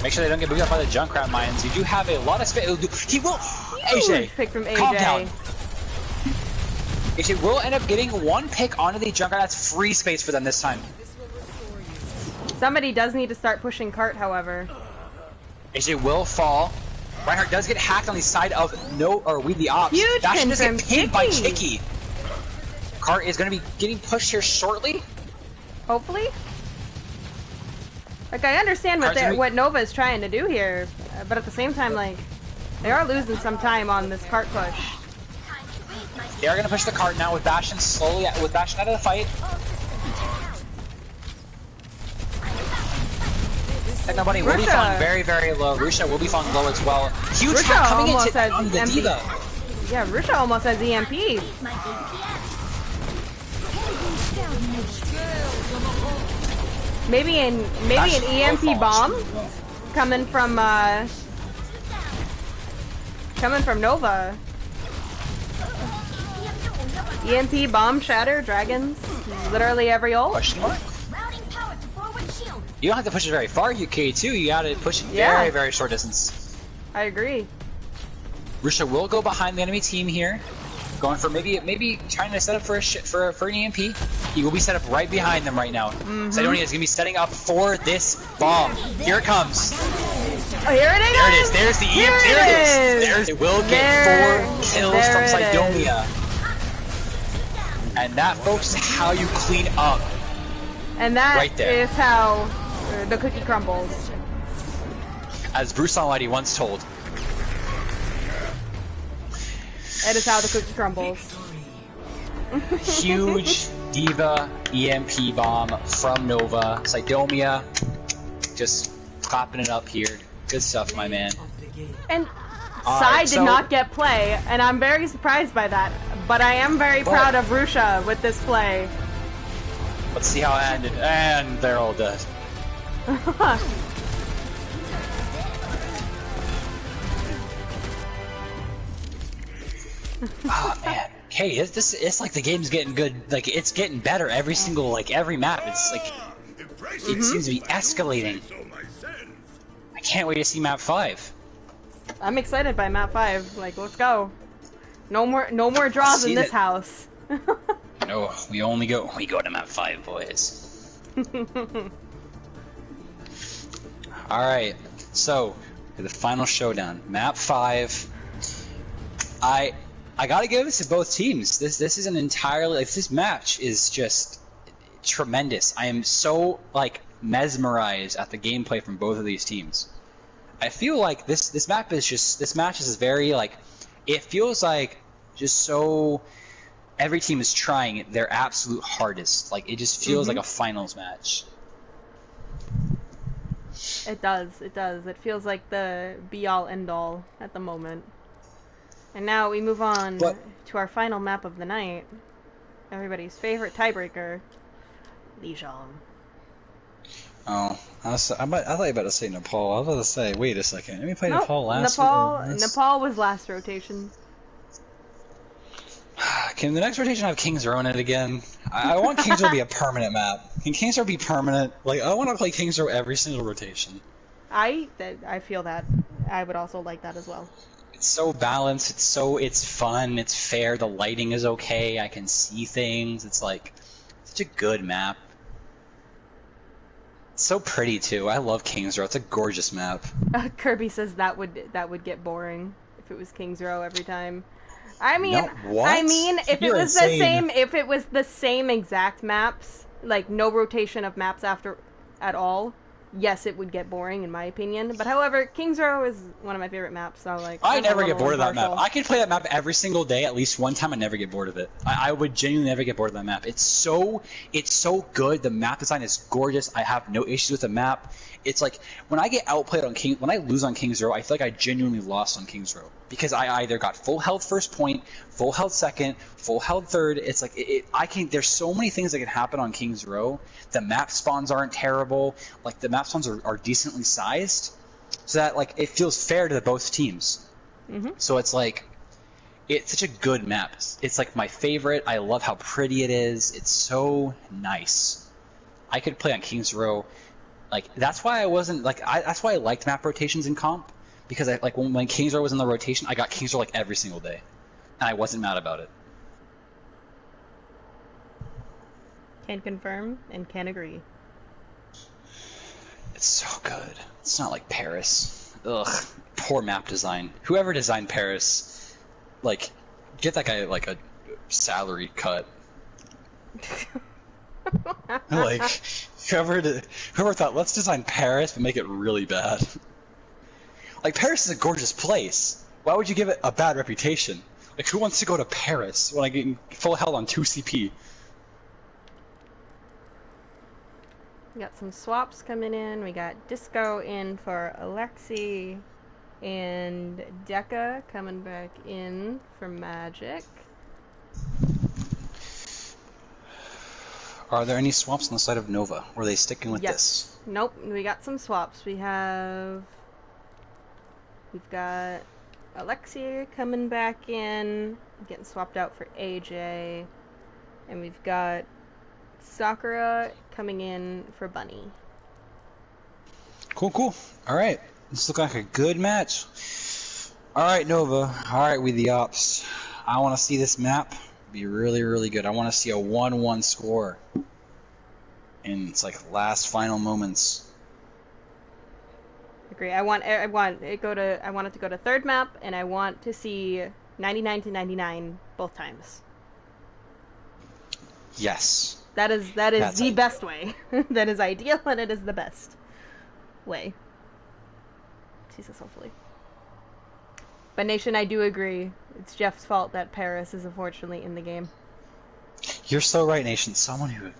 Make sure they don't get moved up by the Junkrat mines. You do have a lot of space. He will! AJ! Pick from AJ. Calm down. AJ will end up getting one pick onto the Junkrat. That's free space for them this time. Somebody does need to start pushing cart, however. AJ will fall. Reinhardt does get hacked on the side of We the Ops. Huge Bastion pin does from get pinned by Chicky. Chicky. Cart is going to be getting pushed here shortly. Hopefully. Like, I understand what Nova is trying to do here, but at the same time, like, they are losing some time on this cart push. They are going to push the cart now with Bastion out of the fight. Technobody will be falling very, very low. Rusha will be falling low as well. Huge hack coming into the Diva. Yeah, Rusha almost has EMP. Maybe an EMP bomb coming from Nova. EMP bomb shatter dragons. Literally every ult. Question mark? You don't have to push it very far, UK too. You gotta push it Yeah. very, very short distance. I agree. Rusha will go behind the enemy team here, going for maybe trying to set up for an EMP. He will be set up right behind them right now. Sidonia is gonna be setting up for this bomb. Here it comes. Oh, here it is. There it is. There's the EMP. Here There it it is. is. There's. It will get There- 4 kills there from it is. Sidonia. And that, folks, is how you clean up. And that Right there. is how the cookie crumbles. As Bruce Almighty once told. That is how the cookie crumbles. Huge Diva EMP bomb from Nova. Sidomia just clapping it up here. Good stuff, my man. And All Sai right, did so- not get play, and I'm very surprised by that. But I am very proud of Rusha with this play. Let's see how it ended. And they're all dead. Oh man. Hey, it's like the game's getting good. Like it's getting better every single every map. It's like it seems to be escalating. I can't wait to see map 5. I'm excited by map 5. Like, let's go. No more draws in See this that- house. No, we go to map 5, boys. Alright, so the final showdown. Map 5. I gotta give this to both teams. This is an entirely this match is just tremendous. I am so mesmerized at the gameplay from both of these teams. I feel like this match is very it feels like just so every team is trying their absolute hardest. Like it just feels like a finals match. It does. It does. It feels like the be-all, end-all at the moment. And now we move on But- to our final map of the night. Everybody's favorite tiebreaker, Lijiang. Oh, I thought you were about to say Nepal. I was about to say, wait a second. Let me play Nope, Nepal last week. Nepal was last rotation. Can the next rotation have King's Row in it again? I want King's Row to be a permanent map. Can King's Row be permanent? Like, I want to play King's Row every single rotation. I feel that. I would also like that as well. It's so balanced. It's fun. It's fair. The lighting is okay. I can see things. It's like such a good map. It's so pretty too. I love King's Row. It's a gorgeous map. Kirby says that would get boring if it was King's Row every time. I mean, No, what? I mean, if You're it was insane. if it was the same exact maps, like no rotation of maps after at all, yes, it would get boring in my opinion. But however, King's Row is one of my favorite maps, so like I I'm a never get little bored of that map. impartial. I could play that map every single day at least one time and never get bored of it. I would genuinely never get bored of that map. It's so good. The map design is gorgeous. I have no issues with the map. It's like when I get outplayed on when I lose on King's Row, I feel like I genuinely lost on King's Row because I either got full health first point, full health second, full health third. It's like there's so many things that can happen on King's Row. The map spawns aren't terrible. Like the map spawns are decently sized, so that like it feels fair to both teams. So it's like it's such a good map. It's like my favorite. I love how pretty it is. It's so nice. I could play on King's Row. Like that's why I wasn't like that's why I liked map rotations in comp because I like when King's Row was in the rotation, I got King's Row like every single day, and I wasn't mad about it. Can confirm and can agree. It's so good. It's not like Paris. Ugh, poor map design. Whoever designed Paris, like, get that guy like a salary cut. Like, whoever thought, let's design Paris but make it really bad. Like, Paris is a gorgeous place. Why would you give it a bad reputation? Like, who wants to go to Paris when I get full health on 2 CP? We got some swaps coming in. We got Disco in for Alexi. And Deca coming back in for Magic. Are there any swaps on the side of Nova? Or are they sticking with this? Nope, we got some swaps. We've got Alexia coming back in, getting swapped out for AJ. And we've got Sakura coming in for Bunny. Cool, cool. Alright. This looks like a good match. Alright, Nova. Alright, we the ops. I want to see this map be really, really good. I want to see a 1-1 score. And it's like last final moments. Agree. I want it to go to third map, and I want to see 99 to 99 both times. Yes. That is the best way. That is ideal, and it is the best way. Jesus, hopefully. But Nation, I do agree. It's Jeff's fault that Paris is unfortunately in the game. You're so right, Nation. Someone who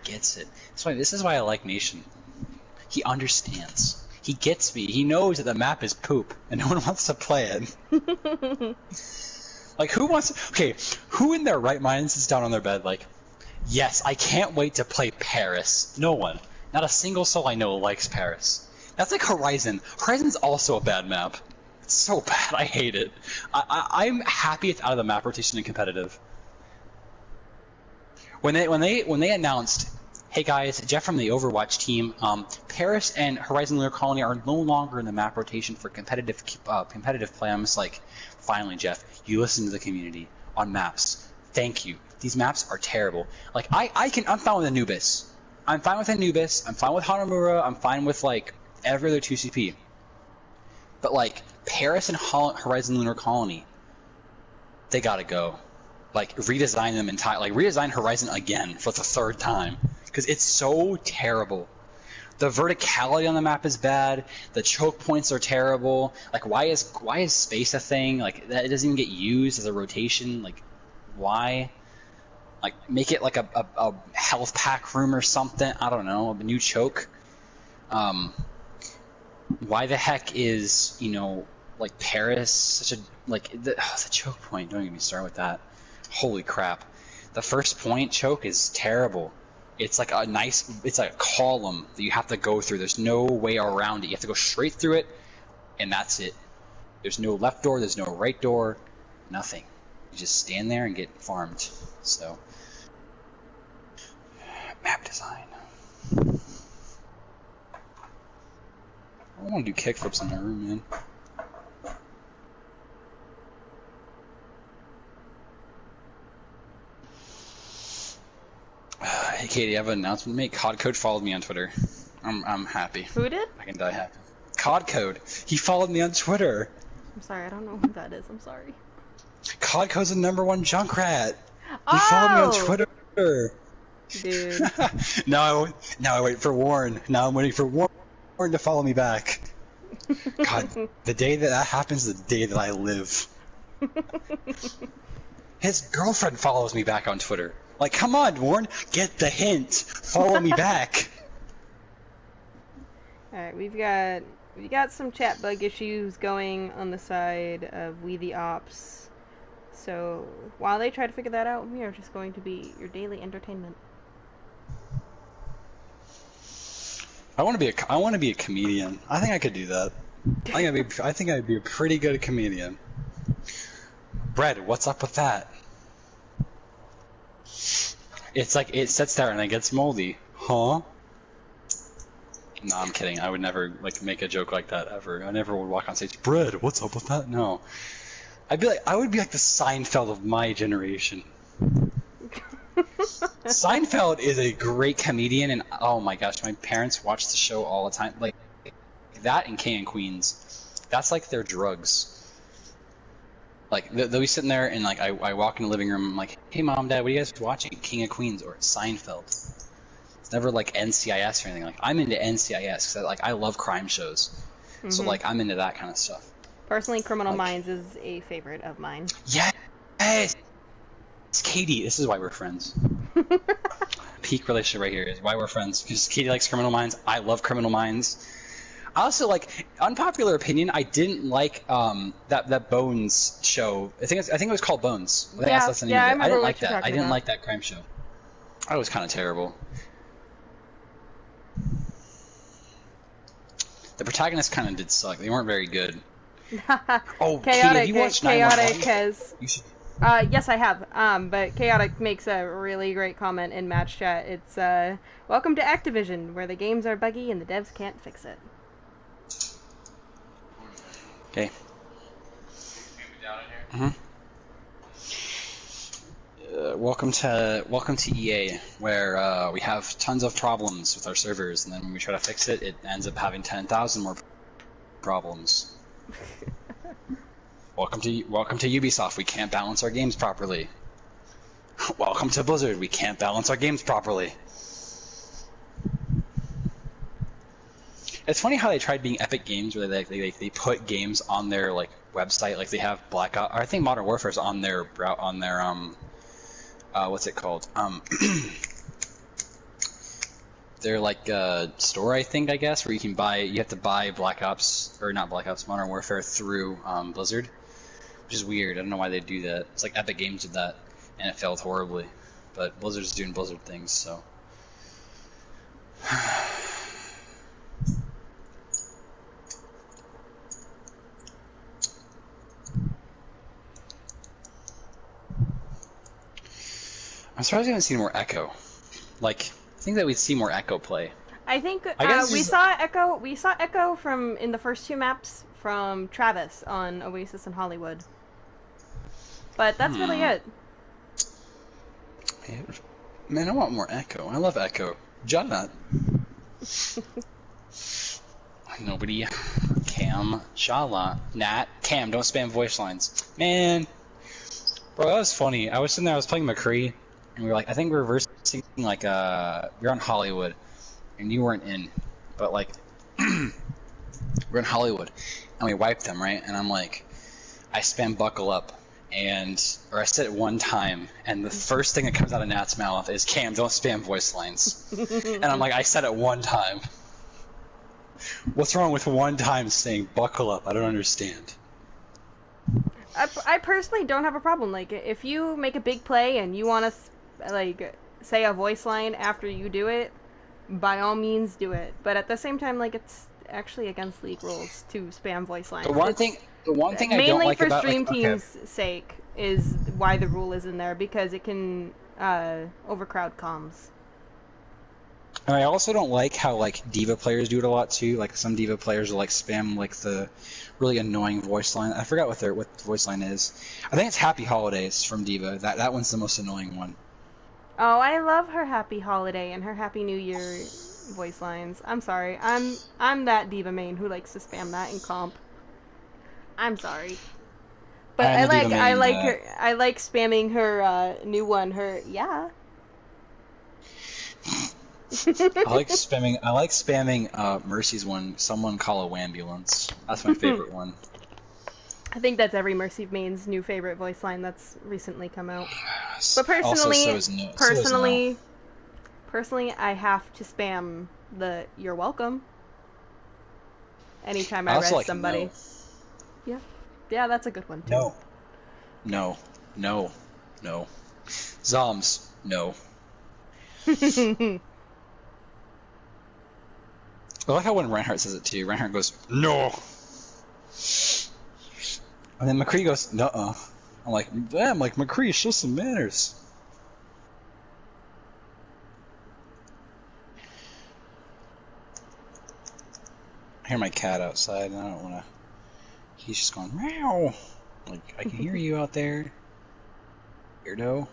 gets it. This is why I like Nation. He understands. He gets me. He knows that the map is poop, and no one wants to play it. Like, who in their right mind sits down on their bed like, yes, I can't wait to play Paris. No one. Not a single soul I know likes Paris. That's like Horizon. Horizon's also a bad map. It's so bad. I hate it. I'm happy it's out of the map rotation and competitive. When they announced, hey guys, Jeff from the Overwatch team, Paris and Horizon Lunar Colony are no longer in the map rotation for competitive play. I'm just like, finally, Jeff, you listen to the community on maps. Thank you. These maps are terrible. Like I'm fine with Anubis. I'm fine with Anubis. I'm fine with Hanamura. I'm fine with like every other 2CP. But like Paris and Horizon Lunar Colony, they gotta go. Like redesign them entirely. Like redesign Horizon again for the third time because it's so terrible. The verticality on the map is bad. The choke points are terrible. Like why is space a thing? Like that it doesn't even get used as a rotation. Like why? Like make it like a health pack room or something. I don't know. A new choke. Why the heck is like Paris such a the choke point? Don't get me started with that. Holy crap! The first point choke is terrible. It's like it's like a column that you have to go through. There's no way around it. You have to go straight through it, and that's it. There's no left door. There's no right door. Nothing. You just stand there and get farmed. So, map design. I want to do kickflips in my room, man. Hey Katie, I have an announcement to make. COD Code followed me on Twitter. I'm happy. Who did? I can die happy. COD Code. He followed me on Twitter. I'm sorry, I don't know who that is. I'm sorry. COD Code's the #1 Junkrat. He followed me on Twitter. Dude. now I wait for Warren. Now I'm waiting for Warren to follow me back. God, the day that happens is the day that I live. His girlfriend follows me back on Twitter. Like, come on, Warren, get the hint. Follow me back. Alright, we got some chat bug issues going on the side of We the Ops. So while they try to figure that out, we are just going to be your daily entertainment. I want to be a comedian. I think I could do that. I think I'd be a pretty good comedian. Brett, what's up with that? It's like it sits there and it gets moldy. Huh? No, I'm kidding. I would never make a joke like that ever. I never would walk on stage. Brett, what's up with that? No. I would be like the Seinfeld of my generation. Seinfeld is a great comedian, and oh my gosh, my parents watch the show all the time. Like that and King and Queens, that's like their drugs. Like they'll be sitting there, and like I walk in the living room, I'm like, hey mom, dad, what are you guys watching? King of Queens or Seinfeld? It's never like NCIS or anything. Like I'm into NCIS because I love crime shows, so like I'm into that kind of stuff. Personally, Criminal Minds is a favorite of mine. Yes, Katie, this is why we're friends. Peak relationship right here is why we're friends. Because Katie likes Criminal Minds, I love Criminal Minds. I also like unpopular opinion. I didn't like that Bones show. I think it was called Bones. I think that's the name of it. I remember didn't what like you're that. I talking didn't about. like that crime show. That was kind of terrible. The protagonists kind of did suck. They weren't very good. Oh, Kate, have you watched 911? Chaotic has. You should. Yes, I have. But Chaotic makes a really great comment in match chat. It's welcome to Activision, where the games are buggy and the devs can't fix it. Okay. Welcome to EA, where we have tons of problems with our servers, and then when we try to fix it, it ends up having 10,000 more problems. Welcome to Ubisoft. We can't balance our games properly. Welcome to Blizzard. We can't balance our games properly. It's funny how they tried being Epic Games, where they put games on their like website, like they have Black Ops. Or I think Modern Warfare's on their what's it called? Their like store, I think, I guess, where you have to buy Modern Warfare through Blizzard, which is weird. I don't know why they do that. It's like Epic Games did that, and it failed horribly. But Blizzard's doing Blizzard things, so. I'm surprised we haven't seen more Echo. Like, I think that we'd see more Echo play. I think guess we saw Echo. We saw Echo from in the first two maps from Travis on Oasis and Hollywood. But that's really it. Man, I want more Echo. I love Echo. Jonah. Nobody. Cam. Shala. Nat. Cam, don't spam voice lines. Man. Bro, that was funny. I was sitting there, I was playing McCree, and we were like, I think we were versing, like, we were on Hollywood, and you weren't in, but, like, we're in Hollywood, and we wiped them, right? And I'm like, I spam buckle up, or I said it one time, and the first thing that comes out of Nat's mouth is, Cam, don't spam voice lines. And I'm like, I said it one time. What's wrong with one time saying buckle up? I don't understand. I personally don't have a problem. Like, if you make a big play and you want to, like, say a voice line after you do it, by all means do it. But at the same time, like, it's actually against league rules to spam voice lines. The one thing I don't like about, mainly for stream like, teams' sake is why the rule is in there, because it can overcrowd comms. And I also don't like how, like, Diva players do it a lot, too. Like, some Diva players will, like, spam, like, the really annoying voice line. I forgot what the voice line is. I think it's Happy Holidays from Diva. That one's the most annoying one. Oh, I love her Happy Holiday and her Happy New Year voice lines. I'm sorry. I'm that Diva main who likes to spam that in comp. I'm sorry. But I like spamming her new one, yeah. I like spamming Mercy's one, someone call a ambulance. That's my favorite one. I think that's every Mercy main's new favorite voice line that's recently come out. But personally, I have to spam the "You're welcome" anytime I res like somebody. No. Yeah, that's a good one too. No. Zoms, no. I like how when Reinhardt says it too, Reinhardt goes, no! And then McCree goes, nuh-uh. I'm like, damn, like, McCree, show some manners. I hear my cat outside, and I don't want to... He's just going, meow! Like, I can hear you out there. Weirdo.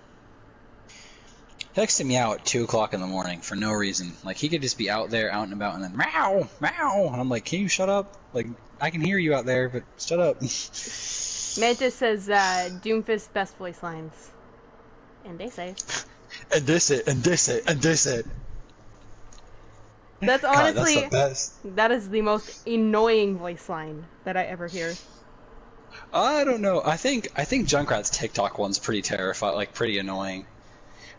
Texted me out at 2 o'clock in the morning for no reason. Like, he could just be out there, out and about, and then meow, meow. And I'm like, can you shut up? Like, I can hear you out there, but shut up. Mantis says, Doomfist best voice lines. And they say. And this it, and this it, and this it. That's honestly, God, that's the best. That is the most annoying voice line that I ever hear. I don't know. I think Junkrat's TikTok one's pretty terrifying, like, pretty annoying.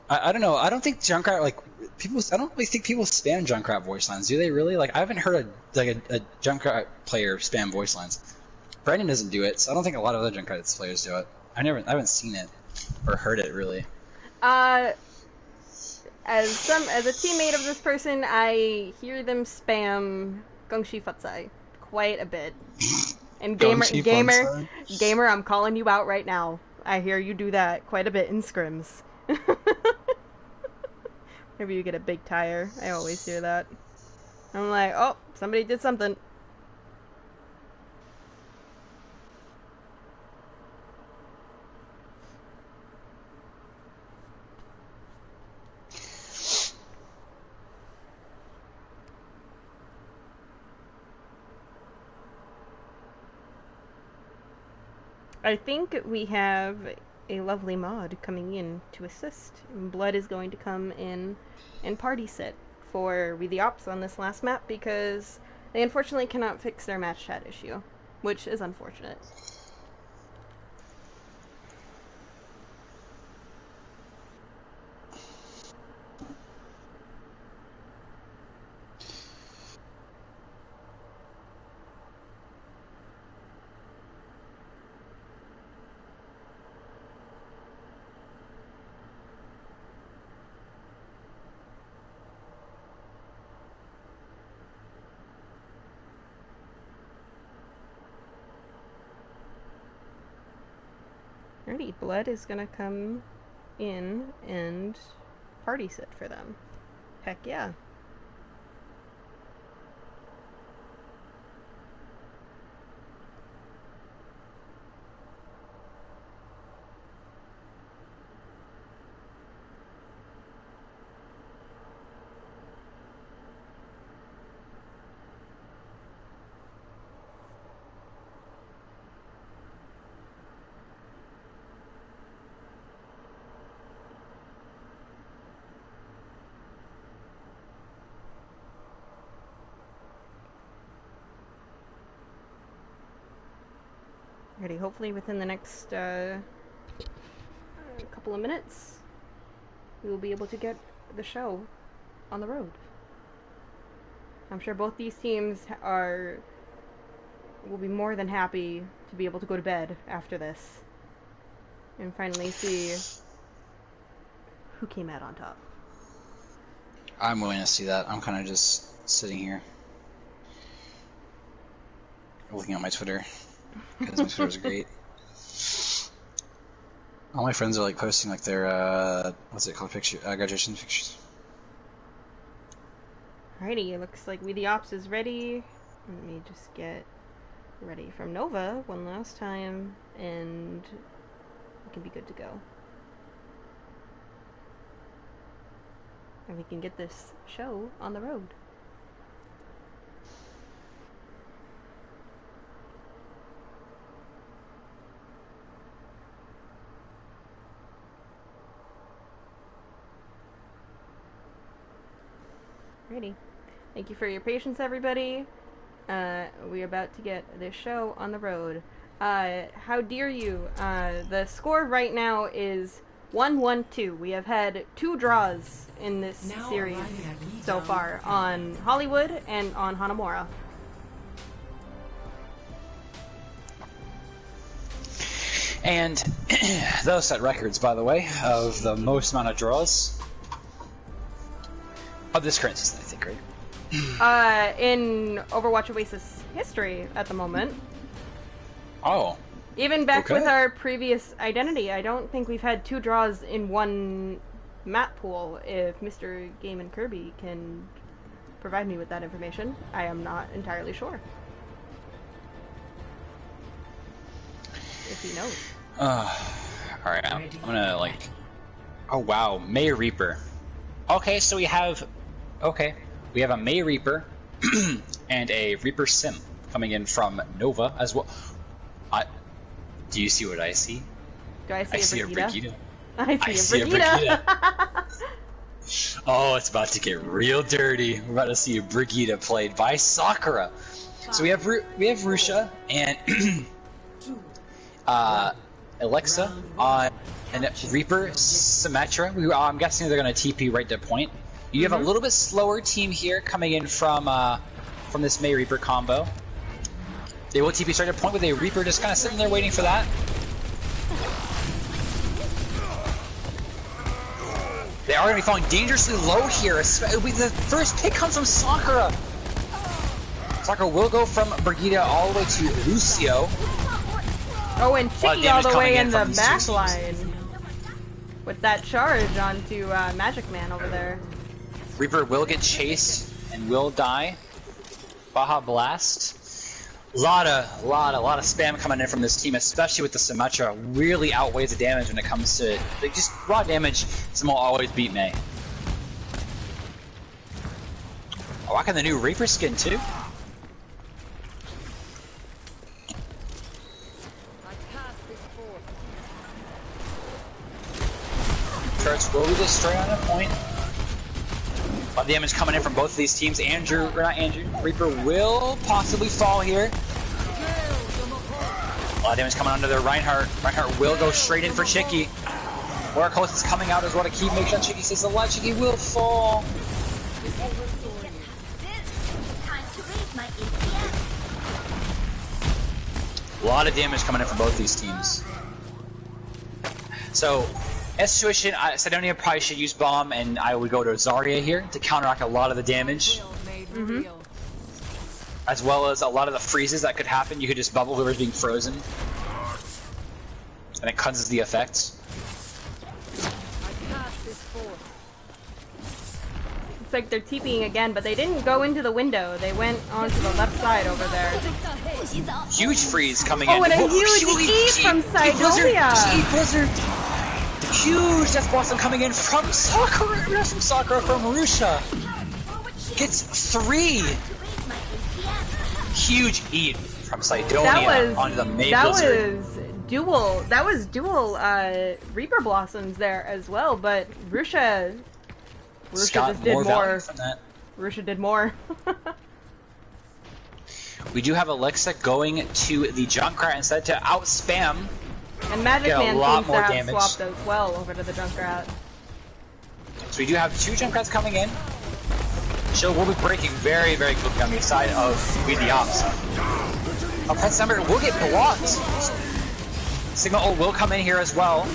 I don't know. I don't think Junkrat like people. I don't really think people spam Junkrat voice lines. Do they really? Like I haven't heard a Junkrat player spam voice lines. Brandon doesn't do it, so I don't think a lot of other Junkrat players do it. I haven't seen it or heard it really. As a teammate of this person, I hear them spam Gongshi Futsai quite a bit. And gamer, I'm calling you out right now. I hear you do that quite a bit in scrims. Whenever you get a big tire, I always hear that. I'm like, oh, somebody did something. I think we have a lovely mod coming in to assist. Blood is going to come in and party sit for We the Ops on this last map because they unfortunately cannot fix their match chat issue, which is unfortunate. Alrighty, Blood is gonna come in and party sit for them. Heck yeah. Alrighty, hopefully within the next couple of minutes, we will be able to get the show on the road. I'm sure both these teams will be more than happy to be able to go to bed after this and finally see who came out on top. I'm willing to see that. I'm kind of just sitting here looking at my Twitter. Because my Twitter's great. All my friends are like posting like their what's it called, graduation pictures. Alrighty, it looks like We the Ops is ready. Let me just get ready from Nova one last time, and we can be good to go. And we can get this show on the road. Alrighty. Thank you for your patience, everybody. We're about to get this show on the road. How dare you? The score right now is 1-1-2. We have had 2 draws in this series so far on Hollywood and on Hanamura. And those set records, by the way, of the most amount of draws of this current season, I think, right? In Overwatch Oasis history at the moment. Oh. Even back with our previous identity, I don't think we've had 2 draws in one map pool. If Mr. Game and Kirby can provide me with that information, I am not entirely sure. If he knows. Alright, I'm gonna like... Oh wow, May Reaper. Okay, so we have... Okay, we have a May Reaper and a Reaper Sim coming in from Nova as well. Do you see what I see? Do I see a Brigitte? I see a Brigitte. Oh, it's about to get real dirty. We're about to see a Brigitte played by Sakura. So we have Rusha and Alexa on And Reaper, Symmetra, I'm guessing they're going to TP right to point. You have a little bit slower team here coming in from this Mei Reaper combo. They will TP straight to point with a Reaper just kind of sitting there waiting for that. They are going to be falling dangerously low here. The first pick comes from Sakura. Sakura will go from Brigitte all the way to Lucio. Oh, and Chicky all the way in the from back these line. With that charge onto Magic Man over there. Reaper will get chased and will die. Baja Blast. Lot of spam coming in from this team, especially with the Symmetra. Really outweighs the damage when it comes to like, just raw damage. Someone will always beat Mei. Oh, rocking the new Reaper skin too. Turrets will be destroyed on a point. A lot of damage coming in from both of these teams. Reaper will possibly fall here. A lot of damage coming onto their Reinhardt. Reinhardt will go straight in for Chicky. Warcos is coming out as well to keep making sure Chicky stays alive. Chicky will fall. A lot of damage coming in from both these teams. So, in situation, Sidonia probably should use Bomb, and I would go to Zarya here to counteract a lot of the damage. As well as a lot of the freezes that could happen. You could just bubble whoever's being frozen. And it cleanses the effects. It's like they're TPing again, but they didn't go into the window. They went onto the left side over there. Huge freeze coming in. Oh, and a huge E from Sidonia! Blizzard! Huge Death Blossom coming in from Sakura, from Marusha. Gets 3. Huge eat from Sidonia onto the Mei Blizzard. That was dual Reaper Blossoms there as well, but Rusha just did more. Rusha did more. We do have Alexa going to the Junkrat instead to outspam. And Magic Man seems to have damage. swapped as well over to the Junkrat. So we do have 2 Junkrats coming in. Shield will be breaking very, very quickly on the side of the Ops. Prince Number will get blocked. Sigma ult will come in here as well.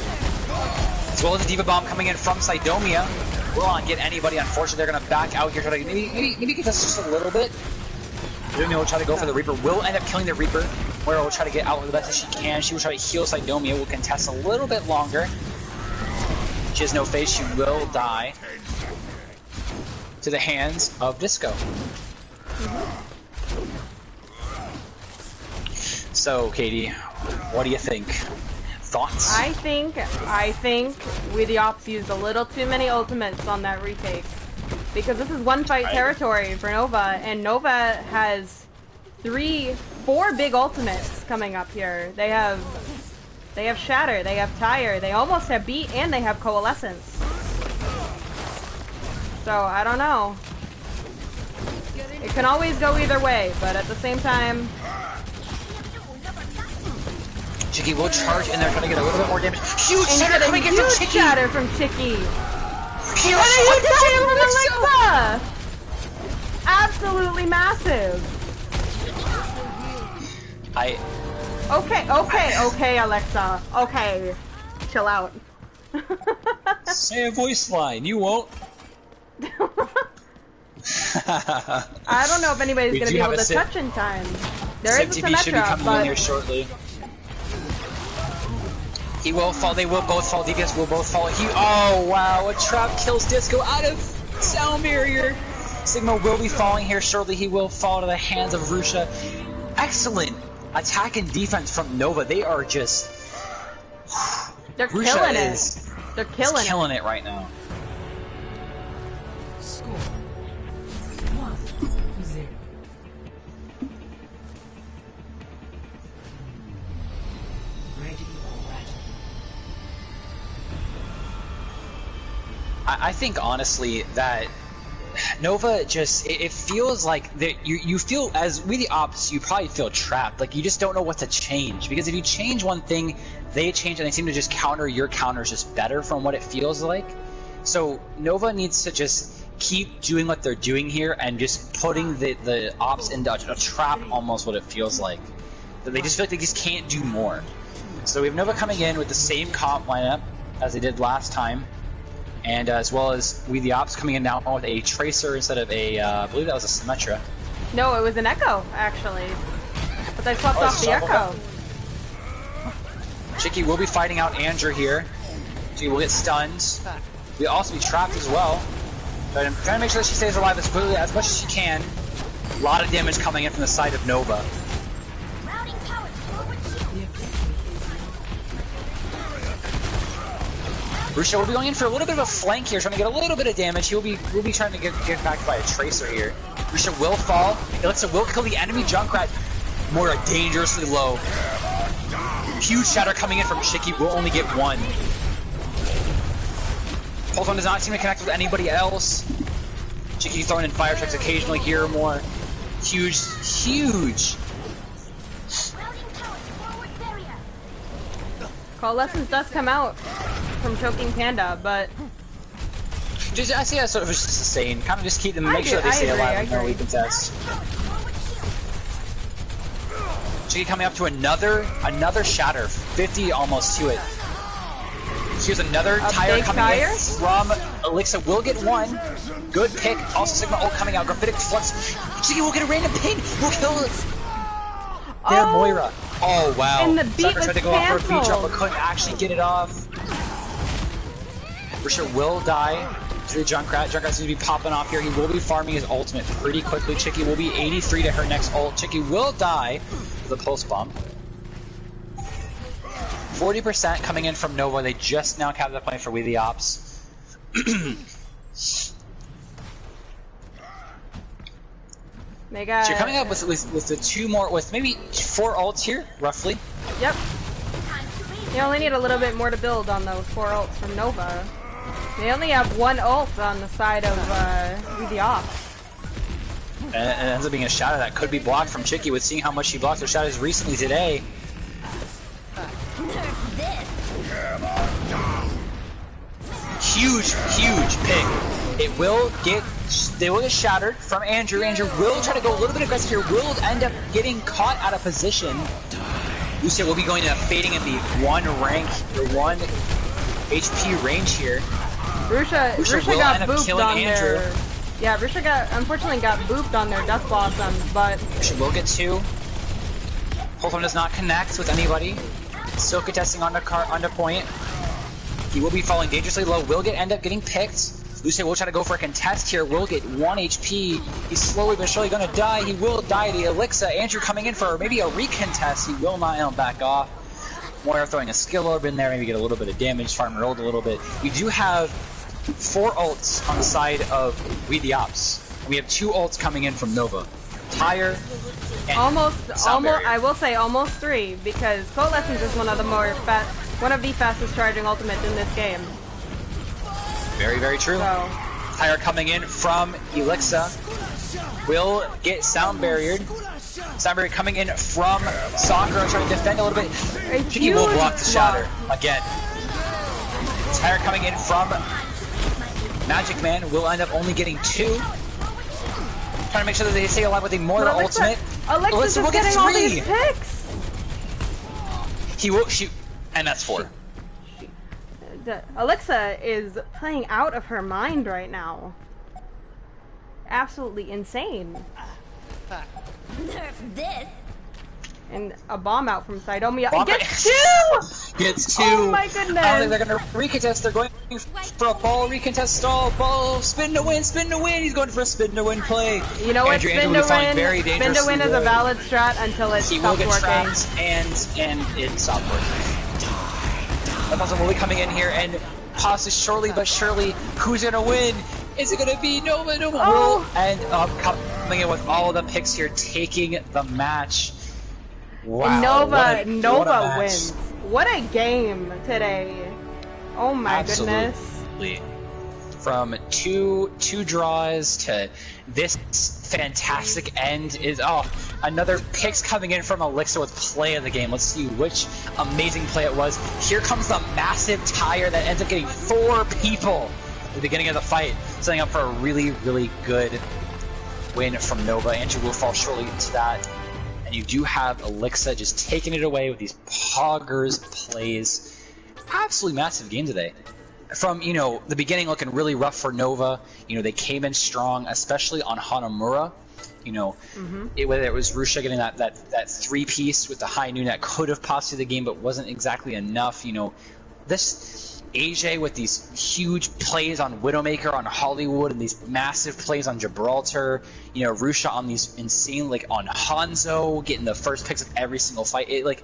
As well as the Diva Bomb coming in from Sidonia. Will not get anybody, unfortunately. They're going to back out here. Try to maybe get us just a little bit. Sidonia will try to go for the Reaper. Will end up killing the Reaper. Moira will try to get out the best as she can. She will try to heal Sidonia. Will contest a little bit longer. She has no face. She will die to the hands of Disco. So, Katie, what do you think? Thoughts? I think we the Ops used a little too many ultimates on that retake. Because this is one fight territory for Nova, and Nova has 4 big ultimates coming up here. They have Shatter, they have Tire, they almost have Beat, and they have Coalescence. So, I don't know. It can always go either way, but at the same time... Chicky will charge in there, trying to get a little bit more damage. Huge shatter coming in from Chicky! Shatter from Chicky! And a huge shatter from Alexa! Absolutely massive! Okay, Alexa. Okay. Chill out. Say a voice line, you won't. I don't know if anybody's going to be able to touch in time. There is a Symmetra, should be coming in here but... shortly. He will fall, they will both fall, DPS will both fall. Oh wow, a trap kills Disco out of sound barrier. Sigma will be falling here shortly. He will fall to the hands of Rusha. Excellent attack and defense from Nova. They are just... They're Rusha killing it. They're killing it right now. Score 1-0. Ready or ready. I think honestly that Nova just, it feels like that you feel, as we the ops, you probably feel trapped. Like you just don't know what to change, because if you change one thing, they change and they seem to just counter your counters just better from what it feels like. So Nova needs to just keep doing what they're doing here and just putting the ops into a trap, almost what it feels like. That they just feel like they just can't do more. So we have Nova coming in with the same comp lineup as they did last time. And as well as we the ops coming in now with a Tracer instead of a, I believe that was a Symmetra. No, it was an Echo, actually. But they swapped off the Echo. Chicky will be fighting out Andrew here. She will get stunned. We'll also be trapped as well. But I'm trying to make sure that she stays alive as quickly, as much as she can. A lot of damage coming in from the side of Nova. Rusha will be going in for a little bit of a flank here, trying to get a little bit of damage. We'll be trying to get backed by a Tracer here. Rusha will fall. Alexa will kill the enemy Junkrat. Mora dangerously low. Huge shatter coming in from Chicky. Will only get one. Pulse does not seem to connect with anybody else. Chicky throwing in fire tricks occasionally here or more. Huge. Call Lessons does come out from choking Panda, but just, I see that sort of just sustain. Kind of just keep them, make sure they stay alive and no recontest. Chicky coming up to another shatter, 50 almost to it. Here's another tire coming in from Elixir. Will get one. Good pick. Also Sigma ult coming out. Graphitic Flux. Chicky will get a random ping. Will kill it. There, Moira. Oh wow. And the beat was tried to go off for a beat drop but couldn't actually get it off. Risha will die to the Junkrat. Junkrat seems to be popping off here. He will be farming his ultimate pretty quickly. Chicky will be 83 to her next ult. Chicky will die with a pulse bomb. 40% coming in from Nova. They just now capped the point for We the Ops. they got... So you're coming up with the two more, with maybe 4 ults here, roughly. Yep. You only need a little bit more to build on those 4 ults from Nova. They only have 1 ult on the side of We the Ops. And it ends up being a shadow that could be blocked from Chicky, with seeing how much she blocked her shadows recently today. Huge pick. They will get shattered from Andrew. Andrew will try to go a little bit aggressive here. Will end up getting caught out of position. Lucia will be going to fading in the 1 rank, or 1 HP range here. Rusha got booped on their... Yeah, Rusha unfortunately got booped on their Death Blossoms, but... Rusha will get 2. Pulsar does not connect with anybody. Still contesting on the point. He will be falling dangerously low. Will end up getting picked. Lucia will try to go for a contest here. Will get 1 HP. He's slowly but surely going to die. He will die to Elixir. Andrew coming in for maybe a recontest. He will not back off. Moira throwing a skill orb in there. Maybe get a little bit of damage. Farm rolled a little bit. We do have 4 ults on the side of We the Ops. We have 2 ults coming in from Nova. Tire. And almost. I will say almost 3, because Coalescence is one of the fastest charging ultimates in this game. Very true. So. Tire coming in from Elixir. Will get sound barriered. Sound barrier coming in from Sakura, trying to defend a little bit. Chicky will block the shatter again. Tire coming in from Magic Man. Will end up only getting 2. Trying to make sure that they stay alive with a Moira ultimate. Elixir will get 3. All these picks. He will shoot, and that's 4. Alexa is playing out of her mind right now. Absolutely insane. Nerf this. And a bomb out from Sidomia. Gets 2! Gets 2! Oh my goodness! I don't think they're gonna recontest. They're going for a ball recontest stall. Ball spin to win, spin to win. He's going for a spin to win play. You know what? Andrew Spin to win is low. a valid strat until it he stops will get working. trapped and it stopped working. That will be coming in here and possibly surely but surely, who's gonna win? Is it gonna be Nova? Nova will end up coming in with all the picks here, taking the match. Wow. And Nova wins. What a game today. Oh my goodness. Absolutely. from two draws to this fantastic end is another picks coming in from Elixir with play of the game. Let's see which amazing play it was. Here comes the massive tire that ends up getting 4 people at the beginning of the fight, setting up for a really, really good win from Nova. Andrew will fall shortly into that. And you do have Elixir just taking it away with these poggers plays. Absolutely massive game today. From, the beginning looking really rough for Nova, they came in strong, especially on Hanamura. Whether it was Rusha getting that 3-piece with the high noon that could have possibly the game, but wasn't exactly enough. This AJ with these huge plays on Widowmaker, on Hollywood, and these massive plays on Gibraltar. Rusha on these insane, on Hanzo, getting the first picks of every single fight. And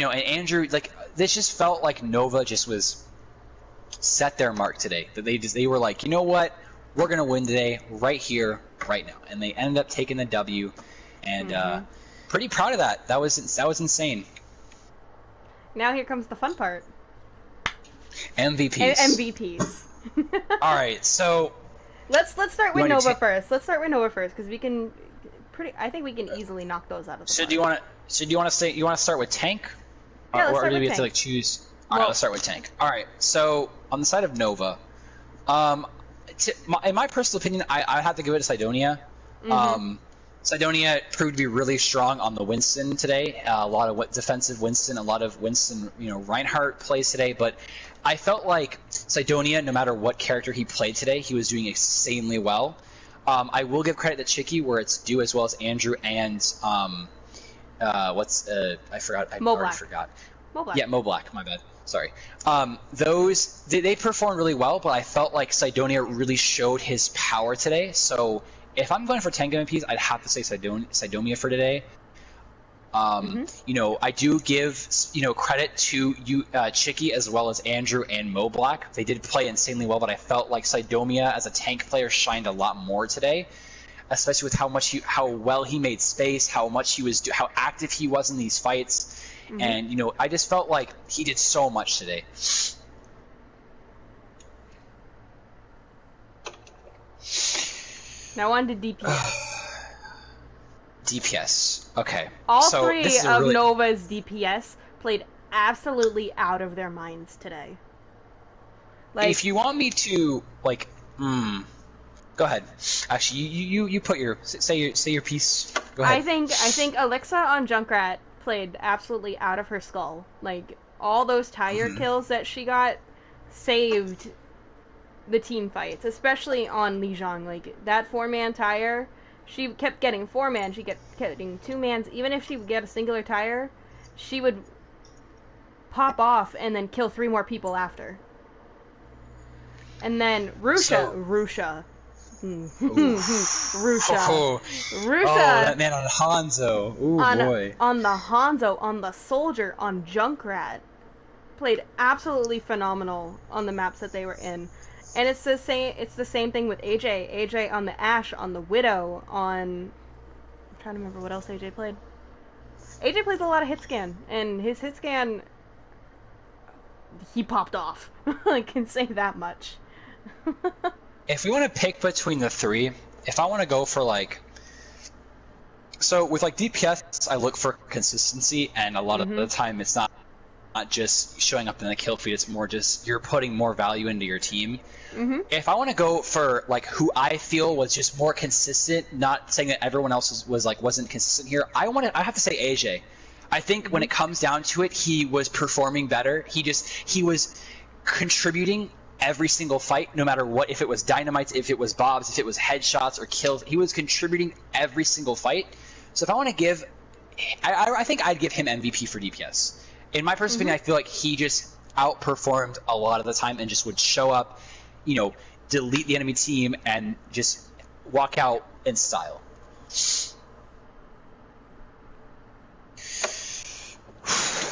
Andrew, this just felt like Nova just was set their mark today. That they were like, you know what, we're gonna win today, right here, right now, and they ended up taking the W, and pretty proud of that. That was insane. Now here comes the fun part. MVPs. MVPs. All right, so let's start with Nova first. Let's start with Nova first because we can I think we can easily knock those out of the park. Do you want to start with tank? Yeah, let's or start do we with have tank. to choose? All right, let's start with tank. All right, so on the side of Nova, in my personal opinion, I have to give it to Sidonia. Sidonia proved to be really strong on the Winston today. A lot of defensive Winston, a lot of Winston, Reinhardt plays today. But I felt like Sidonia, no matter what character he played today, he was doing insanely well. I will give credit to Chicky where it's due, as well as Andrew and I forgot. I already forgot. Moblack. Yeah, Moblack. My bad. Sorry. Those they performed really well, but I felt like Sidonia really showed his power today. So if I'm going for tank MVPs, I'd have to say Sidonia for today. I do give credit to you, Chicky, as well as Andrew and Moblack. They did play insanely well, but I felt like Sidonia as a tank player shined a lot more today, especially with how well he made space, how active he was in these fights. And I just felt like he did so much today. Now on to DPS. DPS. Okay. All three of Nova's DPS played absolutely out of their minds today. If you want me to go ahead. Actually, you put say your piece. Go ahead. I think Alexa on Junkrat played absolutely out of her skull. All those tire kills that she got saved the team fights, especially on Lijiang. That 4-man tire, she kept getting 4-man, she kept getting 2-mans. Even if she would get a singular tire, she would pop off and then kill 3 more people after. And then Rusha. Oh, that man on Hanzo. Ooh, boy. On the Hanzo, on the Soldier, on Junkrat, played absolutely phenomenal on the maps that they were in. And it's the same thing with AJ. AJ on the Ashe, on the Widow, on... I'm trying to remember what else AJ played. AJ plays a lot of hit scan, and his hit scan, he popped off. I can say that much. If we want to pick between the three, if I want to go for so with DPS, I look for consistency, and a lot of the time it's not just showing up in the kill feed, it's more just you're putting more value into your team. If I want to go for who I feel was just more consistent, not saying that everyone else wasn't consistent here, I have to say AJ. I think when it comes down to it, he was performing better. He was contributing every single fight, no matter what, if it was dynamites, if it was bobs, if it was headshots or kills, he was contributing every single fight. So if I want to give, I think I'd give him MVP for DPS. In my personal opinion, I feel like he just outperformed a lot of the time and just would show up, delete the enemy team and just walk out in style.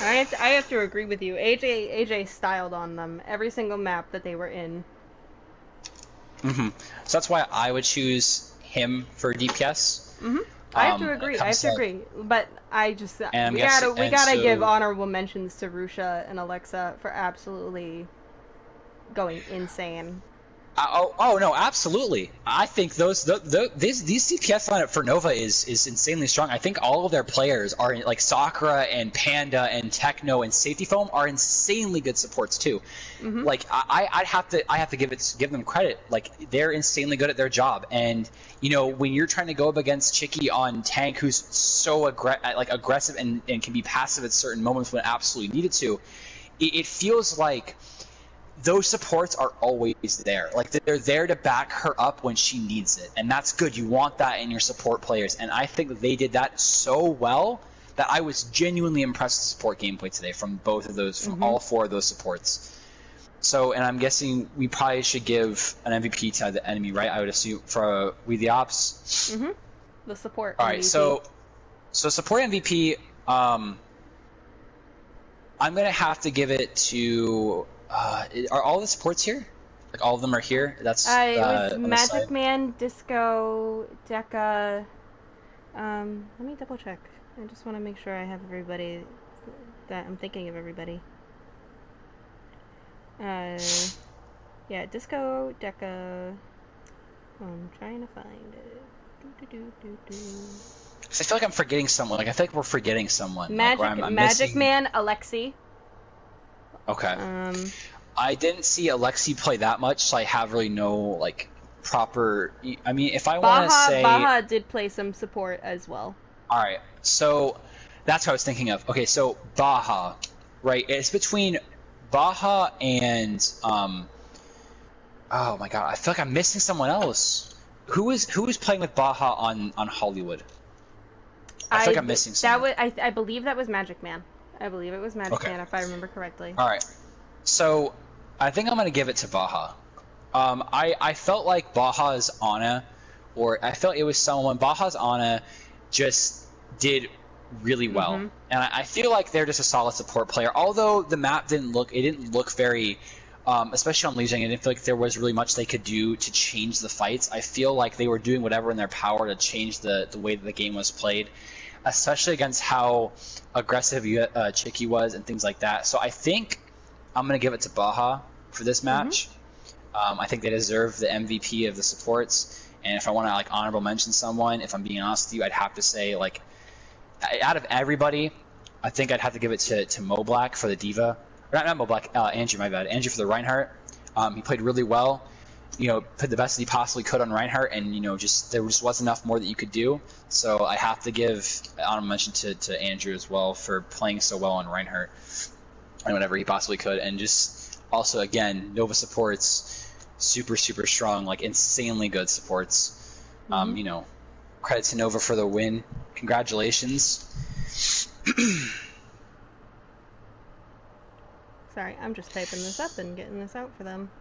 I have to agree with you. AJ styled on them every single map that they were in. So that's why I would choose him for DPS. I have to agree. But I just we gotta give honorable mentions to Rusha and Alexa for absolutely going insane. Oh no, absolutely. I think these CPS lineup for Nova is insanely strong. I think all of their players are like Sakura and Panda and Techno and Safety Foam are insanely good supports too. Mm-hmm. Like I have to give them credit. Like they're insanely good at their job. And you know when you're trying to go up against Chicky on tank, who's so aggressive and can be passive at certain moments when absolutely needed to, it feels like those supports are always there. Like they're there to back her up when she needs it, and that's good. You want that in your support players, and I think that they did that so well that I was genuinely impressed with the support gameplay today from both of those, from all four of those supports. So, and I'm guessing we probably should give an MVP to the enemy, right? I would assume for We the Ops. Mm-hmm. The support. All right, MVP. so support MVP. I'm gonna have to give it to. Are all the supports here? Like all of them are here? That's it was on the Magic side? Man, Disco, Deca. Let me double check. I just want to make sure I have everybody. That I'm thinking of everybody. Yeah, Disco, Deca. I'm trying to find it. I feel like I'm forgetting someone. Like I feel like we're forgetting someone. Magic, like, I'm Magic missing... Man, Alexi. Okay. I didn't see Alexi play that much, so I have really no like proper. I mean, if I want to say, Baja did play some support as well. All right, so that's what I was thinking of. Okay, so Baja, right? It's between Baja and oh my god, I feel like I'm missing someone else. Who is playing with Baja on Hollywood? I feel like I'm missing someone. I believe that was Magic Man. I believe it was Magic Man, if I remember correctly. All right, so I think I'm gonna give it to Baja. I felt like Baja's Ana, or I felt it was someone. Baja's Ana just did really well, and I feel like they're just a solid support player. Although the map didn't look very, especially on losing. I didn't feel like there was really much they could do to change the fights. I feel like they were doing whatever in their power to change the way that the game was played, especially against how aggressive Chicky was and things like that. So I think I'm going to give it to Baja for this match. I think they deserve the MVP of the supports. And if I want to like honorable mention someone, if I'm being honest with you, I'd have to say like out of everybody, I think I'd have to give it to Mo Black for the Diva. Or not Mo Black, Andrew, my bad. Andrew for the Reinhardt. He played really well. You know, put the best that he possibly could on Reinhardt, and you know, there just wasn't enough more that you could do. So I have to give honorable mention to Andrew as well for playing so well on Reinhardt and whatever he possibly could, and just also again Nova supports super strong, like insanely good supports. You know, credit to Nova for the win. Congratulations. Sorry, I'm just typing this up and getting this out for them.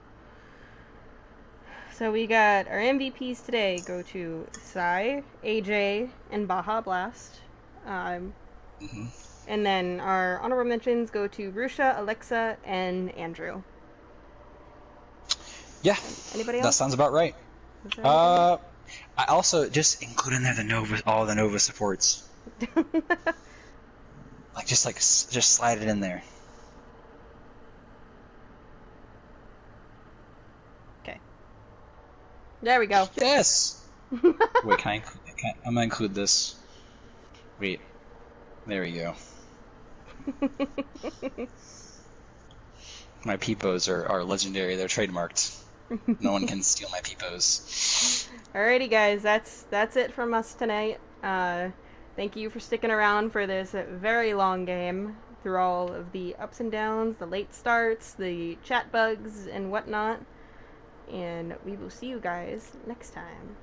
So we got our MVPs today go to Sai, AJ, and Baja Blast. And then our honorable mentions go to Rusha, Alexa, and Andrew. Yeah. Anybody else? That sounds about right. I also just include in there all the Nova supports. just slide it in there. Okay. There we go. Yes. Wait, I'm gonna include this. Wait. There we go. My peepos are legendary. They're trademarked. No one can steal my peepos. Alrighty, guys, that's it from us tonight. Thank you for sticking around for this very long game through all of the ups and downs, the late starts, the chat bugs, and whatnot. And we will see you guys next time.